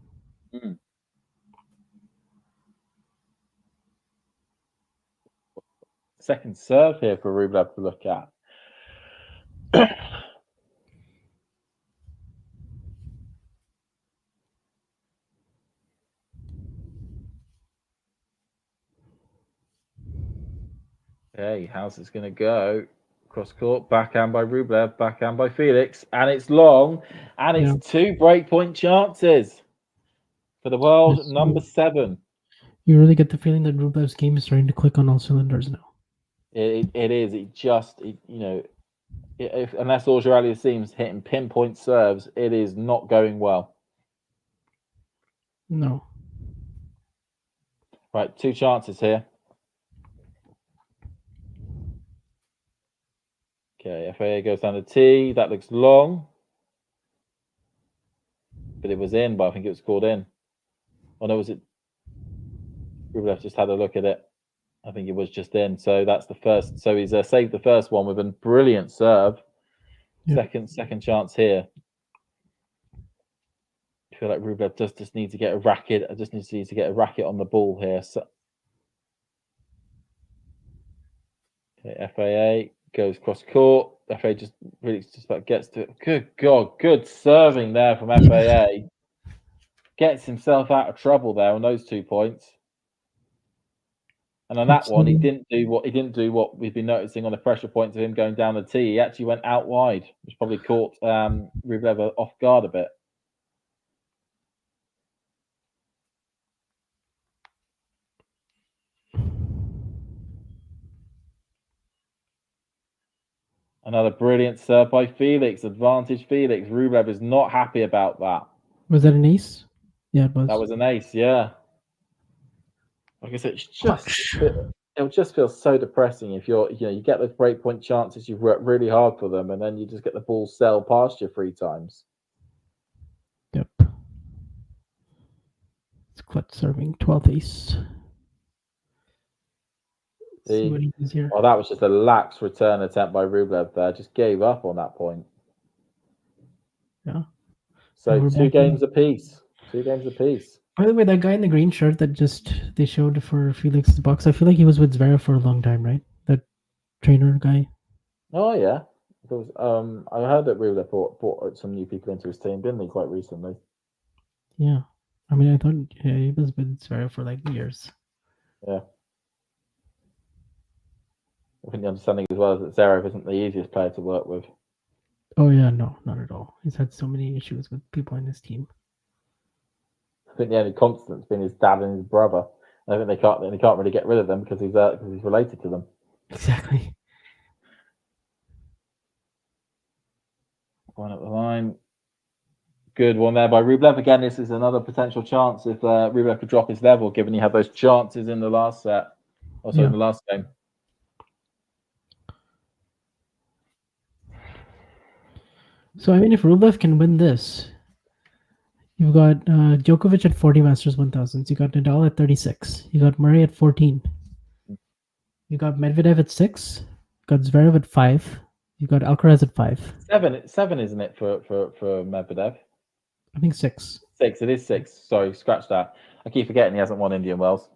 Second serve here for Rublev to look at. Okay, how's this going to go? Cross court, backhand by Rublev, backhand by Felix, and it's long, and it's 2 breakpoint chances for the world number 7. You really get the feeling that Rublev's game is starting to click on all cylinders now. It is. You know, unless Auger-Aliassime's hitting pinpoint serves, it is not going well. No. Right, 2 chances here. Okay, FAA goes down to T. That looks long. But it was in, but I think it was called in. Oh, no, was it? Rublev just had a look at it. I think it was just in. So that's the first. So he's saved the first one with a brilliant serve. Yep. Second chance here. I feel like Rublev just needs to get a racket. I just needs to get a racket on the ball here. So, okay, FAA goes cross court. FAA just really just about gets to it. Good God, good serving there from FAA. Gets himself out of trouble there on those 2 points. And on that one, he didn't do what we've been noticing on the pressure points of him going down the tee. He actually went out wide, which probably caught Rublev off guard a bit. Another brilliant serve by Felix. Advantage Felix. Rublev is not happy about that. Was that an ace? Yeah, it was. That was an ace, yeah. Like I said, it'll just feel so depressing if you get those breakpoint chances, you've worked really hard for them, and then you just get the ball sail past you 3 times. Yep. It's clutch serving 12th ace. See what he does here. Oh, that was just a lax return attempt by Rublev there. Just gave up on that point. Yeah. So 2 games apiece. 2 games apiece. By the way, that guy in the green shirt that they showed for Felix's box, I feel like he was with Zverev for a long time, right? That trainer guy. Oh yeah. There was, I heard that Rublev brought some new people into his team, didn't he, quite recently? Yeah. I mean, I thought he was with Zverev for like years. Yeah. I think the understanding as well is that Zverev isn't the easiest player to work with. Oh yeah, no, not at all. He's had so many issues with people in his team. I think the only constant's been his dad and his brother. I think they can't really get rid of them because he's related to them. Exactly. One up the line. Good one there by Rublev. Again, this is another potential chance if Rublev could drop his level, given he had those chances in the last set. Also in the last game. So, I mean, if Rublev can win this, you've got Djokovic at 40 Masters 1000s. You got Nadal at 36. You got Murray at 14. You got Medvedev at 6. You got Zverev at 5. You got Alcaraz at 5. 7, isn't it, for Medvedev? I think 6. 6. It is 6. Sorry, scratch that. I keep forgetting he hasn't won Indian Wells.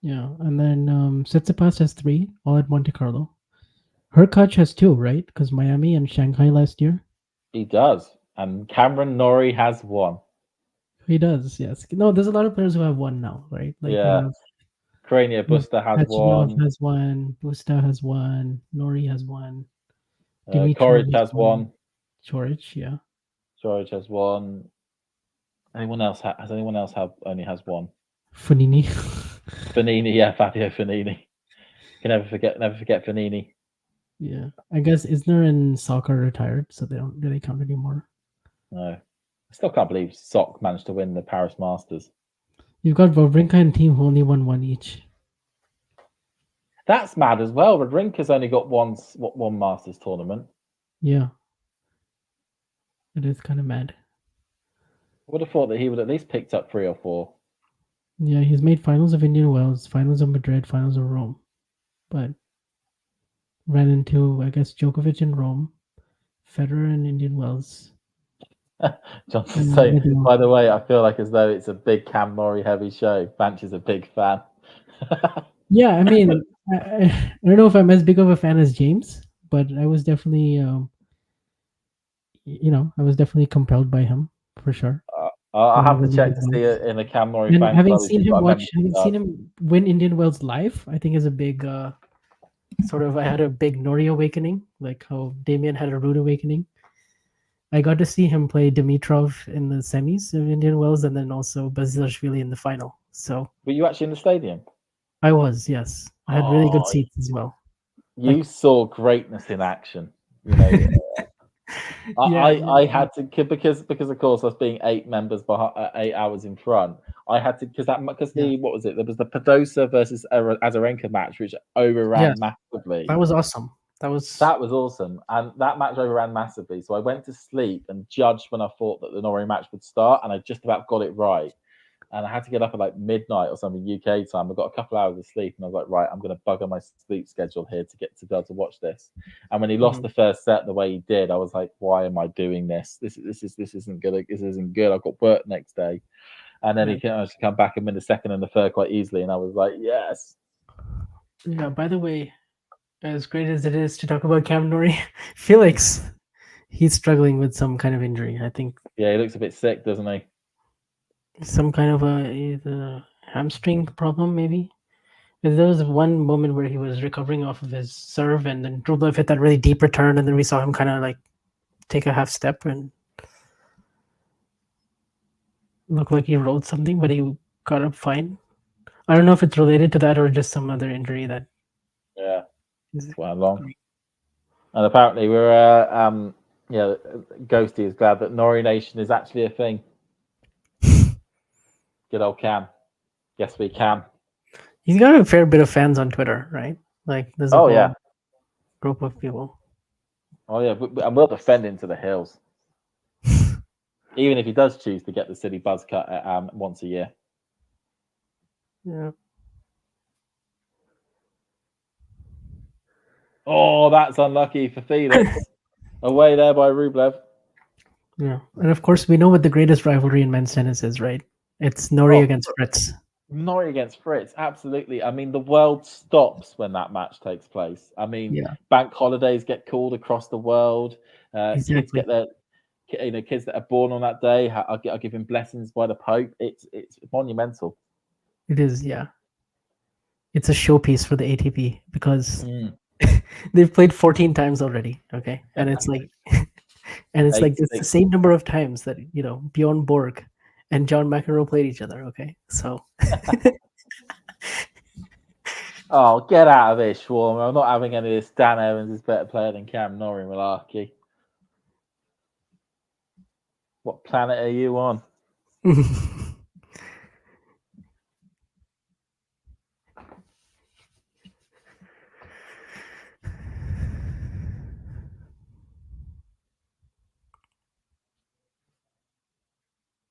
Yeah, and then Tsitsipas has 3, all at Monte Carlo. Hurkacz has 2, right? Because Miami and Shanghai last year. He does. And Cameron Norrie has 1. He does, yes. No, there's a lot of players who have 1 now, right? Like, yeah. Krania Busta has 1. Has 1. Busta has 1. Norrie has 1. Coric has one. Coric, yeah. Coric has one. Anyone else has anyone else only has one? Fonini. Fanini, yeah, Fabio Fanini. Can never forget Fanini. Yeah, I guess Isner and Sock are retired, so they don't really count anymore. No, I still can't believe Sock managed to win the Paris Masters. You've got Wawrinka and Team who only won one each. That's mad as well. Wawrinka's only got one Masters tournament. Yeah, it is kind of mad. I would have thought that he would at least picked up 3 or 4. Yeah, he's made finals of Indian Wells, finals of Madrid, finals of Rome, but ran into, I guess, Djokovic in Rome, Federer in Indian Wells. Johnson saying, by the way, I feel like as though it's a big Cam Norrie heavy show. Banch is a big fan. Yeah, I mean, I don't know if I'm as big of a fan as James, but I was definitely, I was definitely compelled by him for sure. I'll have to check to see it in a Cam Norrie and fan having club. seen him win Indian Wells live, I think is a big sort of. I had a big Norrie awakening, like how Damien had a rude awakening. I got to see him play Dimitrov in the semis of Indian Wells, and then also Basilashvili in the final. So, were you actually in the stadium? I was, yes. I had really good seats as well. You saw greatness in action. You know, I had to because of course us being 8 members behind 8 hours in front. I had to what was it? There was the Padosa versus Azarenka match, which overran massively. That was awesome. That was awesome, and that match overran massively. So I went to sleep and judged when I thought that the Norrie match would start, and I just about got it right. And I had to get up at like midnight or something UK time. I got a couple hours of sleep, and I was like, right, I'm going to bugger my sleep schedule here to get to be able to watch this. And when he lost the first set the way he did, I was like, why am I doing this? This isn't good. This isn't good. I've got work next day. And then he managed to come back and win the second and the third quite easily, and I was like, yes. Yeah. By the way, as great as it is to talk about Cam Norrie, Felix, he's struggling with some kind of injury. I think. Yeah, he looks a bit sick, doesn't he? Some kind of a hamstring problem, maybe. There was one moment where he was recovering off of his serve, and then Rublev hit that really deep return, and then we saw him kind of like take a half step and look like he rolled something, but he got up fine. I don't know if it's related to that or just some other injury that. Yeah, it's quite long. And apparently, we're Ghosty is glad that Norrie Nation is actually a thing. Good old Cam. Yes, we can. He's got a fair bit of fans on Twitter, right? Like there's a whole group of people. Oh yeah, and we'll defend him to the hills. Even if he does choose to get the city buzz cut once a year. Yeah. Oh, that's unlucky for Felix. Away there by Rublev. Yeah, and of course we know what the greatest rivalry in men's tennis is, right? It's Norrie against Fritz. Norrie against Fritz, absolutely. I mean, the world stops when that match takes place. I mean, bank holidays get called across the world. Kids get their, kids that are born on that day are given blessings by the Pope. It's monumental. It is, yeah. It's a showpiece for the ATP because they've played 14 times already. Okay, and it's like, it's the same number of times that Bjorn Borg and John McEnroe played each other. Okay, so. Oh, get out of here, Schwartzman. I'm not having any of this. Dan Evans is better player than Cam Norrie, malarkey. What planet are you on?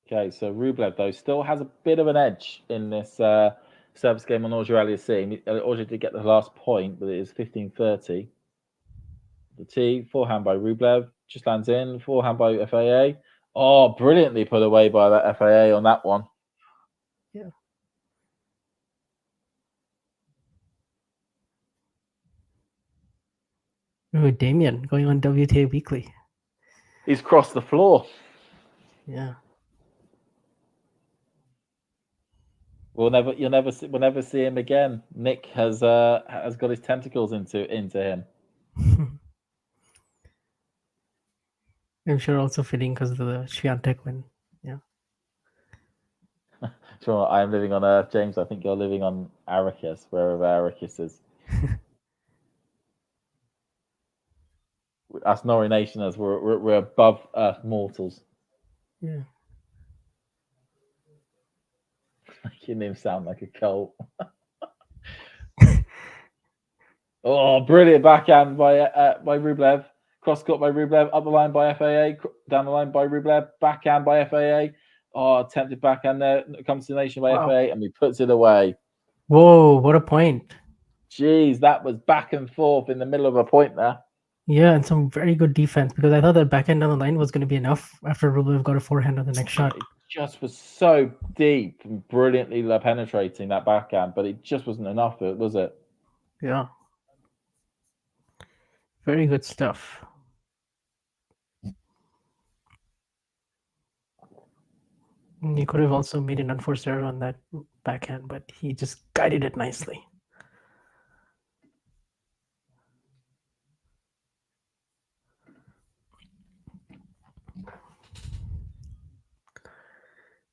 Okay, so Rublev, though, still has a bit of an edge in this service game on Auger-Aliassime. Auger did get the last point, but it is 15-30. The tee, forehand by Rublev, just lands in. Forehand by FAA. Oh, brilliantly put away by that FAA on that one. Yeah. Oh, Damien going on WTA Weekly. He's crossed the floor. Yeah. We'll never see him again. Nick has got his tentacles into him. I'm sure also fitting because of the Swiatek win. Yeah. Sure, I am living on Earth, James. I think you're living on Arrakis, wherever Arrakis is. Us Nori Nationers, we're above Earth mortals. Yeah. Making him sound like a cult. Oh, brilliant backhand by Rublev. Cross court by Rublev. Up the line by FAA. Down the line by Rublev. Backhand by FAA. Oh, attempted backhand there. Comes to the nation by Wow. FAA, and he puts it away. Whoa, what a point. Jeez, that was back and forth in the middle of a point there. Yeah, and some very good defense because I thought that backhand down the line was going to be enough after Rublev got a forehand on the next shot. It just was so deep and brilliantly penetrating that backhand, but it just wasn't enough, was it? Yeah. Very good stuff. He could have also made an unforced error on that backhand, but he just guided it nicely.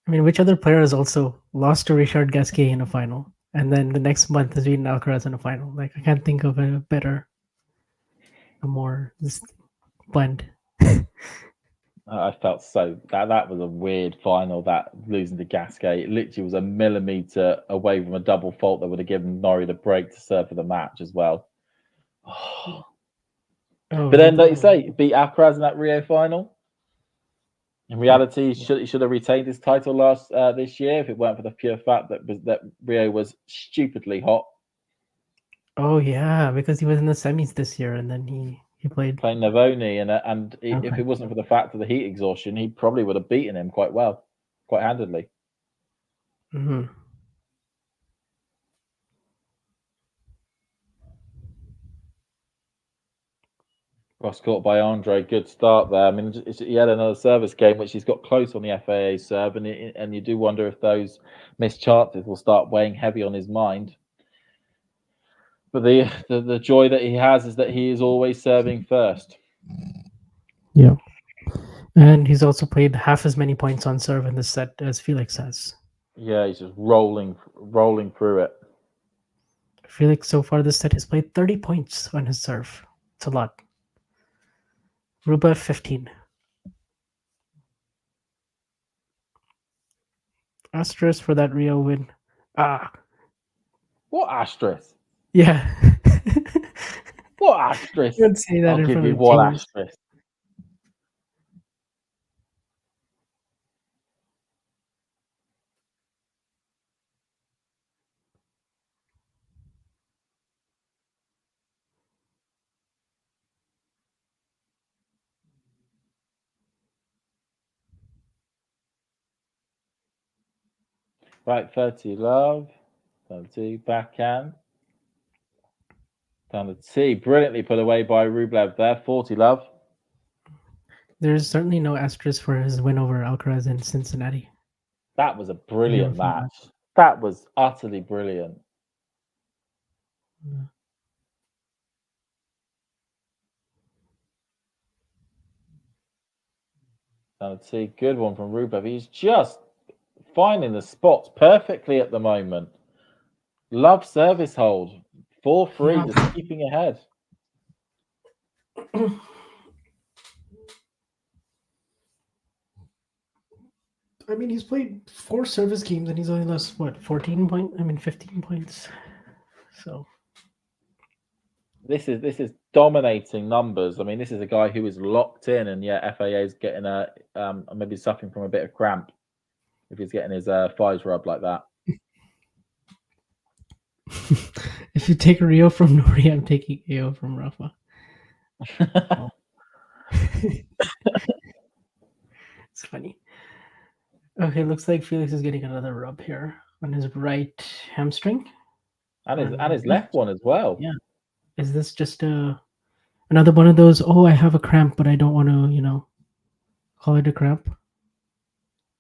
I mean, which other player has also lost to Richard Gasquet in a final, and then the next month has beaten Alcaraz in a final? Like, I can't think of a better, a more blend. I felt so that was a weird final. That losing to Gasquet, it literally was a millimeter away from a double fault that would have given Norrie the break to serve for the match as well. Oh, but then, like you say, beat Alcaraz in that Rio final. In reality, he should have retained his title this year if it weren't for the pure fact that Rio was stupidly hot. Oh yeah, because he was in the semis this year, and then he playing Navoni, and if it wasn't for the fact of the heat exhaustion, he probably would have beaten him quite well, quite handedly. Mm-hmm. Cross court by Andrey, good start there. I mean, he had another service game which he's got close on the FAA serve, and you do wonder if those missed chances will start weighing heavy on his mind. But the joy that he has is that he is always serving first. Yeah, and he's also played half as many points on serve in this set as Felix has. Yeah, he's just rolling through it. Felix so far this set has played 30 points on his serve. It's a lot. Rublev 15. Asterisk for that Rio win. What asterisk? Yeah. What asterisk? Don't say that I'll in give front you of one James. asterisk. Right, 30 love. 30 backhand. Down the T. Brilliantly put away by Rublev there. 40 love. There's certainly no asterisk for his win over Alcaraz in Cincinnati. That was a brilliant match. That was utterly brilliant. Yeah. Down the T. Good one from Rublev. He's just finding the spots perfectly at the moment. Love service hold. 4-3, just keeping ahead. I mean, he's played 4 service games and he's only lost, 14 points? 15 points. So this is dominating numbers. I mean, this is a guy who is locked in, and yet FAA is getting maybe suffering from a bit of cramp if he's getting his thighs rubbed like that. If you take Rio from Nori, I'm taking AO from Rafa. It's funny. Okay, looks like Felix is getting another rub here on his right hamstring. And his left one as well. Yeah. Is this just another one of those, I have a cramp, but I don't want to, call it a cramp?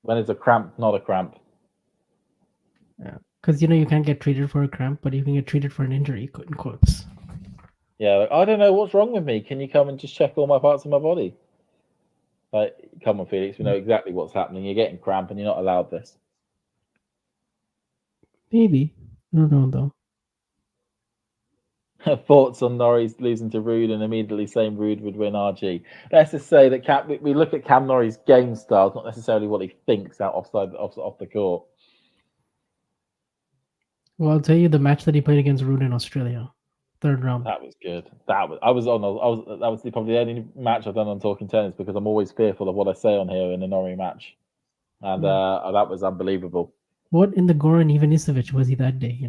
When it's a cramp, not a cramp. Yeah. Because, you can't get treated for a cramp, but you can get treated for an injury, in quotes. Yeah, I don't know what's wrong with me. Can you come and just check all my parts of my body? Like, come on, Felix, we know exactly what's happening. You're getting cramp, and you're not allowed this. Maybe. I don't know though. Thoughts on Norrie's losing to Rude and immediately saying Rude would win RG. Let's just say that we look at Cam Norrie's game style, not necessarily what he thinks out off the court. Well, I'll tell you the match that he played against Rude in Australia, third round. That was good. That was probably the only match I've done on Talking Tennis, because I'm always fearful of what I say on here in a Norrie match, and that was unbelievable. What in the Goran Ivanisevic was he that day?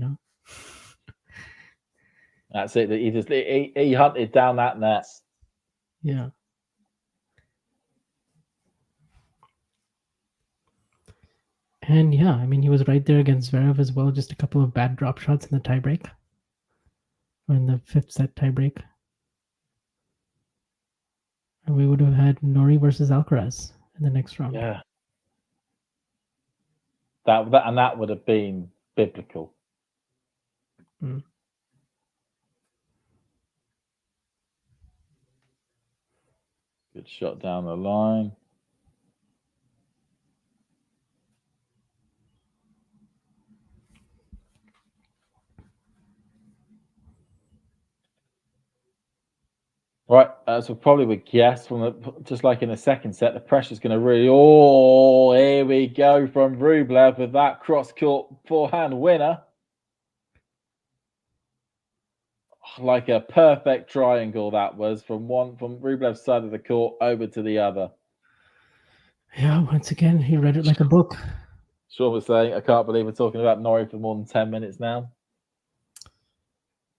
That's it. He hunted down that net. Yeah. And yeah, I mean, he was right there against Zverev as well. Just a couple of bad drop shots in the tiebreak, or in the fifth set tiebreak. And we would have had Norrie versus Alcaraz in the next round. Yeah. That would have been biblical. Mm. Good shot down the line. Right, so probably would guess just like in the second set, the pressure's going to really. Oh, here we go from Rublev with that cross-court forehand winner. Like a perfect triangle that was from Rublev's side of the court over to the other. Yeah, once again, he read it like a book. Sean was saying, I can't believe we're talking about Norrie for more than 10 minutes now.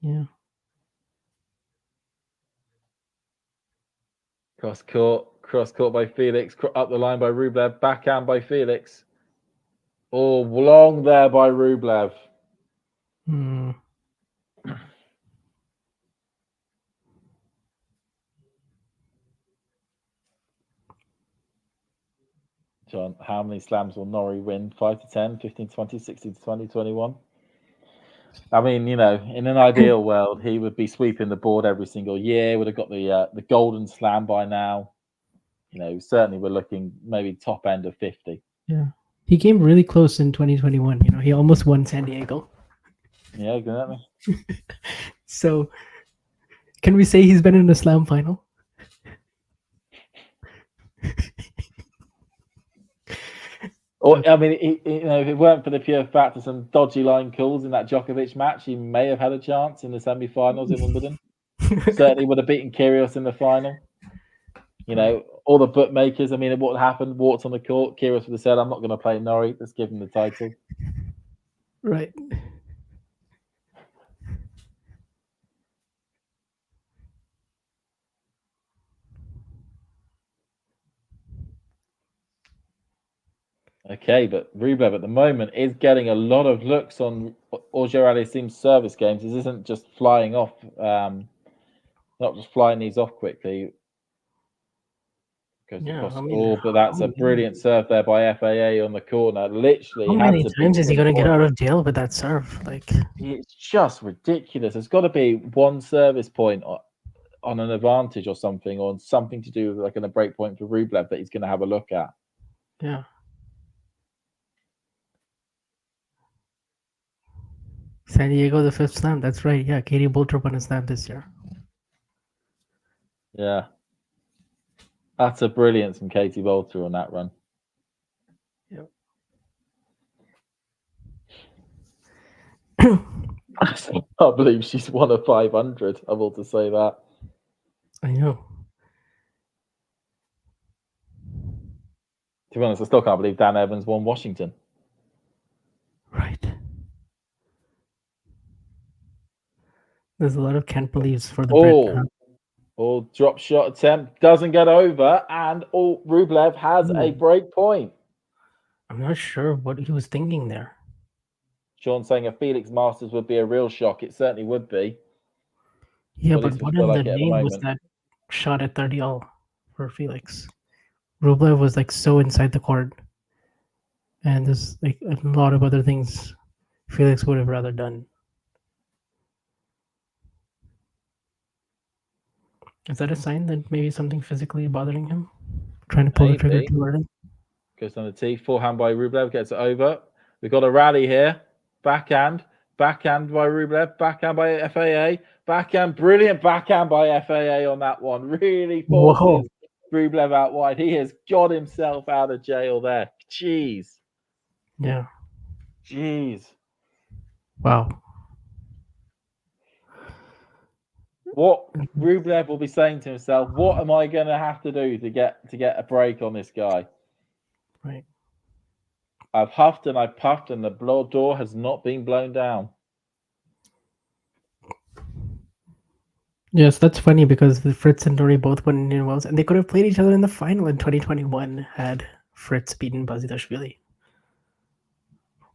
Yeah. Cross court by Felix, up the line by Rublev, backhand by Felix. Oh, long there by Rublev. John, how many slams will Norrie win? 5 to 10, 15 to 20, 16 to 20, 21? I mean, in an ideal world, he would be sweeping the board every single year, would have got the golden slam by now. Certainly we're looking maybe top end of 50. Yeah. He came really close in 2021. He almost won San Diego. Yeah, exactly. So, can we say he's been in a slam final? Or, I mean, if it weren't for the pure fact of some dodgy line calls in that Djokovic match, he may have had a chance in the semi-finals in Wimbledon. Certainly would have beaten Kyrgios in the final. All the bookmakers, I mean, what happened? Walked on the court. Kyrgios would have said, I'm not going to play Norrie. Let's give him the title. Right. Okay, but Rublev at the moment is getting a lot of looks on Auger-Aliassime's service games. This isn't just flying off, not just flying these off quickly. But that's a brilliant serve there by FAA on the corner. Literally, how many times is he going to get out of jail with that serve? It's just ridiculous. There's got to be one service point on an advantage or something, or something to do with like a break point for Rublev that he's going to have a look at. Yeah. San Diego, the fifth slam. That's right. Yeah, Katie Boulter won a slam this year. Yeah. That's a brilliance from Katie Boulter on that run. Yep. I can't believe she's won a 500. I'm able to say that. I know. To be honest, I still can't believe Dan Evans won Washington. Right. There's a lot of can't believes for the Brit. Drop shot attempt doesn't get over, and Rublev has a break point. I'm not sure what he was thinking there. Sean saying a Felix Masters would be a real shock. It certainly would be. Yeah, but what in the name was that shot at 30-all for Felix? Rublev was so inside the court, and there's a lot of other things Felix would have rather done. Is that a sign that maybe something physically bothering him? Trying to pull the trigger Maybe. too early. Goes on the tee. Forehand by Rublev. Gets it over. We've got a rally here. Backhand. Backhand by Rublev. Backhand by FAA. Backhand. Brilliant backhand by FAA on that one. Really forces Whoa. Rublev out wide. He has got himself out of jail there. Jeez. Yeah. Jeez. Wow. What Rublev will be saying to himself, what am I going to have to do to get a break on this guy? Right. I've huffed and I've puffed and the door has not been blown down. Yes, that's funny because Fritz and Norrie both won Indian Wells, and they could have played each other in the final in 2021 had Fritz beaten Bazidashvili.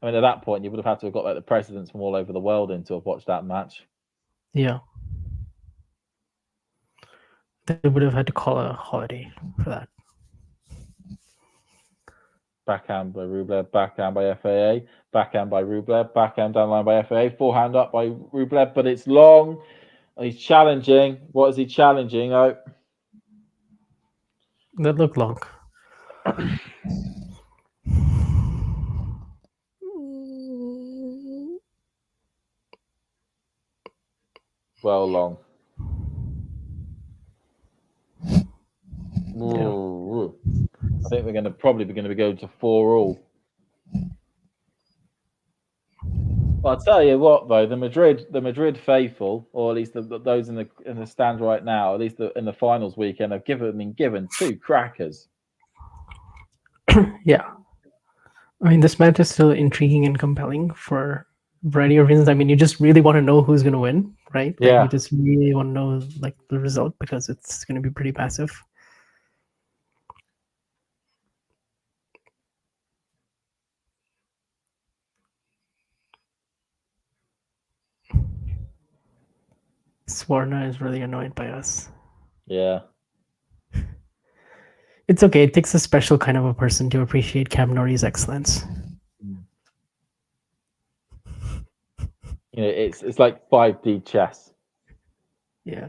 I mean, at that point, you would have had to have got like the presidents from all over the world in to have watched that match. Yeah. They would have had to call a holiday for that. Backhand by Rublev, backhand by FAA, backhand by Rublev, backhand down the line by FAA, forehand up by Rublev, but it's long. He's challenging. What is he challenging? Oh, That looked long. well, long. Yeah. Ooh. I think we're going to probably be going to 4-all. Well, I'll tell you what, though, the Madrid faithful, or at least those in the stand right now, at least in the finals weekend, have been given two crackers. Yeah. I mean, this match is still intriguing and compelling for a variety of reasons. I mean, you just really want to know who's going to win, right? Like, Yeah. you just really want to know like the result because it's going to be pretty massive. Swarna is really annoyed by us. Yeah. It's okay. It takes a special kind of a person to appreciate Cam Norrie's excellence. You know, it's like 5D chess. Yeah.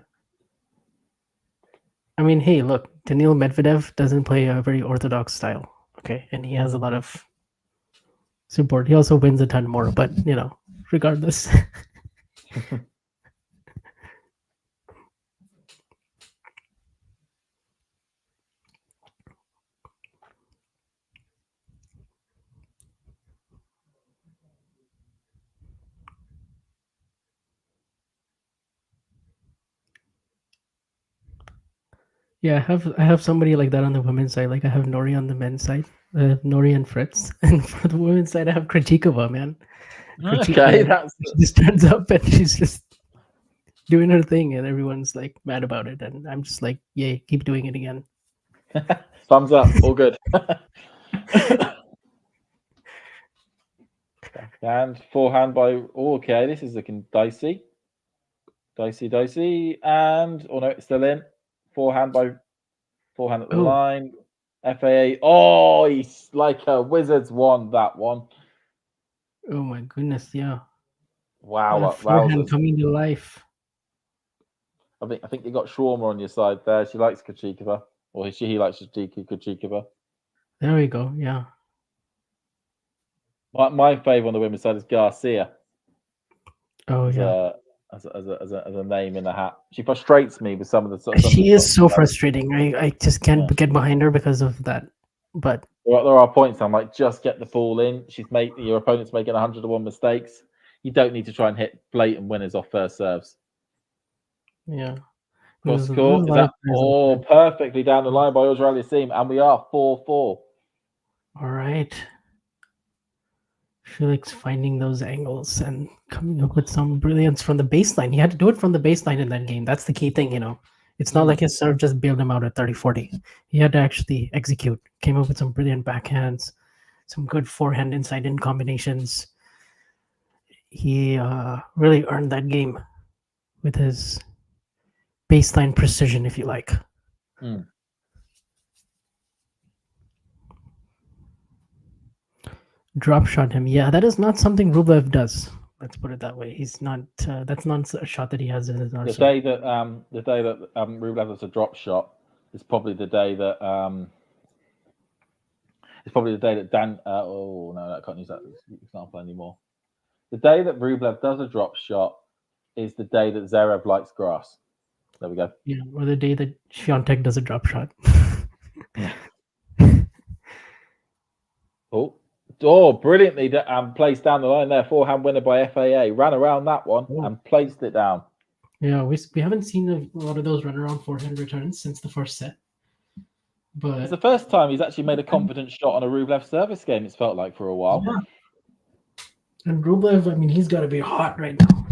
I mean, hey, look, Daniil Medvedev doesn't play a very orthodox style, okay? And he has a lot of support. He also wins a ton more, but, you know, regardless. Yeah, I have somebody like that on the women's side. Like I have Nori on the men's side, Nori and Fritz, and for the women's side, I have Krejcikova, man. Okay, she just turns up and she's just doing her thing, and everyone's like mad about it, and I'm just like, yay, keep doing it again. Thumbs up, all good. And forehand by okay, this is looking dicey, and oh no, it's still in. Forehand at the line. FAA. Oh, he's like a Wizards won that one. Oh my goodness, yeah. Wow, forehand coming to life. I think you got Shawarma on your side there. She likes Krejcikova, or he likes Krejcikova. There we go. Yeah. My favorite on the women's side is Garcia. Oh yeah. As a name in the hat. She frustrates me with some of the. She is so frustrating. I just can't get behind her because of that. But there are points I'm like, just get the ball in. Your opponent's making 101 mistakes. You don't need to try and hit blatant winners off first serves. Yeah. Cross court is that perfectly down the line by Auger-Aliassime, and we are 4-4. All right. Felix finding those angles and coming up with some brilliance from the baseline. He had to do it from the baseline in that game. That's the key thing, you know. It's not like his serve just bailed him out at 30-40. He had to actually execute. Came up with some brilliant backhands, some good forehand inside-in combinations. He really earned that game with his baseline precision, if you like. Drop shot him. Yeah, that is not something Rublev does. Let's put it that way. He's not. That's not a shot that he has in his arsenal. The day that Rublev has a drop shot is probably the day that It's probably the day that Dan. Oh no, I can't use that example anymore. The day that Rublev does a drop shot is the day that Zverev likes grass. There we go. Yeah, or the day that Swiatek does a drop shot. Yeah. Oh, brilliantly placed down the line there. Forehand winner by FAA. Ran around that one and placed it down. Yeah, we haven't seen a lot of those run around forehand returns since the first set. But it's the first time he's actually made a confident shot on a Rublev service game, it's felt like, for a while. Yeah. And Rublev, I mean, he's got to be hot right now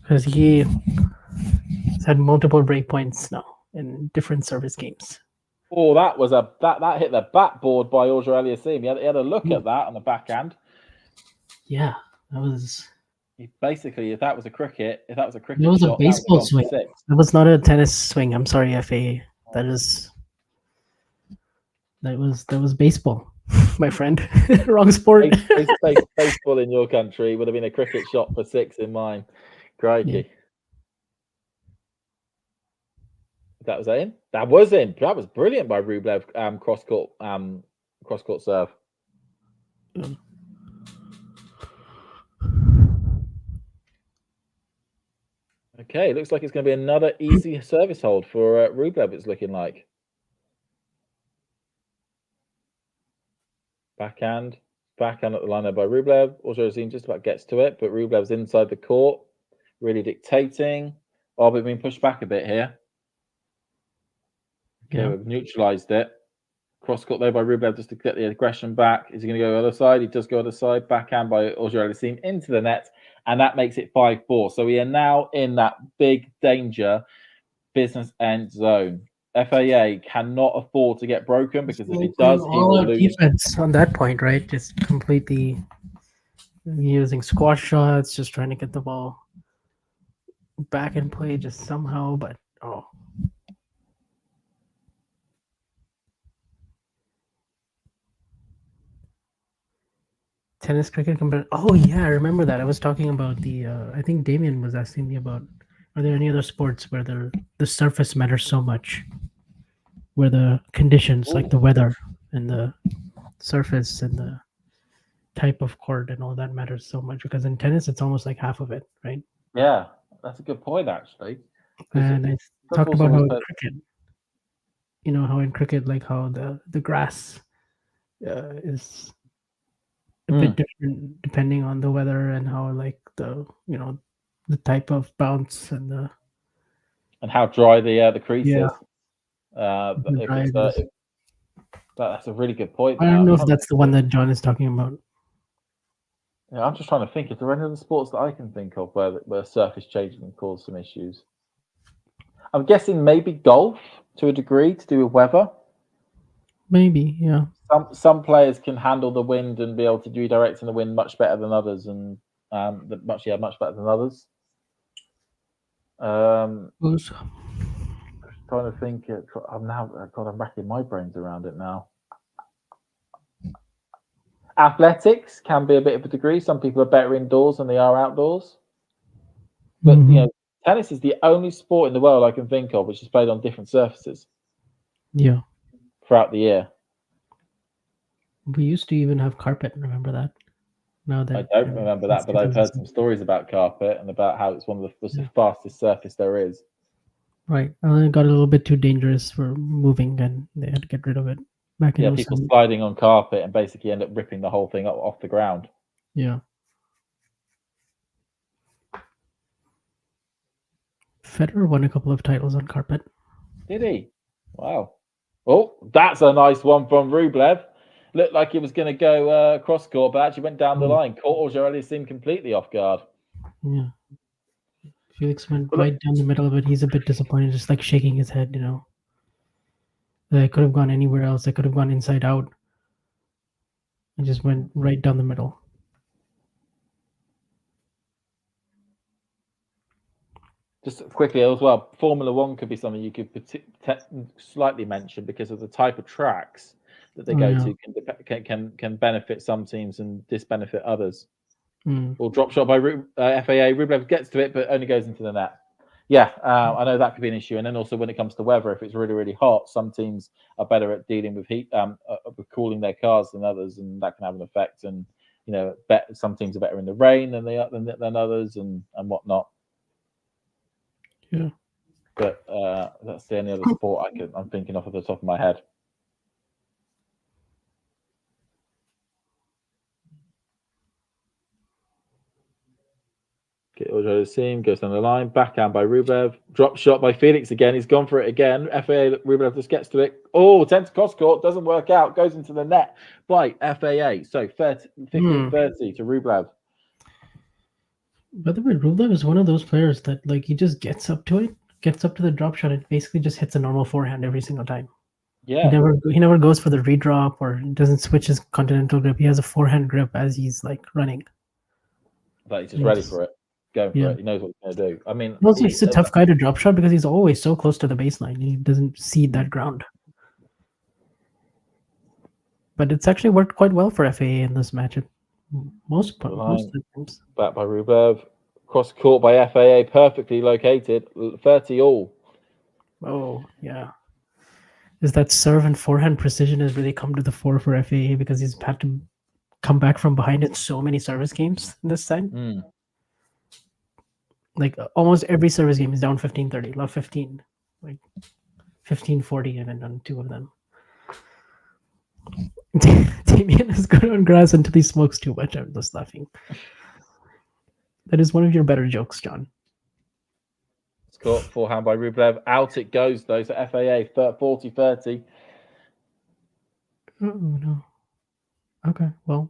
because he's had multiple break points now in different service games. Oh, that was that hit the backboard by Auger-Aliassime. He had a look at that on the backhand. Yeah, that was. Basically, if that was a cricket It was shot, a baseball swing. That was not a tennis swing. I'm sorry, FA. That was baseball, my friend. Wrong sport. Baseball in your country would have been a cricket shot for 6 in mine. Crikey. Yeah. That was in. That was in. That was brilliant by Rublev. Cross court serve. Okay, looks like it's going to be another easy service hold for Rublev. It's looking like. Backhand at the line there by Rublev. Auger-Aliassime just about gets to it, but Rublev's inside the court, really dictating. Oh, but being pushed back a bit here. Okay, yeah. We've neutralized it. Cross court though by Rublev just to get the aggression back. Is he going to go the other side? He does go other side. Backhand by Auger-Aliassime into the net, and that makes it 5-4. So we are now in that big danger business end zone. FAA cannot afford to get broken because if it does, he will lose. Defense on that point, right? Just completely using squash shots, just trying to get the ball back in play just somehow, but tennis, cricket, oh yeah, I remember that. I was talking about the I think Damien was asking me about, are there any other sports where the surface matters so much, where the conditions like the weather and the surface and the type of court and all that matters so much? Because in tennis it's almost like half of it, right? Yeah, that's a good point actually. And I talked about how in cricket, you know, how in cricket, like how the grass is a bit different depending on the weather and how, like, the, you know, the type of bounce and how dry the crease is. That's a really good point. I don't know if that's the one that John is talking about. Yeah, I'm just trying to think. Is there any other sports that I can think of where surface changes can cause some issues? I'm guessing maybe golf to a degree to do with weather. Maybe, yeah. Some players can handle the wind and be able to redirect in the wind much better than others, and much better than others. I'm trying to think. I'm racking my brains around it now. Athletics can be a bit of a degree. Some people are better indoors than they are outdoors. But you know, tennis is the only sport in the world I can think of which is played on different surfaces. Yeah. Throughout the year. We used to even have carpet. Remember that? Now that I don't remember that, but I've heard some stories about carpet and about how it's one of the fastest surface there is. Right. It got a little bit too dangerous for moving, and they had to get rid of it back in. Yeah, people sliding on carpet and basically end up ripping the whole thing off the ground. Yeah. Federer won a couple of titles on carpet. Did he? Wow. Oh, that's a nice one from Rublev. Looked like he was going to go cross court, but actually went down the line. Caught Auger-Aliassime completely off guard. Yeah. Felix went right down the middle of it. He's a bit disappointed, just like shaking his head, you know. They could have gone anywhere else. They could have gone inside out. It just went right down the middle. Just quickly as well, Formula One could be something you could slightly mention because of the type of tracks that they go to can benefit some teams and disbenefit others. Or drop shot by FAA. Rublev gets to it, but only goes into the net. Yeah, I know that could be an issue. And then also when it comes to weather, if it's really, really hot, some teams are better at dealing with heat, with cooling their cars than others, and that can have an effect. And some teams are better in the rain than others, and whatnot. Yeah. But that's the only other sport I'm thinking off the top of my head. Okay, Auger-Aliassime goes down the line, backhand by Rublev, drop shot by Felix again. He's gone for it again. FAA Rublev just gets to it. Oh, 10 to cross court, doesn't work out, goes into the net by FAA. So 15-30 to Rublev. By the way, Rublev is one of those players that like he just gets up to it, gets up to the drop shot, and basically just hits a normal forehand every single time. Yeah, He never goes for the redrop or doesn't switch his continental grip. He has a forehand grip as he's like running. but he's just ready for it, going for it. He knows what he's going to do. I mean, also he's a tough guy to drop shot because he's always so close to the baseline. He doesn't cede that ground. But it's actually worked quite well for FAA in this match. Most of the times. Back by Rublev, cross court by FAA, perfectly located, 30 all. Oh yeah. Is that serve and forehand precision has really come to the fore for FAA because he's had to come back from behind in so many service games this time. Like almost every service game is down 15-30, love 15, like 15-40 even on two of them. Damien is good on grass until he smokes too much. I'm just laughing. That is one of your better jokes, John. Caught forehand by Rublev. Out it goes, though. So FAA 40-30. Oh, no. Okay, well.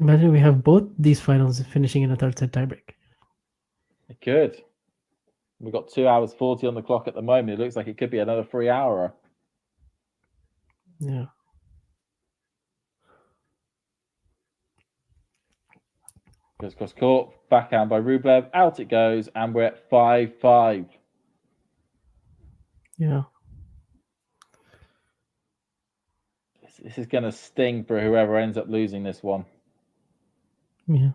Imagine we have both these finals finishing in a third set tiebreak. It could. We've got 2 hours 40 on the clock at the moment. It looks like it could be another 3 hour. Yeah. Goes cross court, backhand by Rublev, out it goes, and we're at 5-5. Yeah. This is going to sting for whoever ends up losing this one. Yeah.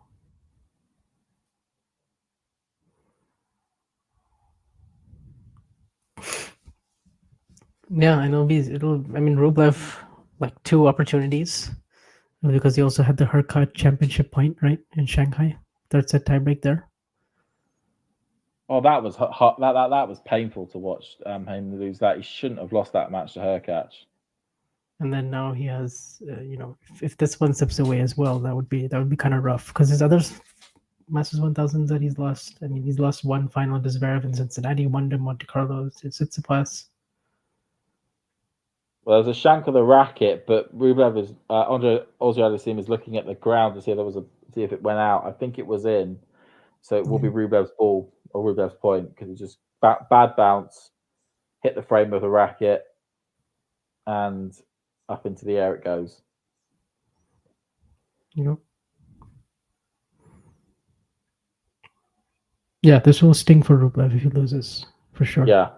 Yeah, I know. I mean, Rublev, like 2 opportunities because he also had the haircut championship point, right, in Shanghai. Third set tiebreak there. Oh, that was hot. That was painful to watch him lose that. He shouldn't have lost that match to Hurkacz. And then now he has, if this one slips away as well, that would be kind of rough because his other Masters 1000s that he's lost. I mean, he's lost one final to Zverev in Cincinnati, one to Monte Carlo. It's a plus. Well, there's a shank of the racket, but Rublev is Auger-Aliassime is looking at the ground to see if it went out. I think it was in, so it will be Rublev's ball or Rublev's point because he just bad bounce, hit the frame of the racket, and up into the air it goes. Yep. Yeah, this will sting for Rublev if he loses, for sure. Yeah,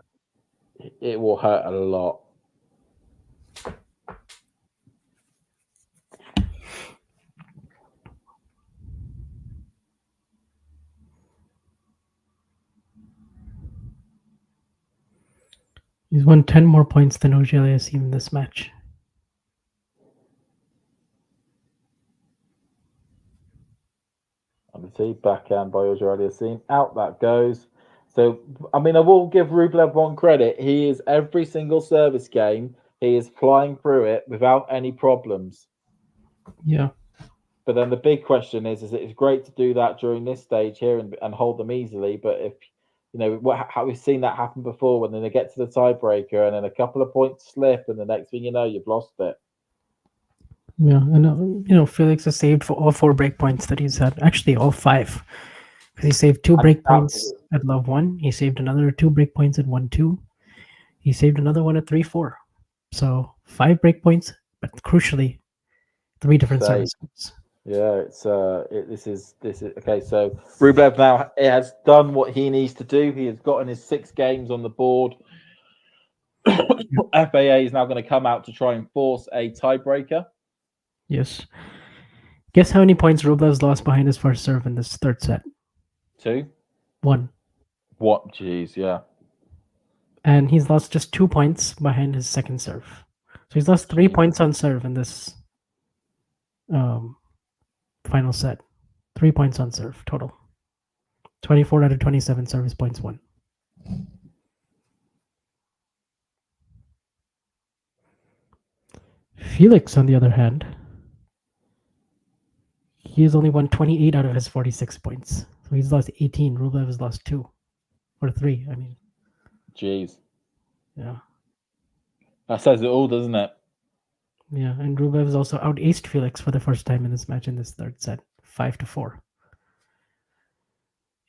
it will hurt a lot. He's won 10 more points than Auger-Aliassime in this match. Obviously, backhand by Auger-Aliassime. Out that goes. So, I mean, I will give Rublev one credit. He is every single service game, he is flying through it without any problems. Yeah. But then the big question is it's great to do that during this stage here and hold them easily. But if, how we've seen that happen before when they get to the tiebreaker and then a couple of points slip and the next thing you know, you've lost it. Yeah, and Felix has saved for all 4 break points that he's had. Actually, all 5. Because he saved 2 break points at love 1. He saved another 2 break points at 1-2. He saved another one at 3-4. So 5 break points, but crucially, 3 different services. Yeah, this is okay. So Rublev now has done what he needs to do. He has gotten his 6 games on the board. FAA is now going to come out to try and force a tiebreaker. Yes. Guess how many points Rublev's lost behind his first serve in this third set? 2? 1. What? Jeez, yeah. And he's lost just 2 points behind his second serve. So he's lost 3 points on serve in this final set. 3 points on serve total. 24 out of 27 service points won. Felix, on the other hand, he has only won 28 out of his 46 points. So he's lost 18. Rublev has lost 2. Or 3, I mean. Jeez. Yeah. That says it all, doesn't it? Yeah, and Rublev has also out-aced Felix for the first time in this match in this third set. 5-4.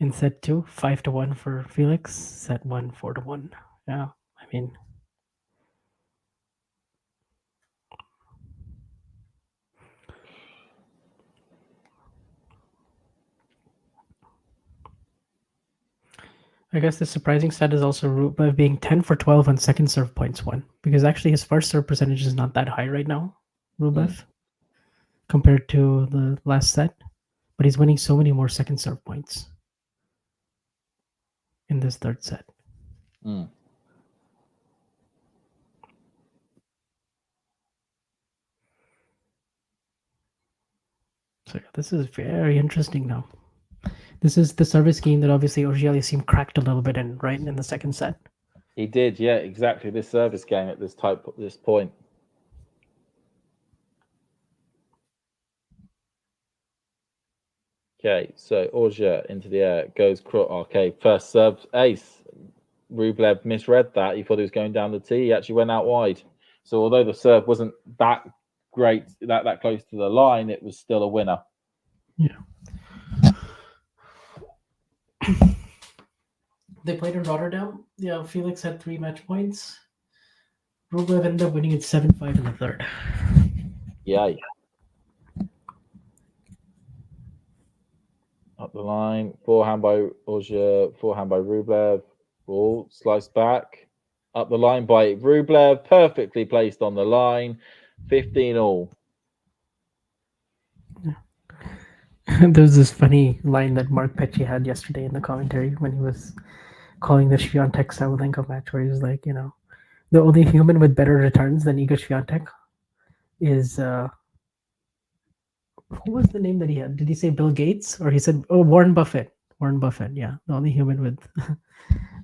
In set 2, 5-1 for Felix. Set 1, 4-1. Yeah, I mean, I guess the surprising stat is also Rublev being 10 for 12 on second serve points won, because actually his first serve percentage is not that high right now, Rublev, compared to the last set, but he's winning so many more second serve points in this third set. So yeah, this is very interesting now. This is the service game that obviously Auger-Aliassime cracked a little bit in, right, in the second set. He did, yeah, exactly. This service game at this point. Okay, so Auger into the air, goes okay, first serve ace. Rublev misread that. He thought he was going down the tee. He actually went out wide. So although the serve wasn't that great, that close to the line, it was still a winner. Yeah. They played in Rotterdam. Yeah, Felix had 3 match points. Rublev ended up winning it 7-5 in the third. Yay. Up the line, forehand by Auger, forehand by Rublev. Ball sliced back. Up the line by Rublev, perfectly placed on the line. 15 all. There's this funny line that Mark Petchy had yesterday in the commentary when he was calling the Swiatek Sabalenka match, where he was like, the only human with better returns than Iga Swiatek is who was the name that he had? Did he say Bill Gates, or he said Warren Buffett? Warren Buffett, yeah. The only human with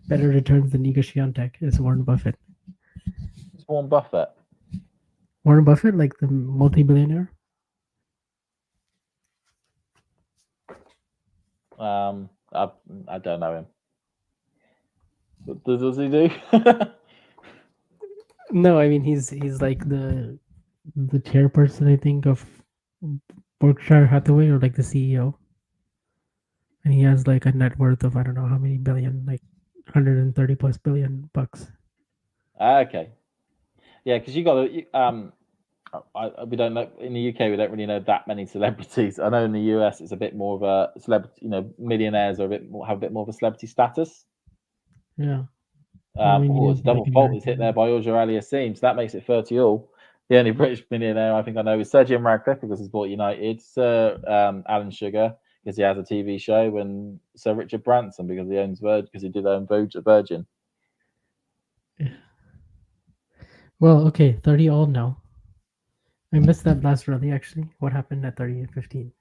better returns than Iga Swiatek is Warren Buffett. It's Warren Buffett. Warren Buffett, like the multi-billionaire? I don't know him. What does he do? No, I mean he's like the chairperson, I think, of Berkshire Hathaway, or like the CEO. And he has like a net worth of I don't know how many billion, like 130 plus billion bucks. Okay. Yeah, because you got we don't know in the UK. We don't really know that many celebrities. I know in the US it's a bit more of a celebrity. Millionaires are have a bit more of a celebrity status. Yeah. It's a double fault is hit there by Auger-Aliassime, so that makes it 30 all. The only British millionaire I think I know is Sir Jim Radcliffe, because he's bought United. Sir Alan Sugar, because he has a TV show, and Sir Richard Branson, because he owns Virgin, because he did own Virgin. Yeah. Well, okay, 30 all now. I missed that last rally, actually. What happened at 30-15?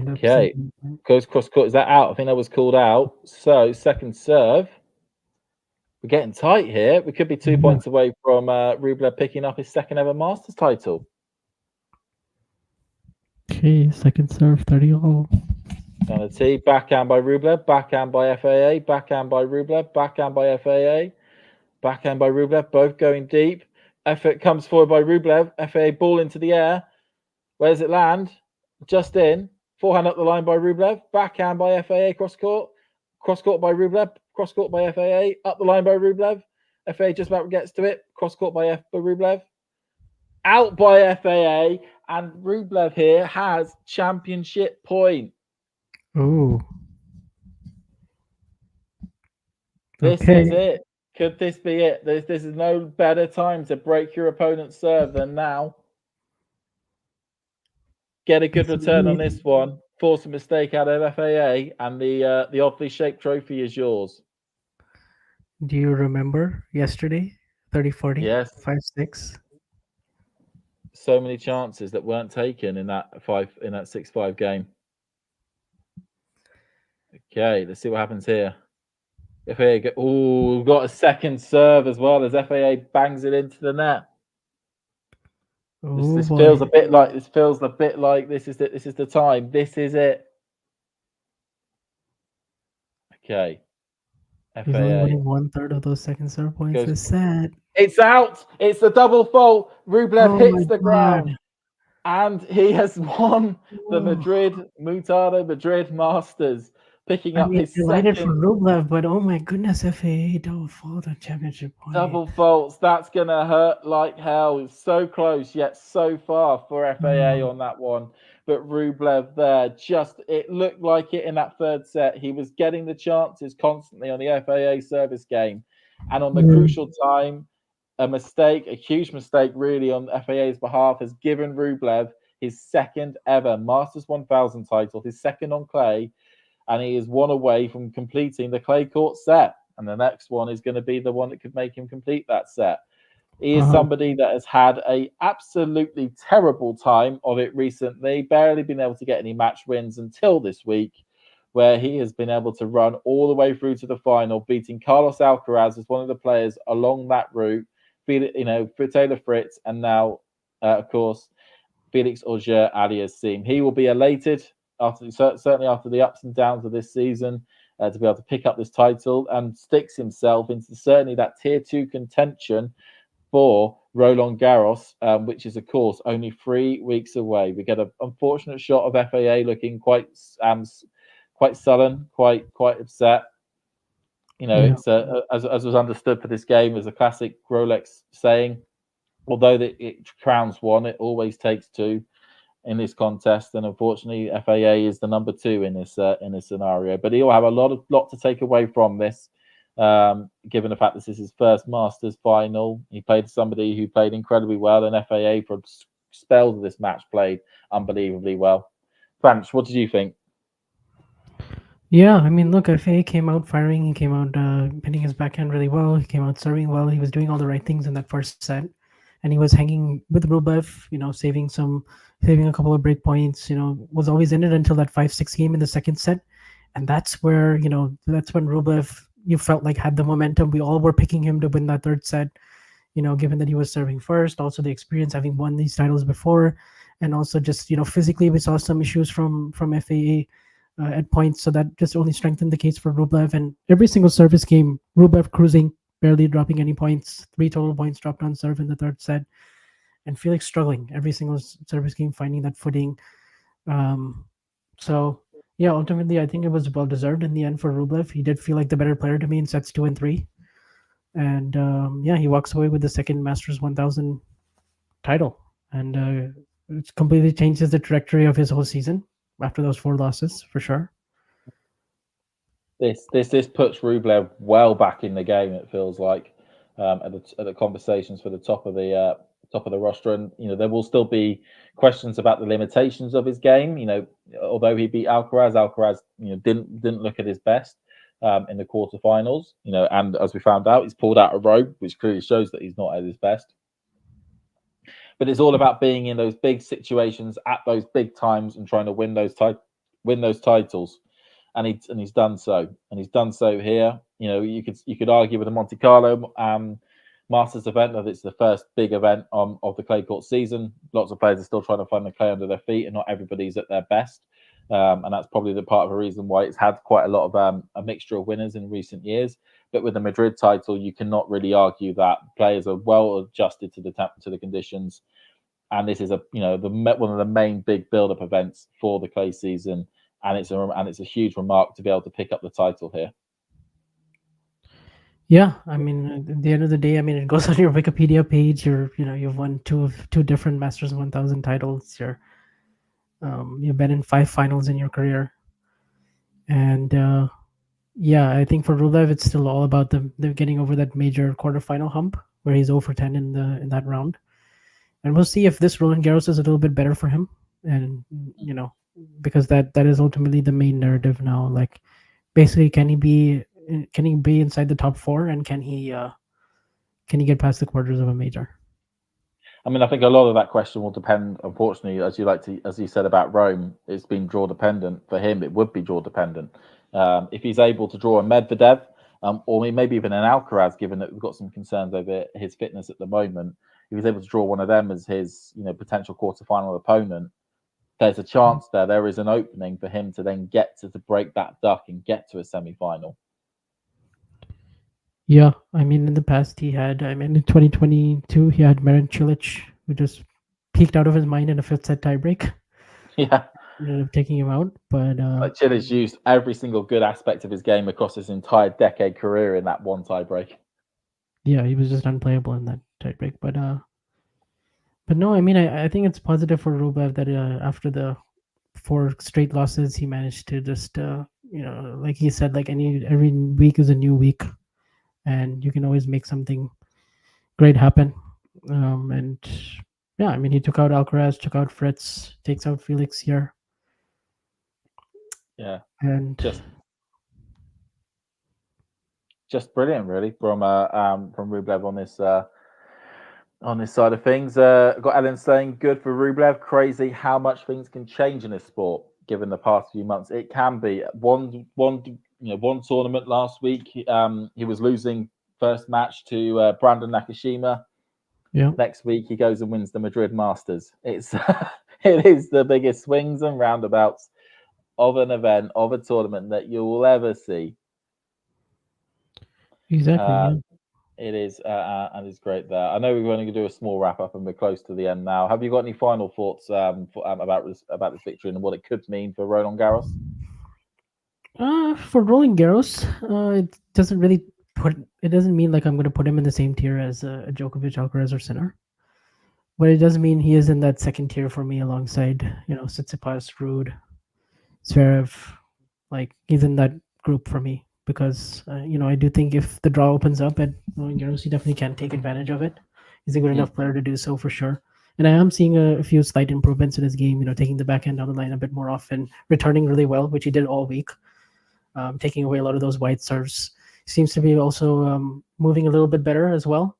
Okay, goes cross court. Is that out? I think that was called out. So second serve. We're getting tight here. We could be 2 points away from Rublev picking up his second ever Masters title. Okay, second serve, 30 all. On the tee, backhand by Rublev, backhand by FAA, backhand by Rublev, backhand by FAA, backhand by Rublev, both going deep. Effort comes forward by Rublev, FAA ball into the air. Where does it land? Just in. Forehand up the line by Rublev, backhand by FAA, cross court by Rublev, cross court by FAA, up the line by Rublev. FAA just about gets to it, cross court by Rublev. Out by FAA, and Rublev here has championship point. Oh. This is it. Could this be it? This is no better time to break your opponent's serve than now. Get a good return on this one. Force a mistake out of FAA, and the oddly shaped trophy is yours. Do you remember yesterday? 30-40, Yes, 5-6. so many chances that weren't taken in that 6-5 game. Okay, let's see what happens here. FAA got a second serve as well as FAA bangs it into the net. Oh This boy. feels a bit like this is the time. This is it. Okay. He's only FAA winning 1/3 of those second serve points. goes. It's sad. It's out. It's the double fault. Rublev Oh hits my the god. ground, and he has won the Oh. Madrid Masters, picking I up mean, his delighted for second Rublev, but oh my goodness, FAA double fault on championship point. double faults. That's gonna hurt like hell. It's so close yet so far for FAA Oh, on that one. But Rublev there, it looked like it in that third set. He was getting the chances constantly on the FAA service game, and on the crucial time, a huge mistake really on FAA's behalf, has given Rublev his second ever Masters 1000 title, his second on clay, and he is one away from completing the clay court set. And the next one is going to be the one that could make him complete that set. He is somebody that has had a absolutely terrible time of it recently, barely been able to get any match wins until this week, where he has been able to run all the way through to the final, beating Carlos Alcaraz as one of the players along that route, for Taylor Fritz, and now, of course, Félix Auger-Aliassime. He will be elated certainly after the ups and downs of this season, to be able to pick up this title, and sticks himself into certainly that tier 2 contention for Roland Garros, which is of course only 3 weeks away. We get an unfortunate shot of FAA looking quite sullen, quite upset. yeah. It's as was understood for this game as a classic Rolex saying, although it crowns one, it always takes two in this contest, and unfortunately, FAA is the number 2 in this scenario. But he'll have a lot to take away from this, given the fact this is his first Masters final. He played somebody who played incredibly well, and FAA for spells of this match played unbelievably well. Franch, what did you think? Yeah, I mean, look, FA came out firing. He came out hitting his backhand really well. He came out serving well. He was doing all the right things in that first set, and he was hanging with Rublev. Saving a couple of break points. Was always in it until that 5-6 game in the second set, and that's when Rublev, you felt like, had the momentum. We all were picking him to win that third set. Given that he was serving first, also the experience having won these titles before, and also just physically we saw some issues from FAA at points, so that just only strengthened the case for Rublev. And every single service game, Rublev cruising, barely dropping any points. 3 total points dropped on serve in the third set, and Felix struggling every single service game, finding that footing. So yeah, ultimately I think it was well deserved in the end for Rublev. He did feel like the better player to me in sets 2 and 3, and yeah, he walks away with the second Masters 1000 title, and it completely changes the trajectory of his whole season after those 4 losses for sure. This puts Rublev well back in the game. It feels like, at the conversations for the top of the roster, and there will still be questions about the limitations of his game. Although he beat Alcaraz didn't look at his best in the quarterfinals. And as we found out, he's pulled out a rope, which clearly shows that he's not at his best. But it's all about being in those big situations at those big times and trying to win those titles. And he's done so. And he's done so here. You could argue with the Monte Carlo Masters event that it's the first big event of the clay court season. Lots of players are still trying to find the clay under their feet, and not everybody's at their best. And that's probably the part of the reason why it's had quite a lot of a mixture of winners in recent years. But with the Madrid title, you cannot really argue that players are well adjusted to the conditions, and this is one of the main big build-up events for the clay season, and it's a huge remark to be able to pick up the title here. Yeah, I mean, at the end of the day, I mean, it goes on your Wikipedia page. You've won two different Masters 1000 titles. You've been in 5 finals in your career, and Yeah, I think for Rublev, it's still all about them getting over that major quarterfinal hump where he's 0 for 10 in that round, and we'll see if this Roland Garros is a little bit better for him, and you know, because that is ultimately the main narrative now. Like, basically, can he be inside the top four, and can he get past the quarters of a major? I mean, I think a lot of that question will depend, unfortunately, as you said about Rome, it's been draw dependent. For him, it would be draw dependent. If he's able to draw a Medvedev, or maybe even an Alcaraz, given that we've got some concerns over his fitness at the moment, if he's able to draw one of them as his, potential quarterfinal opponent, there's a chance there. There is an opening for him to then get to break that duck and get to a semi-final. Yeah, I mean, in the past, in 2022, he had Marin Cilic, who just peaked out of his mind in a fifth set tiebreak, Yeah. ended up taking him out. But Like Chilla's used every single good aspect of his game across his entire decade career in that one tiebreak. yeah, he was just unplayable in that tiebreak. But no, I mean, I think it's positive for Rublev that after the four straight losses, he managed to just like he said, like every week is a new week, and you can always make something great happen. And yeah, I mean, he took out Alcaraz, took out Fritz, takes out Felix here, Yeah, and just brilliant, really, from Rublev on this side of things. Got Ellen saying, good for Rublev. Crazy how much things can change in this sport. Given the past few months, it can be one tournament last week. He was losing first match to Brandon Nakashima. yeah, Next week he goes and wins the Madrid Masters. It's it is the biggest swings and roundabouts of an event, of a tournament that you will ever see. exactly, Uh, yeah. it is, and it's great there. I know we're going to do a small wrap up, and we're close to the end now. Have you got any final thoughts about this victory and what it could mean for Roland Garros? For Roland Garros, it doesn't really it doesn't mean like I'm going to put him in the same tier as a Djokovic, Alcaraz, or Sinner. But it does mean he is in that second tier for me alongside, Tsitsipas, Rude, Zverev. Like, he's in that group for me because, I do think if the draw opens up at Roland Garros, he definitely can take advantage of it. He's a good Mm. enough player to do so for sure. And I am seeing a few slight improvements in his game, taking the backhand down the line a bit more often, returning really well, which he did all week, taking away a lot of those wide serves. Seems to be also moving a little bit better as well.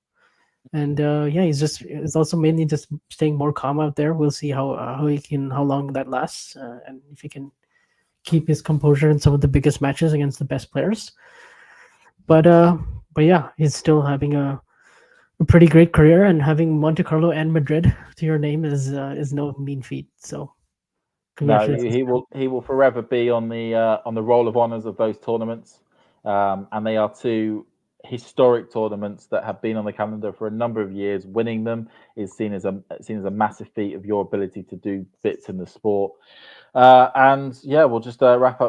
And yeah, it's also mainly just staying more calm out there. We'll see how long that lasts, and if he can keep his composure in some of the biggest matches against the best players. But uh, but yeah, he's still having a pretty great career, and having Monte Carlo and Madrid to your name is no mean feat. So No, congratulations to him. he will forever be on the roll of honors of those tournaments, and they are two historic tournaments that have been on the calendar for a number of years. Winning them is seen as a massive feat of your ability to do bits in the sport. And yeah, we'll just wrap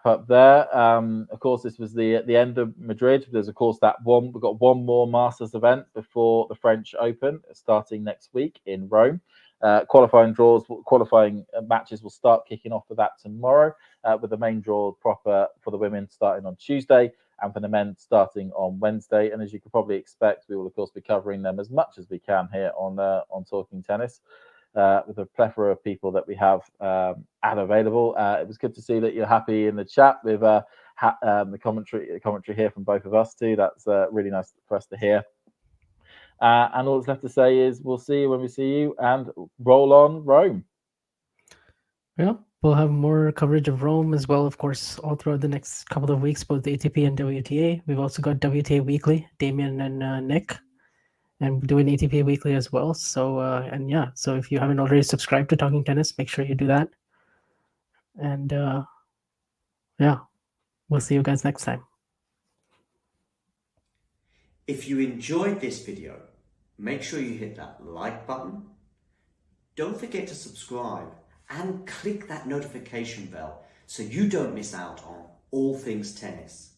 up there. Of course, this was the end of Madrid. There's of course we've got one more Masters event before the French Open starting next week in Rome. Qualifying matches will start kicking off for that tomorrow, with the main draw proper for the women starting on Tuesday and for the men starting on Wednesday. And as you could probably expect, we will of course be covering them as much as we can here on Talking Tennis. With a plethora of people that we have available. It was good to see that you're happy in the chat with the commentary here from both of us too. That's really nice for us to hear. And all that's left to say is we'll see you when we see you, and roll on Rome. Yeah, we'll have more coverage of Rome as well, of course, all throughout the next couple of weeks, both the ATP and WTA. We've also got WTA Weekly, Damien and Nick, and doing ATP Weekly as well. So and yeah, so if you haven't already subscribed to Talking Tennis, make sure you do that. And yeah, we'll see you guys next time. If you enjoyed this video, make sure you hit that like button. Don't forget to subscribe and click that notification bell so you don't miss out on all things tennis.